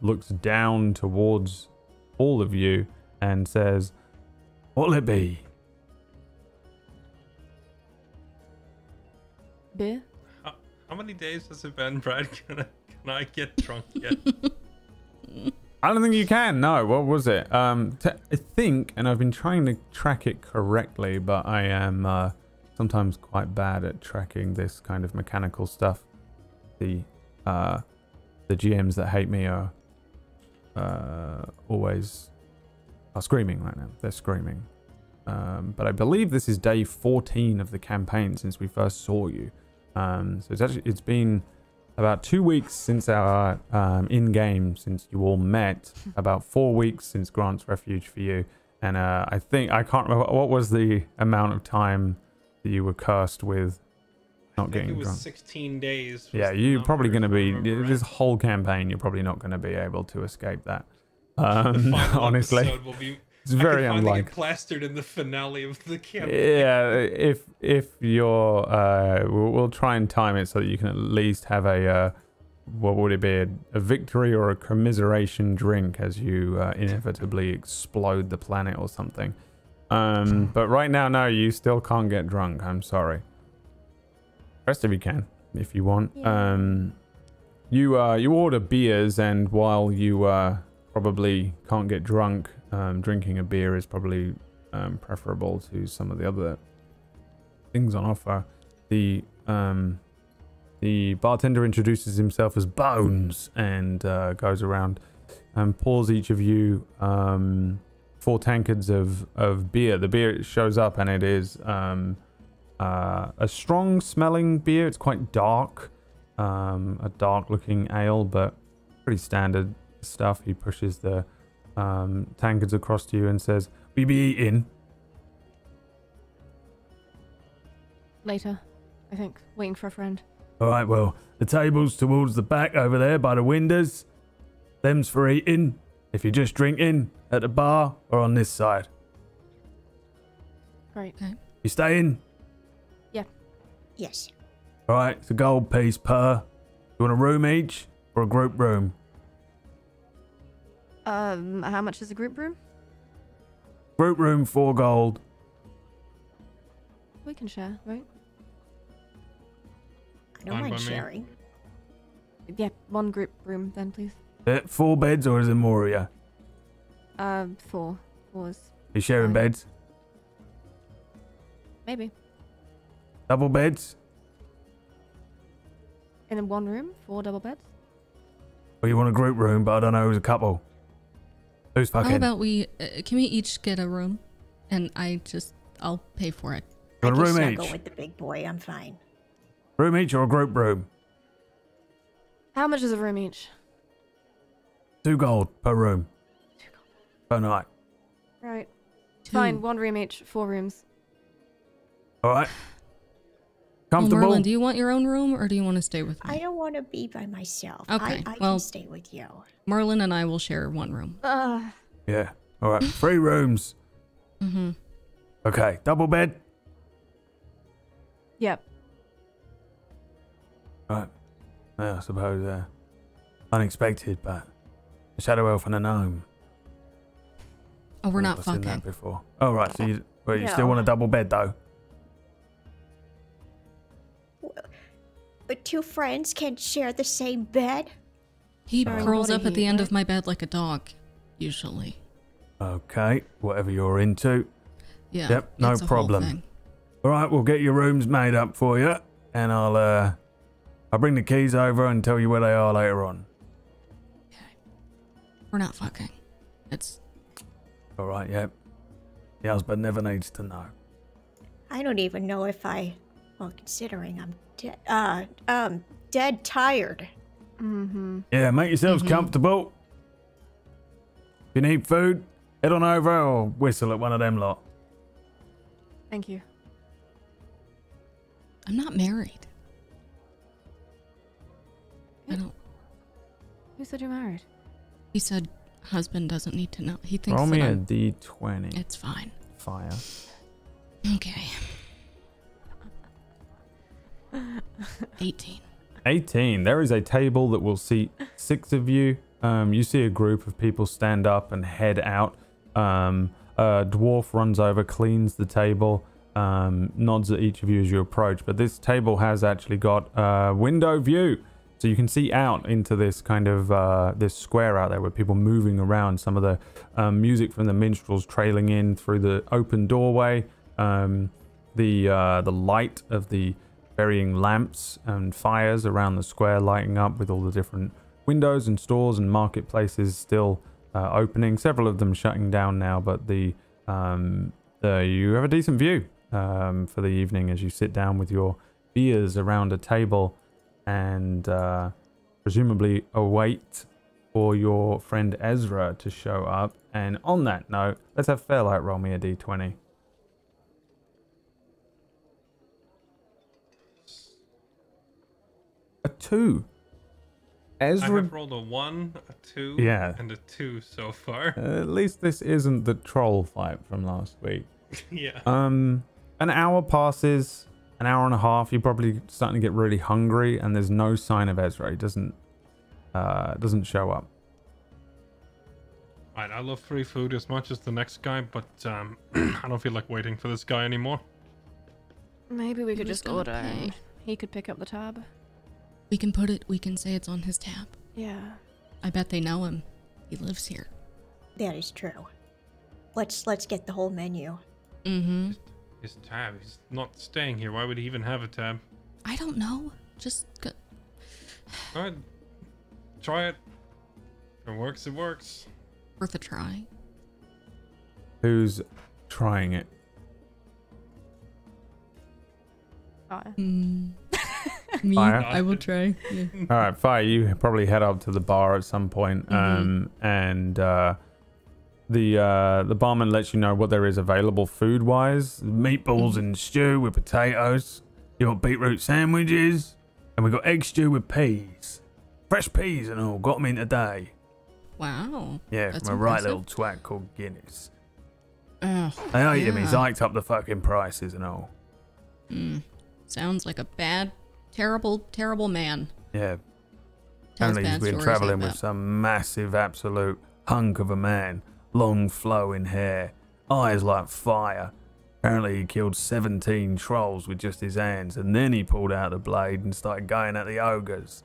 looks down towards all of you and says, "What'll it be?" Beer? How many days has it been, Brad? Can I get drunk yet? I don't think you can. No, what was it? I think, and I've been trying to track it correctly, but I am sometimes quite bad at tracking this kind of mechanical stuff. The GMs that hate me are always screaming right now. They're screaming. But I believe this is day 14 of the campaign since we first saw you. So it's been about 2 weeks since our in-game, since you all met. About 4 weeks since Grant's Refuge for you. And I can't remember, what was the amount of time that you were cursed with? not I think getting it was drunk. 16 days. was Yeah, the you're probably number, going to if I be remember this right. whole campaign. You're probably not going to be able to escape that. The final Honestly, episode will be, it's I very could finally unlikely. get plastered in the finale of the campaign. Yeah, if you're, we'll try and time it so that you can at least have a, what would it be, a victory or a commiseration drink as you inevitably explode the planet or something. But right now, no, you still can't get drunk. I'm sorry. Rest of you can, if you want. Yeah. You order beers, and while you probably can't get drunk, drinking a beer is probably preferable to some of the other things on offer. The bartender introduces himself as Bones and goes around and pours each of you 4 tankards of beer. The beer shows up, and it is a strong smelling beer. It's quite dark, a dark looking ale, but pretty standard stuff. He pushes the tankards across to you and says, "We be eating?" Later, I think. Waiting for a friend. All right, well, the table's towards the back over there by the windows. Them's for eating. If you're just drinking, at the bar or on this side. Great. You staying? Yes. All right, it's a gold piece per. You want a room each or a group room? How much is a group room? Group room, 4 gold. We can share, right? I don't Fine mind by me. sharing. Yeah, 1 group room then, please. 4 beds or is it more of you? 4. 4s. You sharing Fine. beds? Maybe. Double beds? In 1 room, 4 double beds. Or you want a group room, but I don't know who's a couple? Who's fucking? How about we, can we each get a room? And I'll pay for it. You I want a can room snuggle each? with the big boy. I'm fine. Room each or a group room? How much is a room each? 2 gold per room. 2 gold. Per night. Right. 2. Fine, 1 room each, 4 rooms. All right. Well, Comfortable? Murlin, do you want your own room or do you want to stay with me? I don't want to be by myself. Okay, I well- can stay with you. Murlin and I will share 1 room. Yeah. All right. 3 rooms. Mm-hmm. Okay. Double bed? Yep. Right. Yeah, I suppose unexpected, but a shadow elf and a gnome. Oh, we're not I've seen that fucking. before. Oh, right. So you still No. want a double bed, though? But 2 friends can share the same bed? He Sharing curls body up at the heat, end right? of my bed like a dog, usually. Okay. Whatever you're into. Yeah. Yep, no it's a whole problem. thing. All right. We'll get your rooms made up for you, and I'll bring the keys over and tell you where they are later on. We're not fucking. It's All right. Yep. The husband never needs to know. I don't even know if well, considering I'm dead tired. Mm-hmm. Yeah. Make yourselves comfortable. If you need food, head on over or whistle at one of them lot. Thank you. I'm not married. I don't. Who said you're married? He said husband doesn't need to know. He thinks Roll that me a I'm, d20. it's fine. Fire. Okay. 18. 18. There is a table that will seat 6 of you. You see a group of people stand up and head out. A dwarf runs over, cleans the table, nods at each of you as you approach. But this table has actually got a window view. So you can see out into this kind of this square out there with people moving around. Some of the music from the minstrels trailing in through the open doorway. The light of the varying lamps and fires around the square lighting up with all the different windows and stores and marketplaces still opening. Several of them shutting down now, but you have a decent view for the evening as you sit down with your beers around a table and presumably await for your friend Ezra to show up. And on that note, let's have Fairlight roll me a d20. A 2. I Ezra. have rolled a 1, a 2, Yeah. and a 2 so far. At least this isn't the troll fight from last week. Yeah. An hour passes, an hour and a half. You're probably starting to get really hungry, and there's no sign of Ezra. He doesn't show up. Alright, I love free food as much as the next guy, but I don't feel like waiting for this guy anymore. Maybe we could Who's just gonna order pay? and he could pick up the tab. We can say it's on his tab. Yeah. I bet they know him. He lives here. That is true. Let's get the whole menu. Mm-hmm. His tab, he's not staying here. Why would he even have a tab? I don't know. Just go. Alright, try it. If it works, it works. Worth a try. Who's trying it? Me. Fire? I will try. Yeah. All right, Fire, you probably head up to the bar at some point, and the barman lets you know what there is available food-wise. Meatballs and stew with potatoes. You got beetroot sandwiches, and we got egg stew with peas. Fresh peas and all. Got them in today. Wow. Yeah, That's from a right impressive. little twat called Guinness. Oh, I ate him. He's yeah. hiked up the fucking prices and all. Sounds like a bad, terrible, terrible man. Yeah. Tells Apparently he's bad been stories travelling like with that. some massive absolute hunk of a man. Long flowing hair. Eyes like fire. Apparently he killed 17 trolls with just his hands, and then he pulled out the blade and started going at the ogres.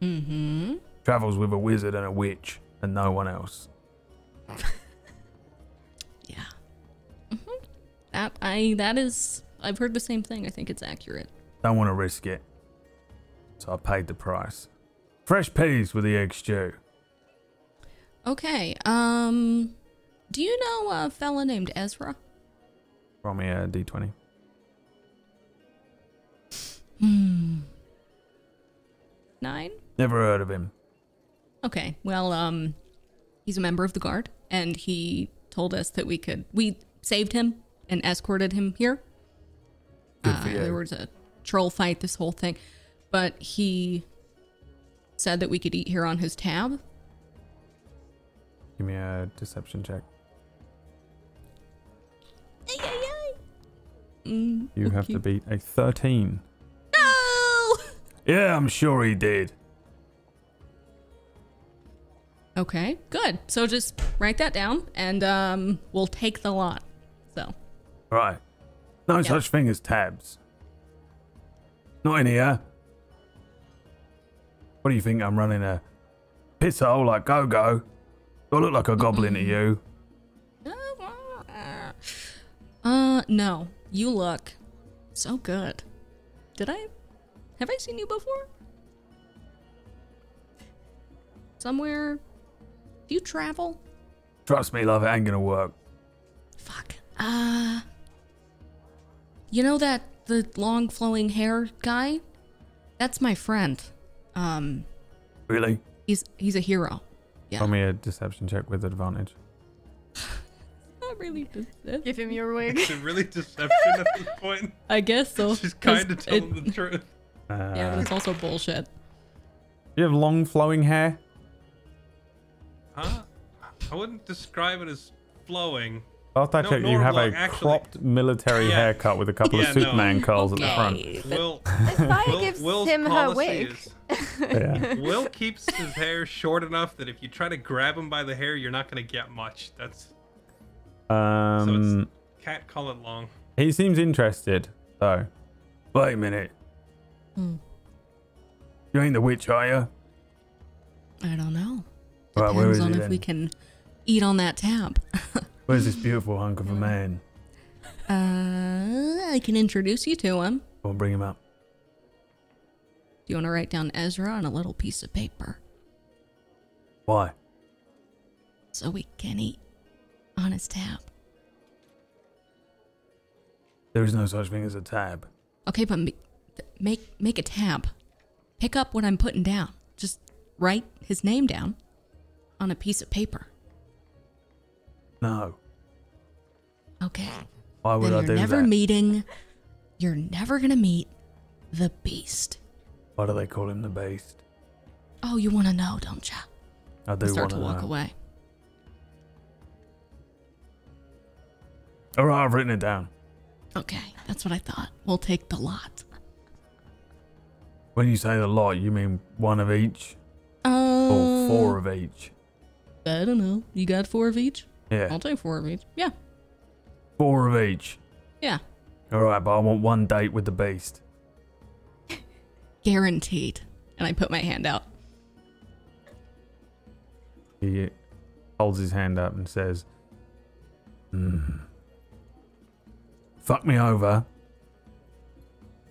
Mm-hmm. Travels with a wizard and a witch, and no one else. Yeah. I've heard the same thing. I think it's accurate. Don't want to risk it. So I paid the price. Fresh peas with the egg stew. Okay. Do you know a fella named Ezra? Roll me a d20. 9? Never heard of him. Okay. Well, he's a member of the guard, and he told us that we saved him and escorted him here. Good for you. There was a troll fight, this whole thing, but he said that we could eat here on his tab. Give me a deception check. You have to beat a 13. No! Yeah, I'm sure he did. Okay, good. So just write that down, and we'll take the lot. So. Right. No such thing as tabs. Not in here. What do you think? I'm running a piss hole like Go-Go? Do I look like a goblin to you? No. You look so good. Have I seen you before? Somewhere? Do you travel? Trust me, love, it ain't gonna work. Fuck. You know the long flowing hair guy? That's my friend. Really? He's a hero. Yeah. Roll me a deception check with advantage. Not really deceptive. Give him your wig. Is it really deception at this point? I guess so. She's kind of 'cause telling the truth. Yeah, but it's also bullshit. You have long flowing hair? Huh? I wouldn't describe it as flowing. Last I No, checked, you nor have long, a actually. cropped military Yeah. haircut with a couple Yeah, of no. Superman curls at the front. Okay. Will, Fire gives Will's him her policy wig. is Yeah. Will keeps his hair short enough that if you try to grab him by the hair, you're not going to get much. That's can't call it long. He seems interested, though. Wait a minute. You ain't the witch, are you? I don't know. Right, where Depends is on he if then? we can eat on that tab. Where's this beautiful hunk of a man? I can introduce you to him. Go on, bring him up. Do you want to write down Ezra on a little piece of paper Why? so we can eat on his tab? There is no such thing as a tab. Okay, but make a tab. Pick up what I'm putting down. Just write his name down on a piece of paper. No. Okay. Why would Then I you're do never that? meeting. You're never gonna meet the beast. Why do they call him the Beast? Oh, you want to know, don't ya? I do Start want to to walk know. away. All right, I've written it down. Okay, that's what I thought. We'll take the lot. When you say the lot, you mean one of each? Or 4 of each? I don't know. You got 4 of each? Yeah. I'll take 4 of each. Yeah. 4 of each. Yeah. All right, but I want 1 date with the Beast. Guaranteed. And I put my hand out. He holds his hand up and says, fuck me over,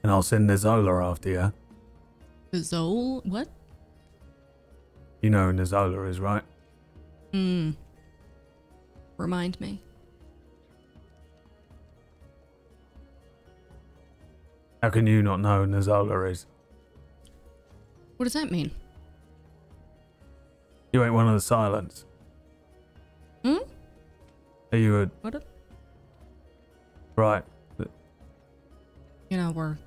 and I'll send Nizola after you. Zol? What? You know who Nizola is, right? Remind me. How can you not know who Nizola is? What does that mean? You ain't one of the Silents. Hmm? Are you a... What? Right. You know, we're...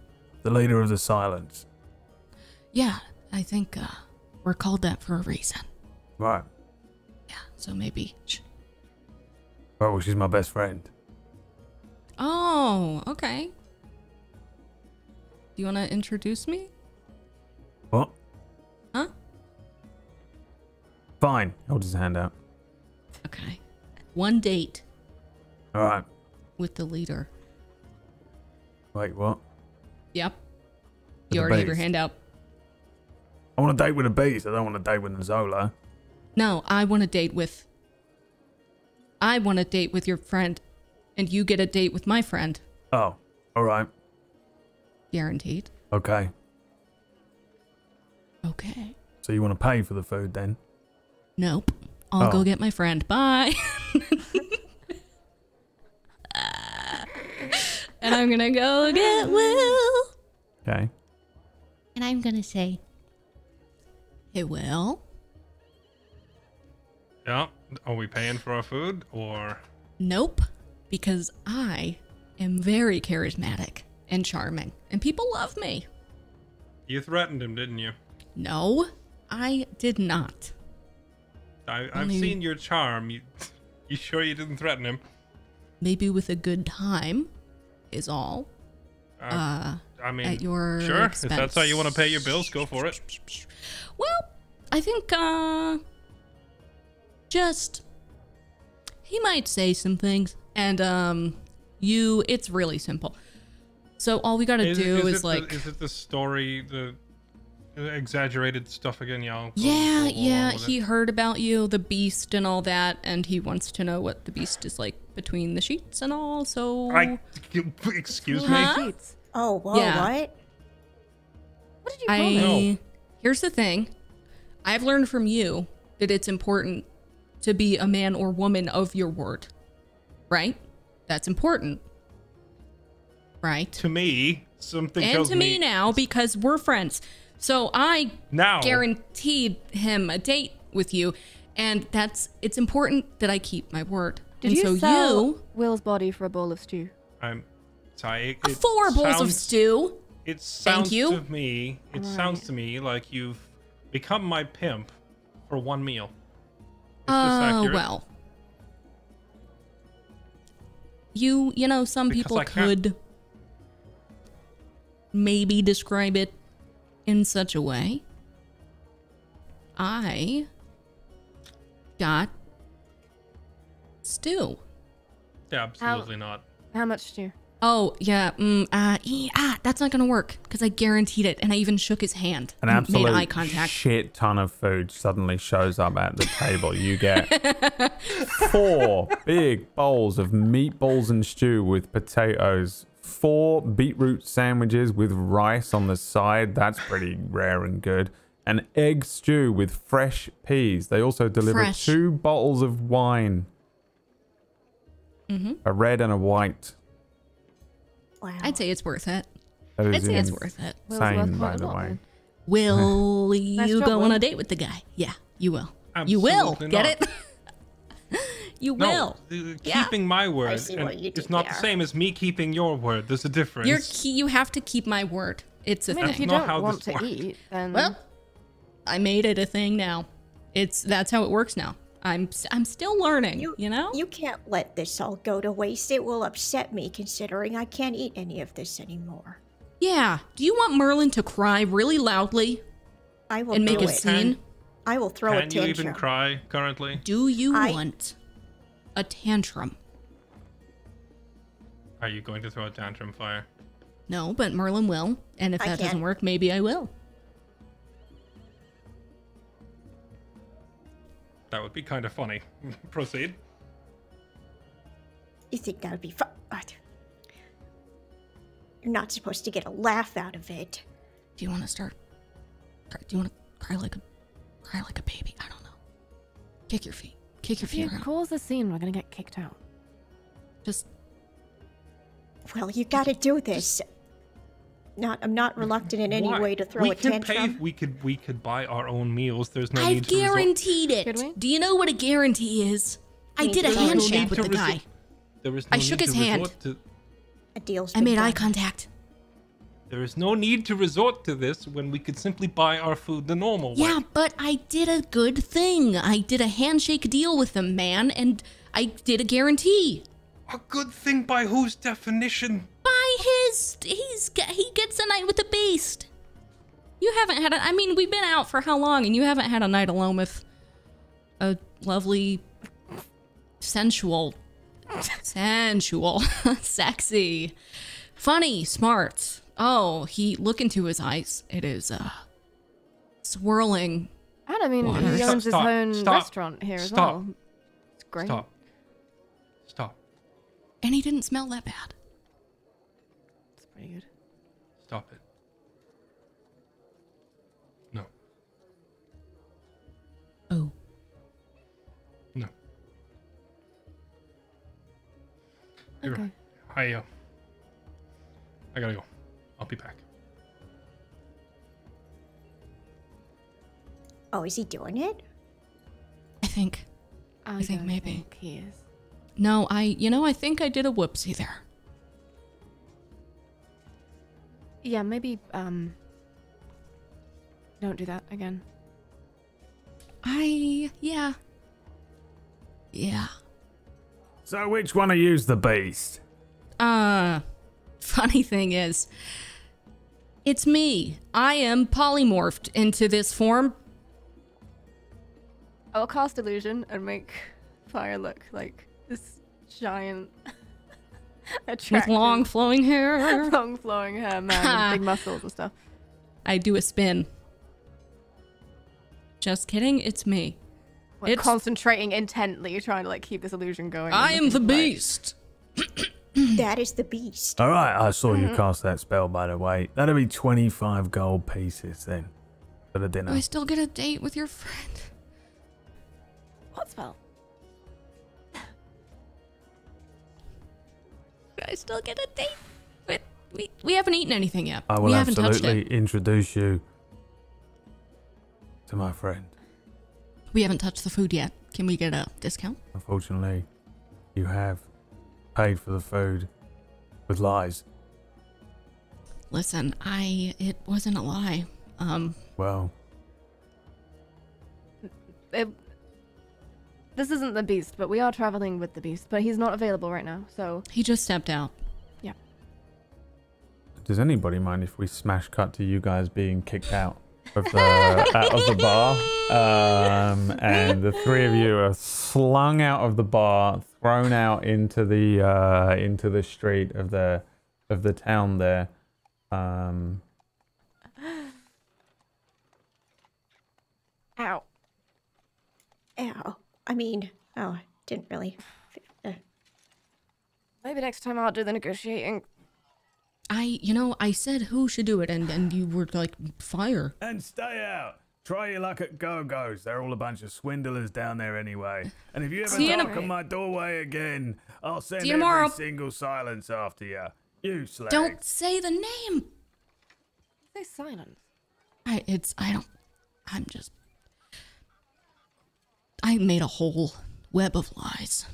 The leader of the Silents. Yeah, I think we're called that for a reason. Right. Yeah, so maybe... Right, well, she's my best friend. Oh, okay. Do you want to introduce me? What? Huh? Fine. Holds his hand out. Okay. 1 date All right. with the leader. Wait, what? Yep. With You the already have your beast. hand out. I want a date with a Beast. I don't want a date with Nizola. No, I want a date with... I want a date with your friend, and you get a date with my friend. Oh, all right. Guaranteed. Okay. Okay. So you want to pay for the food then? Nope. I'll Oh. go get my friend. Bye. And I'm gonna go get Will. Okay. And I'm gonna say, Hey, Will. Yeah. Are we paying for our food or? Nope. Because I am very charismatic and charming, and people love me. You threatened him, didn't you? No, I did not. I've Only- seen your charm. You sure you didn't threaten him? Maybe with a good time is all. I mean, At your sure. expense. If that's how you want to pay your bills, go for it. Well, I think, just, he might say some things, and, it's really simple. So all we gotta do is like... Is it the story, the exaggerated stuff again? Yeah. Yeah, yeah. he heard about you, the beast and all that, and he wants to know what the beast is like between the sheets and all, so... Excuse Huh? me? Sheets. Oh, whoa, Yeah. what? What did you call them? No. Here's the thing. I've learned from you that it's important to be a man or woman of your word. Right? That's important. Right? To me, something And tells to me now, because we're friends. So I Now. guaranteed him a date with you, and it's important that I keep my word. Did and you so sell you Will's body for a bowl of stew? I'm sorry. 4 bowls of stew. It sounds you. to me. It sounds to me like you've become my pimp for 1 meal. Is this accurate? Well. You know, some Because people I can't- could maybe describe it in such a way. I got stew. Yeah, absolutely not. How much stew? Oh, yeah. That's not gonna work because I guaranteed it, and I even shook his hand. An and absolute made eye contact. shit ton of food suddenly shows up at the table. You get 4 big bowls of meatballs and stew with potatoes, 4 beetroot sandwiches with rice on the side. That's pretty rare and good. An egg stew with fresh peas. They also deliver Fresh. 2 bottles of wine. Mm-hmm. A red and a white. Wow. I'd say it's worth it. That I'd is say it's worth it. Will's worth insane, quite by a the lot, way. then. Will Nice you job, go on Will. a date with the guy? Yeah, you will. You will. Absolutely Get not. it? You No, will. Yeah. keeping my word see what you it's did not the there. same as me keeping your word. There's a difference. You have to keep my word. It's a I mean, if thing. you not don't how want this to works. eat, then Well, I made it a thing now. That's how it works now. I'm still learning, you know? You can't let this all go to waste. It will upset me considering I can't eat any of this anymore. Yeah. Do you want Murlin to cry really loudly I will and make do a it. scene? I will throw a Can you tantrum. even cry currently? Do you want a tantrum? Are you going to throw a tantrum, Fire? No, but Murlin will. And if I that doesn't can't. work, maybe I will. That would be kind of funny. Proceed. You think that would be fun? You're not supposed to get a laugh out of it. Do you want to start? Do you want to cry like a baby? I don't know. Kick your feet. Kick your if you feet around. cause a scene, we're gonna get kicked out. Just Well, you gotta do this. I'm not reluctant in any Why? way to throw we a can tantrum. Pay, we could buy our own meals. There's no I've need to resort. guaranteed Could we? it. Do you know what a guarantee is? I did a There's no handshake need with to the resort- guy. There is no I need shook to his hand. resort to- A deal's I been made eye done. contact. There is no need to resort to this when we could simply buy our food the normal way. Yeah, but I did a good thing. I did a handshake deal with the man, and I did a guarantee. A good thing by whose definition? By his, he gets a night with the beast. You haven't had I mean, we've been out for how long, and you haven't had a night alone with a lovely, sensual, sexy, funny, smart. Oh, look into his eyes. It is, swirling. And I mean, Water. he owns his Stop, own stop, restaurant here as stop. well. It's great. Stop. And he didn't smell that bad. It's pretty good. Stop it. No. Oh. No. You're Okay. right. I gotta go. I'll be back. Oh, is he doing it? I think I think don't maybe. think he is. No, I think I did a whoopsie there. Yeah, maybe don't do that again. Yeah. So which one of you's the beast? Funny thing is, it's me. I am polymorphed into this form. I'll cast illusion and make Fire look like this giant, With attractive, long flowing hair. long flowing hair man with big muscles and stuff. I do a spin. Just kidding, it's me. Like, It's- concentrating intently, trying to like keep this illusion going. I am the beast. That is the beast. All right, I saw you cast that spell, by the way. That'll be 25 gold pieces then for the Do dinner. I still get a date with your friend? What spell? Do I still get a date with... We haven't eaten anything yet. I We will haven't touched absolutely it. introduce you to my friend. We haven't touched the food yet. Can we get a discount? Unfortunately, you have paid for the food with lies. Listen, it wasn't a lie. Well, This isn't the beast, but we are traveling with the beast. But he's not available right now, so he just stepped out. does anybody mind if we smash cut to you guys being kicked out of the bar? And the three of you are slung out of the bar, thrown out into the street of the town there. ow. Ow. Didn't really. Maybe next time I'll do the negotiating. I said who should do it, and you were like, fire. And stay out. Try your luck at Go-Go's. They're all a bunch of swindlers down there anyway. And if you ever See you knock on my doorway again, I'll send See you every tomorrow. single silence after you. You slag. Don't say the name. Say silence. I made a whole web of lies.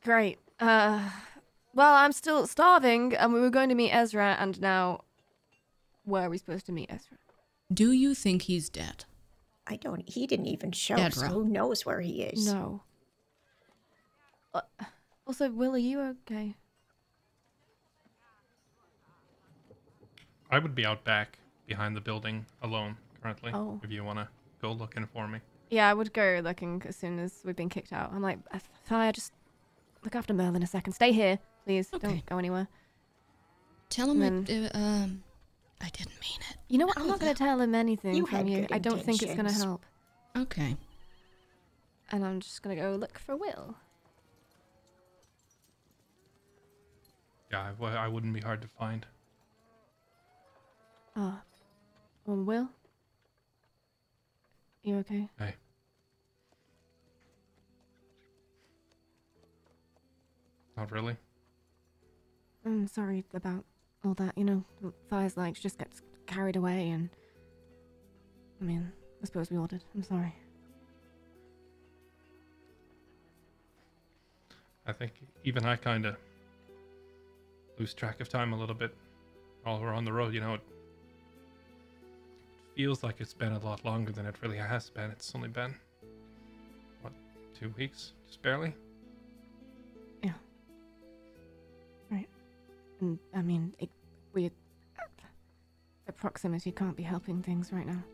Great. Well, I'm still starving, and we were going to meet Ezra, and now where are we supposed to meet Ezra? Do you think he's dead? He didn't even show, Dead, so Ro. who knows where he is? No. Also, Will, are you okay? I would be out back behind the building alone currently. Oh. If you want to go looking for me. Yeah, I would go looking as soon as we've been kicked out. I'm like, Thaya, just look after Murlin a second. Stay here, please. Okay. Don't go anywhere. Tell him And I didn't mean it. You know what? I'm not going to tell him anything You from had you. good I don't think it's going to intentions. help. Okay. And I'm just going to go look for Will. Yeah, I wouldn't be hard to find. Will? You okay? Hey. Not really. I'm sorry about all that. You know, Fire's like, she just gets carried away and... I mean, I suppose we all did. I'm sorry. I think even I kind of lose track of time a little bit while we're on the road. You know, it feels like it's been a lot longer than it really has been. It's only been, what, 2 weeks? Just barely? Yeah. Right. And, I mean, the proximity can't be helping things right now.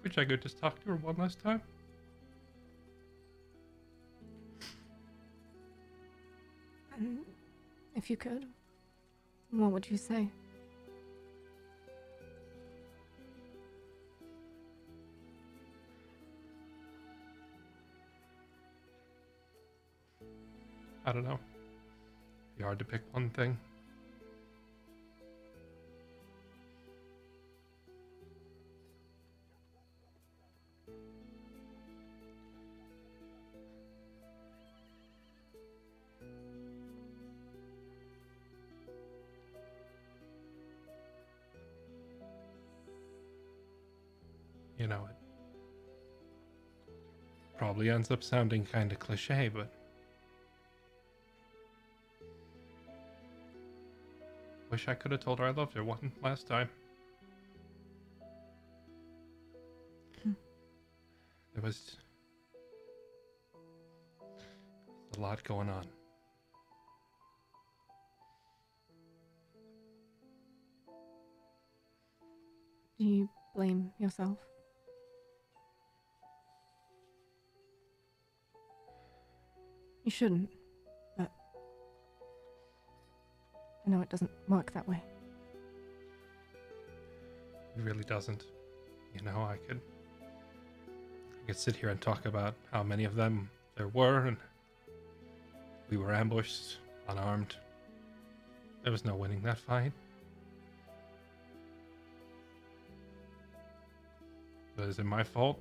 Wish I could just talk to her one last time. If you could, what would you say? I don't know. Be hard to pick one thing. You know, it probably ends up sounding kind of cliche, but wish I could have told her I loved her one last time. There was a lot going on. Do you blame yourself? You shouldn't, but I know it doesn't work that way. It really doesn't. You know, I could sit here and talk about how many of them there were, and we were ambushed, unarmed. There was no winning that fight. But is it my fault?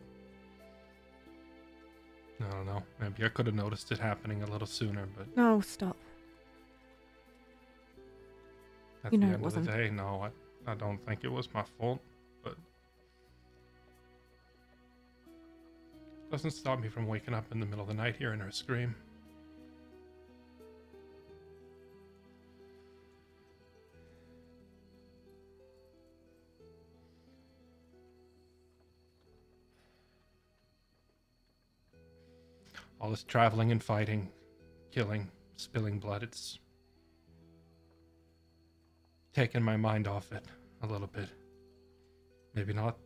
I don't know. Maybe I could have noticed it happening a little sooner, but No, stop. at You the know it end of the wasn't. day, no, I don't think it was my fault, but it doesn't stop me from waking up in the middle of the night hearing her scream. All this traveling and fighting, killing, spilling blood, it's taken my mind off it a little bit. Maybe not,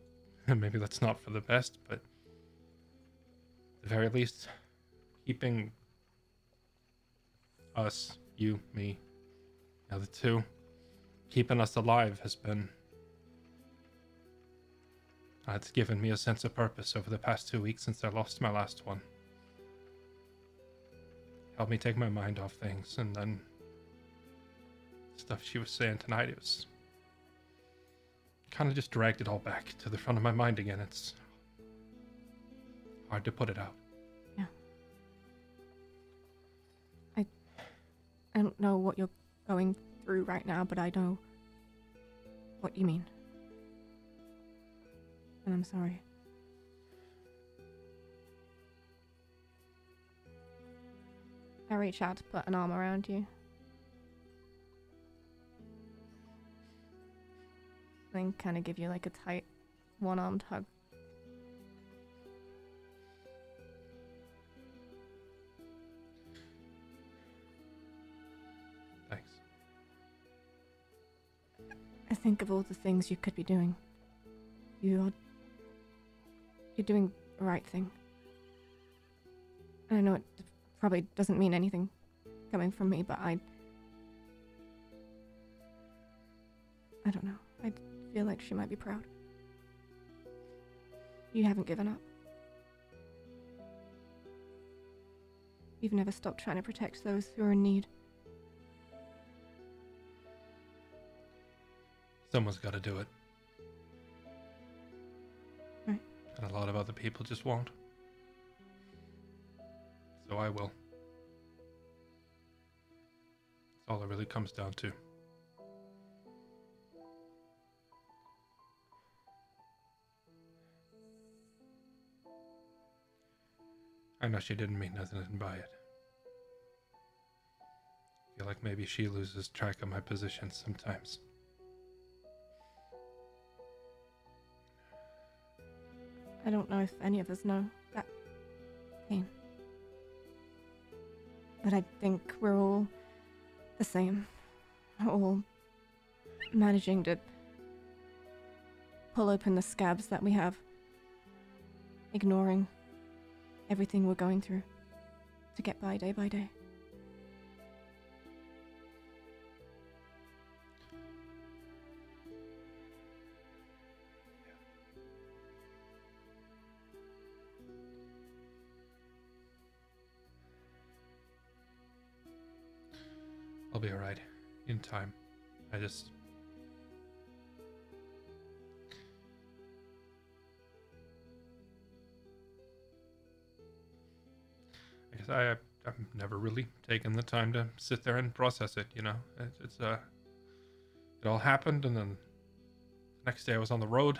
maybe that's not for the best, but at the very least, keeping us, you, me, the other two, keeping us alive has been... it's given me a sense of purpose over the past 2 weeks since I lost my last one. Helped me take my mind off things, and then stuff she was saying tonight, it was kind of just dragged it all back to the front of my mind again. It's hard to put it out. Yeah. I don't know what you're going through right now, but I know what you mean. And I'm sorry. I reach out to put an arm around you. Then kind of give you like a tight one-armed hug. Thanks. I think of all the things you could be doing. You're doing the right thing. I know it probably doesn't mean anything coming from me, but I don't know. I feel like she might be proud. You haven't given up. You've never stopped trying to protect those who are in need. Someone's got to do it. Right. And a lot of other people just won't. So I will. That's all it really comes down to. I know she didn't mean nothing by it. I feel like maybe she loses track of my position sometimes. I don't know if any of us know that pain. But I think we're all the same. All managing to pull open the scabs that we have. Ignoring everything we're going through to get by day by day. I'll be alright in time. I guess I've never really taken the time to sit there and process it, you know. It all happened, and then the next day I was on the road.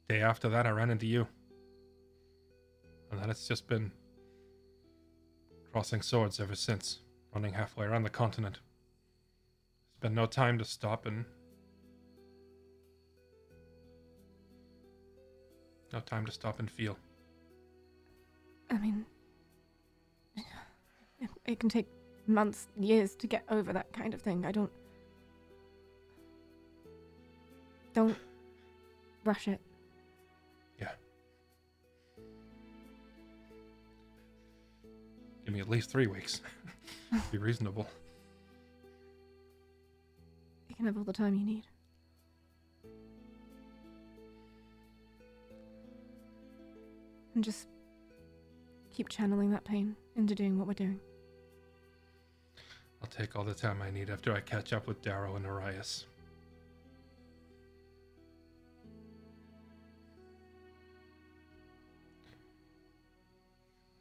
The day after that I ran into you. And then it's just been crossing swords ever since, running halfway around the continent. There's been no time to stop and feel. I mean, it can take months, years to get over that kind of thing. Don't rush it. Yeah. Give me at least 3 weeks. Be reasonable. You can have all the time you need. And just keep channeling that pain into doing what we're doing. I'll take all the time I need after I catch up with Darrow and Orius.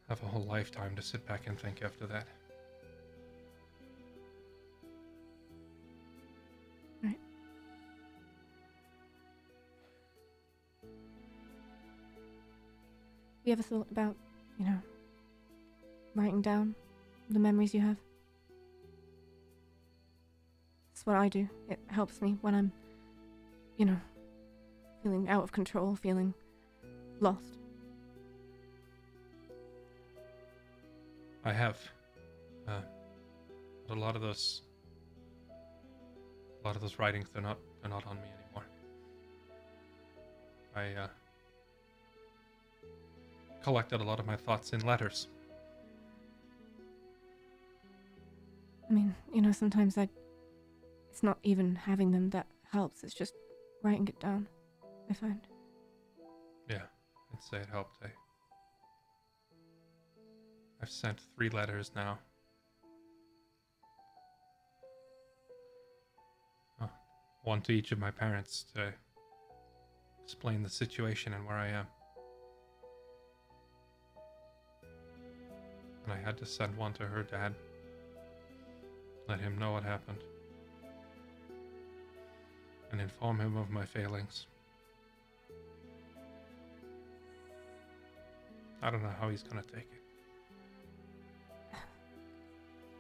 I have a whole lifetime to sit back and think after that. Right. You ever thought about, writing down the memories you have? That's what I do. It helps me when I'm, feeling out of control, feeling lost. I have. But a lot of those writings, they're not on me anymore. I collected a lot of my thoughts in letters. I mean, sometimes it's not even having them that helps, it's just writing it down, I find. Yeah, I'd say it helped. I've sent 3 letters now. One to each of my parents to explain the situation and where I am. And I had to send one to her dad. Let him know what happened. And inform him of my failings. I don't know how he's gonna take it.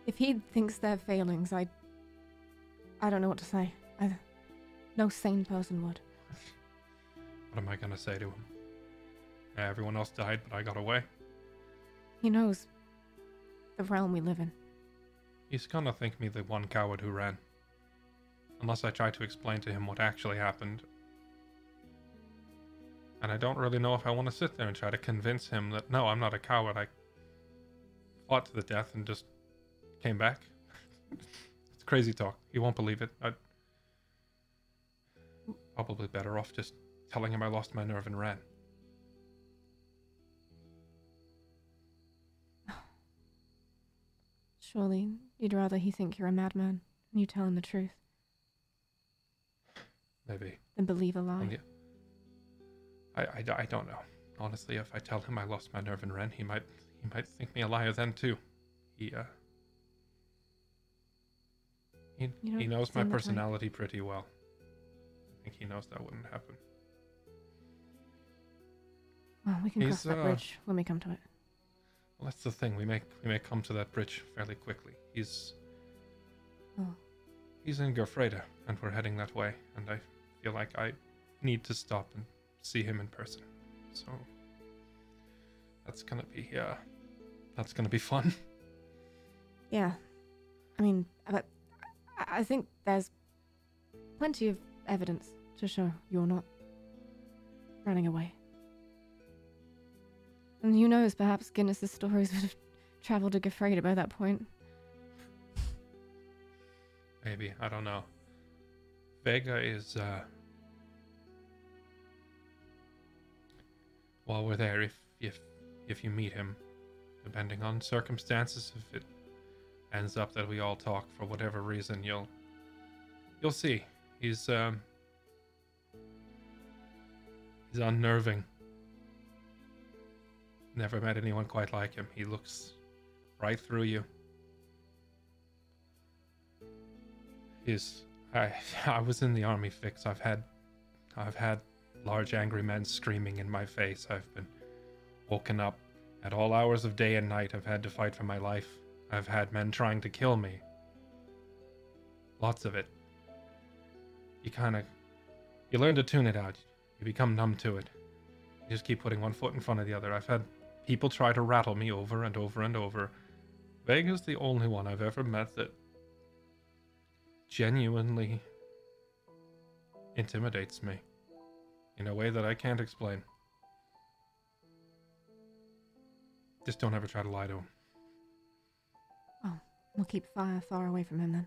If he thinks they're failings, I don't know what to say. No sane person would. What am I gonna say to him? Everyone else died, but I got away. He knows the realm we live in. He's gonna think me the one coward who ran. Unless I try to explain to him what actually happened. And I don't really know if I want to sit there and try to convince him that, no, I'm not a coward. I fought to the death and just came back. It's crazy talk. He won't believe it. I'd probably better off just telling him I lost my nerve and ran. Surely you'd rather he think you're a madman and you tell him the truth Maybe. than believe a lie. Yeah. I don't know. Honestly, if I tell him I lost my nerve and ran, he might think me a liar then too. He knows my personality pretty well. I think he knows that wouldn't happen. Well, we can cross that bridge when we come to it. Well, that's the thing. We may come to that bridge fairly quickly. He's in Gerfreda, and we're heading that way. And I feel like I need to stop and see him in person. So that's gonna be fun. Yeah, I mean, but I think there's plenty of evidence to show you're not running away. And who knows, perhaps Guinness's stories would have traveled to Gefreda by that point. Maybe, I don't know. Vega is, while we're there, if you meet him, depending on circumstances, if it ends up that we all talk for whatever reason, you'll see. He's unnerving. Never met anyone quite like him. He looks right through you. I was in the army fix. I've had large angry men screaming in my face. I've been woken up at all hours of day and night. I've had to fight for my life. I've had men trying to kill me. Lots of it. You learn to tune it out. You become numb to it. You just keep putting one foot in front of the other. I've had people try to rattle me over and over and over. Vega's the only one I've ever met that genuinely intimidates me in a way that I can't explain. Just don't ever try to lie to him. Oh, we'll keep far away from him then.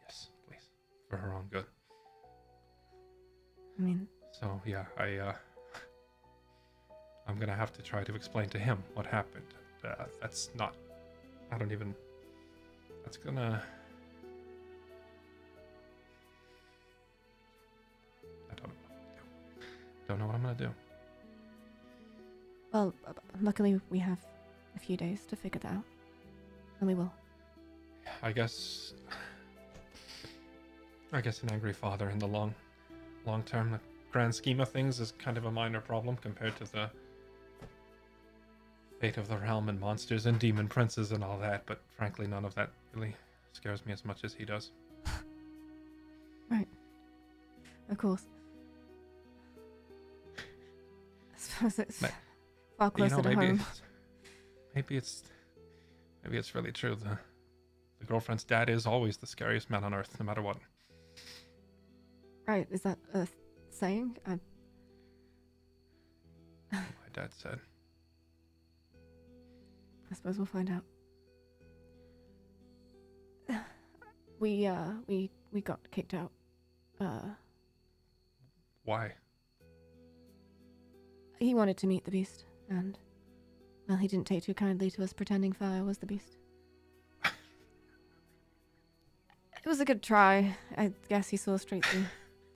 Yes, please. For her own good. I mean... So, yeah, I'm gonna have to try to explain to him what happened. That's not... I don't even... That's gonna... I don't know what I'm gonna do. Well, luckily we have a few days to figure that out. And we will. I guess an angry father in the long term, the grand scheme of things, is kind of a minor problem compared to the fate of the realm and monsters and demon princes and all that, but frankly none of that really scares me as much as he does. Right. Of course. I suppose it's far closer to home. Maybe it's really true. The girlfriend's dad is always the scariest man on earth, no matter what. Right, is that a saying? My dad said. I suppose we'll find out. We got kicked out. Why? He wanted to meet the beast, and well, he didn't take too kindly to us pretending fire was the beast. It was a good try. I guess he saw straight through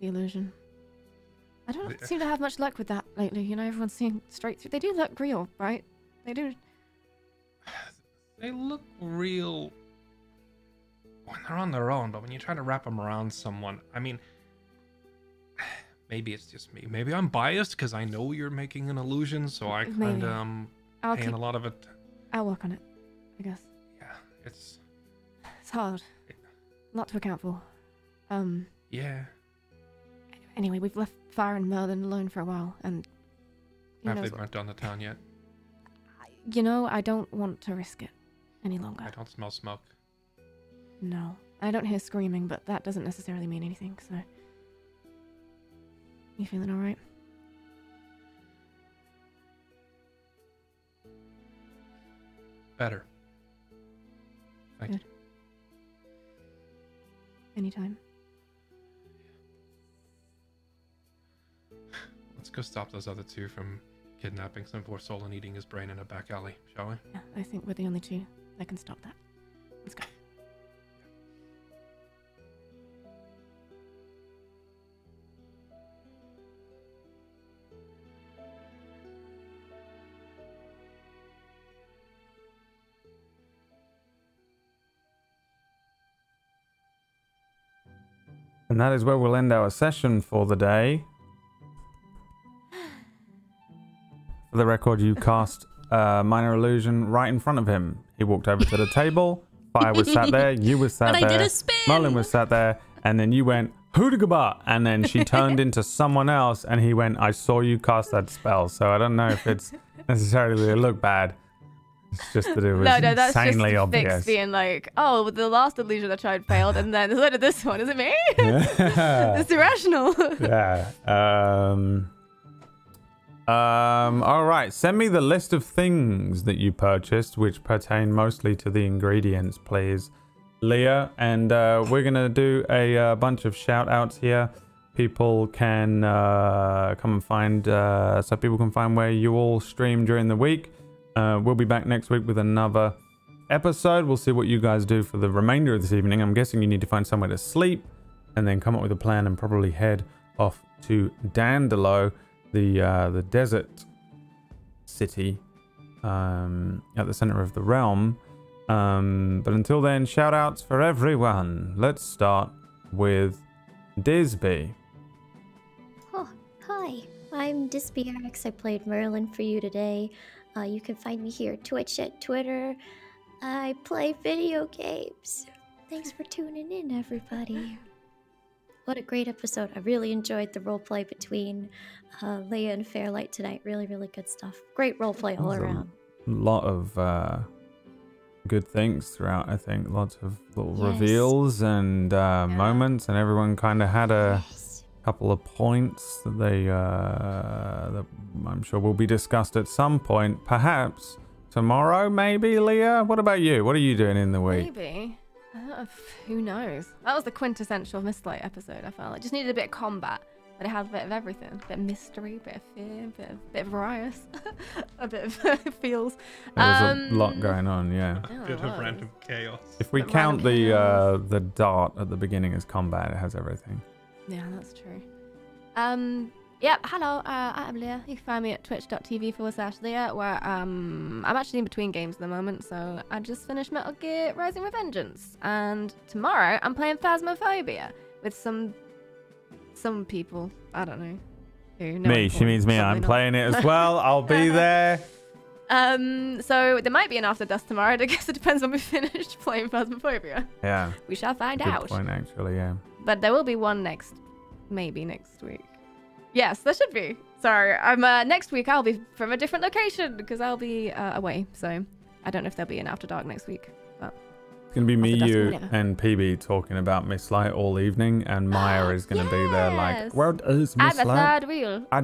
the illusion. I don't seem to have much luck with that lately. You know, everyone's seeing straight through. They do look real, right? They do. They look real when they're on their own, but when you try to wrap them around someone, I mean, maybe it's just me. Maybe I'm biased because I know you're making an illusion, so I kind of paying a lot of it. I'll work on it, I guess. Yeah, it's hard. A lot to account for. Yeah. Anyway, we've left Fire and Murlin alone for a while, and... Have they burnt down the town yet? You know, I don't want to risk it any longer. I don't smell smoke. No. I don't hear screaming, but that doesn't necessarily mean anything, so... You feeling alright? Better. Thank you. Anytime. Let's go stop those other two from kidnapping some poor soul and eating his brain in a back alley, shall we? Yeah, I think we're the only two that can stop that. Let's go. And that is where we'll end our session for the day. For the record, you cast Minor Illusion right in front of him. He walked over to the table. Fire was sat there. You was sat But there. I did a spin. Murlin was sat there. And then you went, Hoodagaba. And then she turned into someone else. And he went, I saw you cast that spell. So I don't know if it's necessarily to look bad. It's just that it was No, that's insanely just obvious. Fix being like, oh, the last illusion I tried failed, and then so did this one. Is it me? Yeah. It's irrational. Yeah. All right. Send me the list of things that you purchased, which pertain mostly to the ingredients, please, Leah. And we're gonna do a bunch of shout outs here. People can come and find, so people can find where you all stream during the week. We'll be back next week with another episode. We'll see what you guys do for the remainder of this evening. I'm guessing you need to find somewhere to sleep and then come up with a plan and probably head off to Dandalo, the desert city at the center of the realm. But until then, shout outs for everyone. Let's start with Disby. Oh, hi. I'm DisbyRx. I played Murlin for you today. You can find me here, Twitch and Twitter. I play video games. Thanks for tuning in, everybody. What a great episode. I really enjoyed the roleplay between Leia and Fairlight tonight. Really, really good stuff. Great roleplay all around. A lot of good things throughout, I think. Lots of little reveals and moments, and everyone kind of had a couple of points that they that I'm sure will be discussed at some point, perhaps tomorrow, maybe. Leah, what about you? What are you doing in the week? Maybe. Who knows? That was the quintessential Mistlight episode. I felt like just needed a bit of combat, but it had a bit of everything: a bit of mystery, a bit of fear, a bit of Orius, a bit of feels. There was a lot going on, yeah. A bit of random chaos. If we count the dart at the beginning as combat, it has everything. Yeah, that's true. Yep, hello, I'm Leah. You can find me at twitch.tv/Leah, where I'm actually in between games at the moment, so I just finished Metal Gear Rising Revengeance, and tomorrow I'm playing Phasmophobia with some people. I don't know who. Me, she means me. I'm playing it as well. I'll be there. So there might be an After Dusk tomorrow. I guess it depends when we finish playing Phasmophobia. Yeah. We shall find out. Good point, actually, yeah. But there will be one maybe next week. Yes, there should be. Sorry, I'm next week I'll be from a different location because I'll be away. So I don't know if there'll be an After Dark next week. But it's gonna be me, you, and PB talking about Mistlight all evening, and Maya is gonna be there like, well, it's Mistlight. I'm a third wheel. I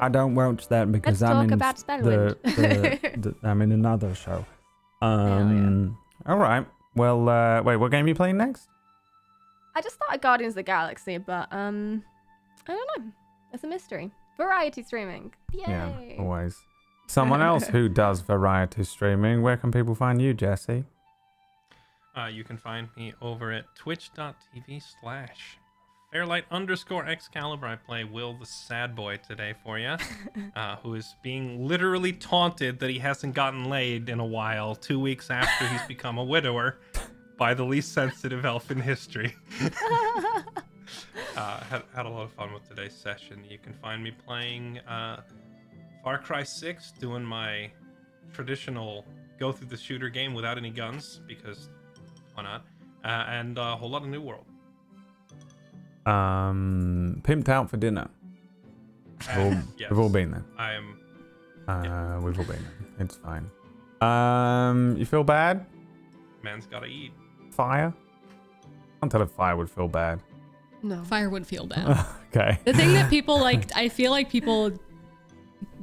don't watch that because Let's I'm talk in about Spellwind. I'm in another show. All right. Well, wait, what game are you playing next? I just started Guardians of the Galaxy, but I don't know. It's a mystery. Variety streaming. Yay. Yeah, always. Someone else who does variety streaming. Where can people find you, Jesse? You can find me over at twitch.tv/Fairlight_Excalibur. I play Will the Sad Boy today for you, who is being literally taunted that he hasn't gotten laid in a while, 2 weeks after he's become a widower, by the least sensitive elf in history. Had a lot of fun with today's session. You can find me playing Far Cry 6, doing my traditional go through the shooter game without any guns, because why not? and a whole lot of New World. Pimped out for dinner. Yes, We've all been there. I am. We've all been there. It's fine. You feel bad? Man's gotta eat. Fire? I can't tell if fire would feel bad. No. Fire would feel bad. Okay. The thing that people like, I feel like people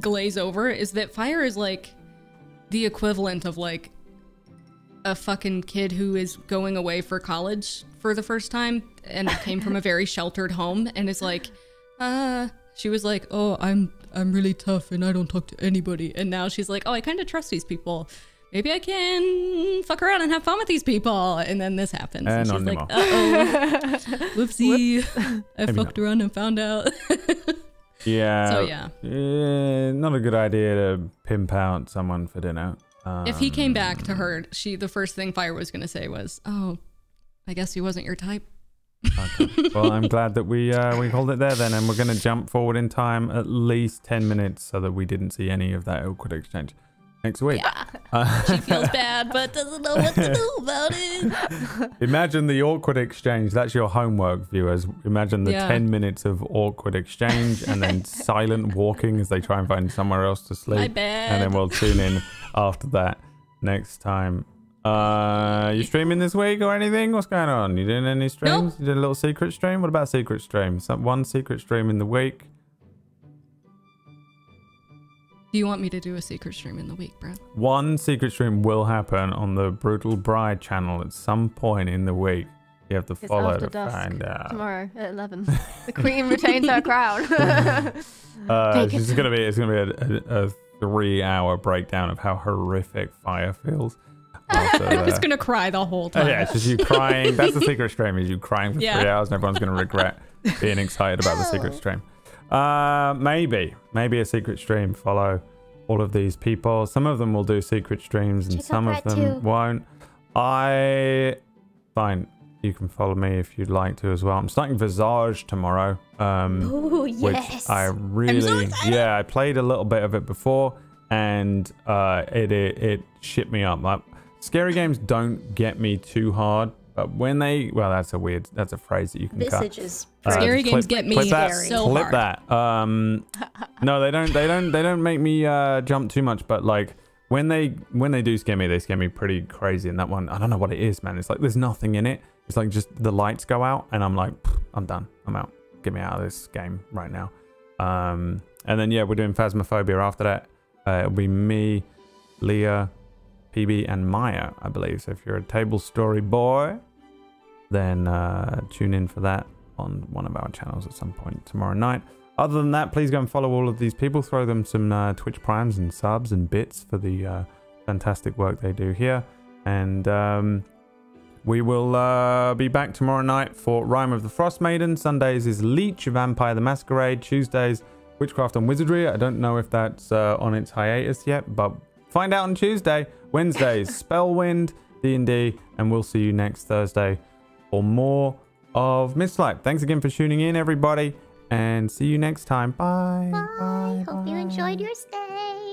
glaze over is that fire is like the equivalent of like a fucking kid who is going away for college for the first time and came from a very sheltered home and is like, she was like, oh, I'm really tough and I don't talk to anybody. And now she's like, oh, I kind of trust these people. Maybe I can fuck around and have fun with these people. And then this happens. And she's like, uh-oh. Whoopsie. I fucked around and found out. Yeah. So yeah. Not a good idea to pimp out someone for dinner. If he came back to her, the first thing Fire was going to say was, oh, I guess he wasn't your type. Okay. Well, I'm glad that we hold it there then, and we're going to jump forward in time at least 10 minutes so that we didn't see any of that awkward exchange next week. Yeah. She feels bad, but doesn't know what to do about it. Imagine the awkward exchange. That's your homework, viewers. Imagine the 10 minutes of awkward exchange and then silent walking as they try and find somewhere else to sleep. My bad. And then we'll tune in after that next time. You streaming this week or anything? What's going on? You doing any streams? Nope. You did a little secret stream? What about secret streams? One secret stream in the week. Do you want me to do a secret stream in the week, Brad? One secret stream will happen on the Brutal Bride channel at some point in the week. You have to follow to find out. Tomorrow at 11. The Queen retains her crown. It's gonna be a 3-hour breakdown of how horrific Fire feels. I'm just gonna cry the whole time. Yeah, it's just you crying. That's the secret stream, is you crying for 3 hours and everyone's gonna regret being excited about the secret stream. Maybe a secret stream. Follow all of these people. Some of them will do secret streams and some of them won't. Fine. You can follow me if you'd like to as well. I'm starting Visage tomorrow. Oh, yes. Which I really, I played a little bit of it before and it shit me up. Scary games don't get me too hard, but when they, that's a phrase that you can Visages. cut. Scary games get me so Clip hard. that. No, they don't make me jump too much, but like when they do scare me, they scare me pretty crazy. And that one, I don't know what it is, man. It's like there's nothing in it. It's like just the lights go out and I'm like, I'm done. I'm out. Get me out of this game right now. And then we're doing Phasmophobia after that. It'll be me, Leah, PB, and Maya, I believe. So if you're a table story boy, then tune in for that on one of our channels at some point tomorrow night. Other than that, please go and follow all of these people. Throw them some Twitch primes and subs and bits for the fantastic work they do here. And we will be back tomorrow night for Rime of the Frost Maiden. Sundays is Leech, Vampire the Masquerade. Tuesdays, Witchcraft and Wizardry. I don't know if that's on its hiatus yet, but find out on Tuesday. Wednesdays, Spellwind, D&D, and we'll see you next Thursday for more of Mistlight. Thanks again for tuning in, everybody, and see you next time. Bye. Bye. Hope you enjoyed your stay.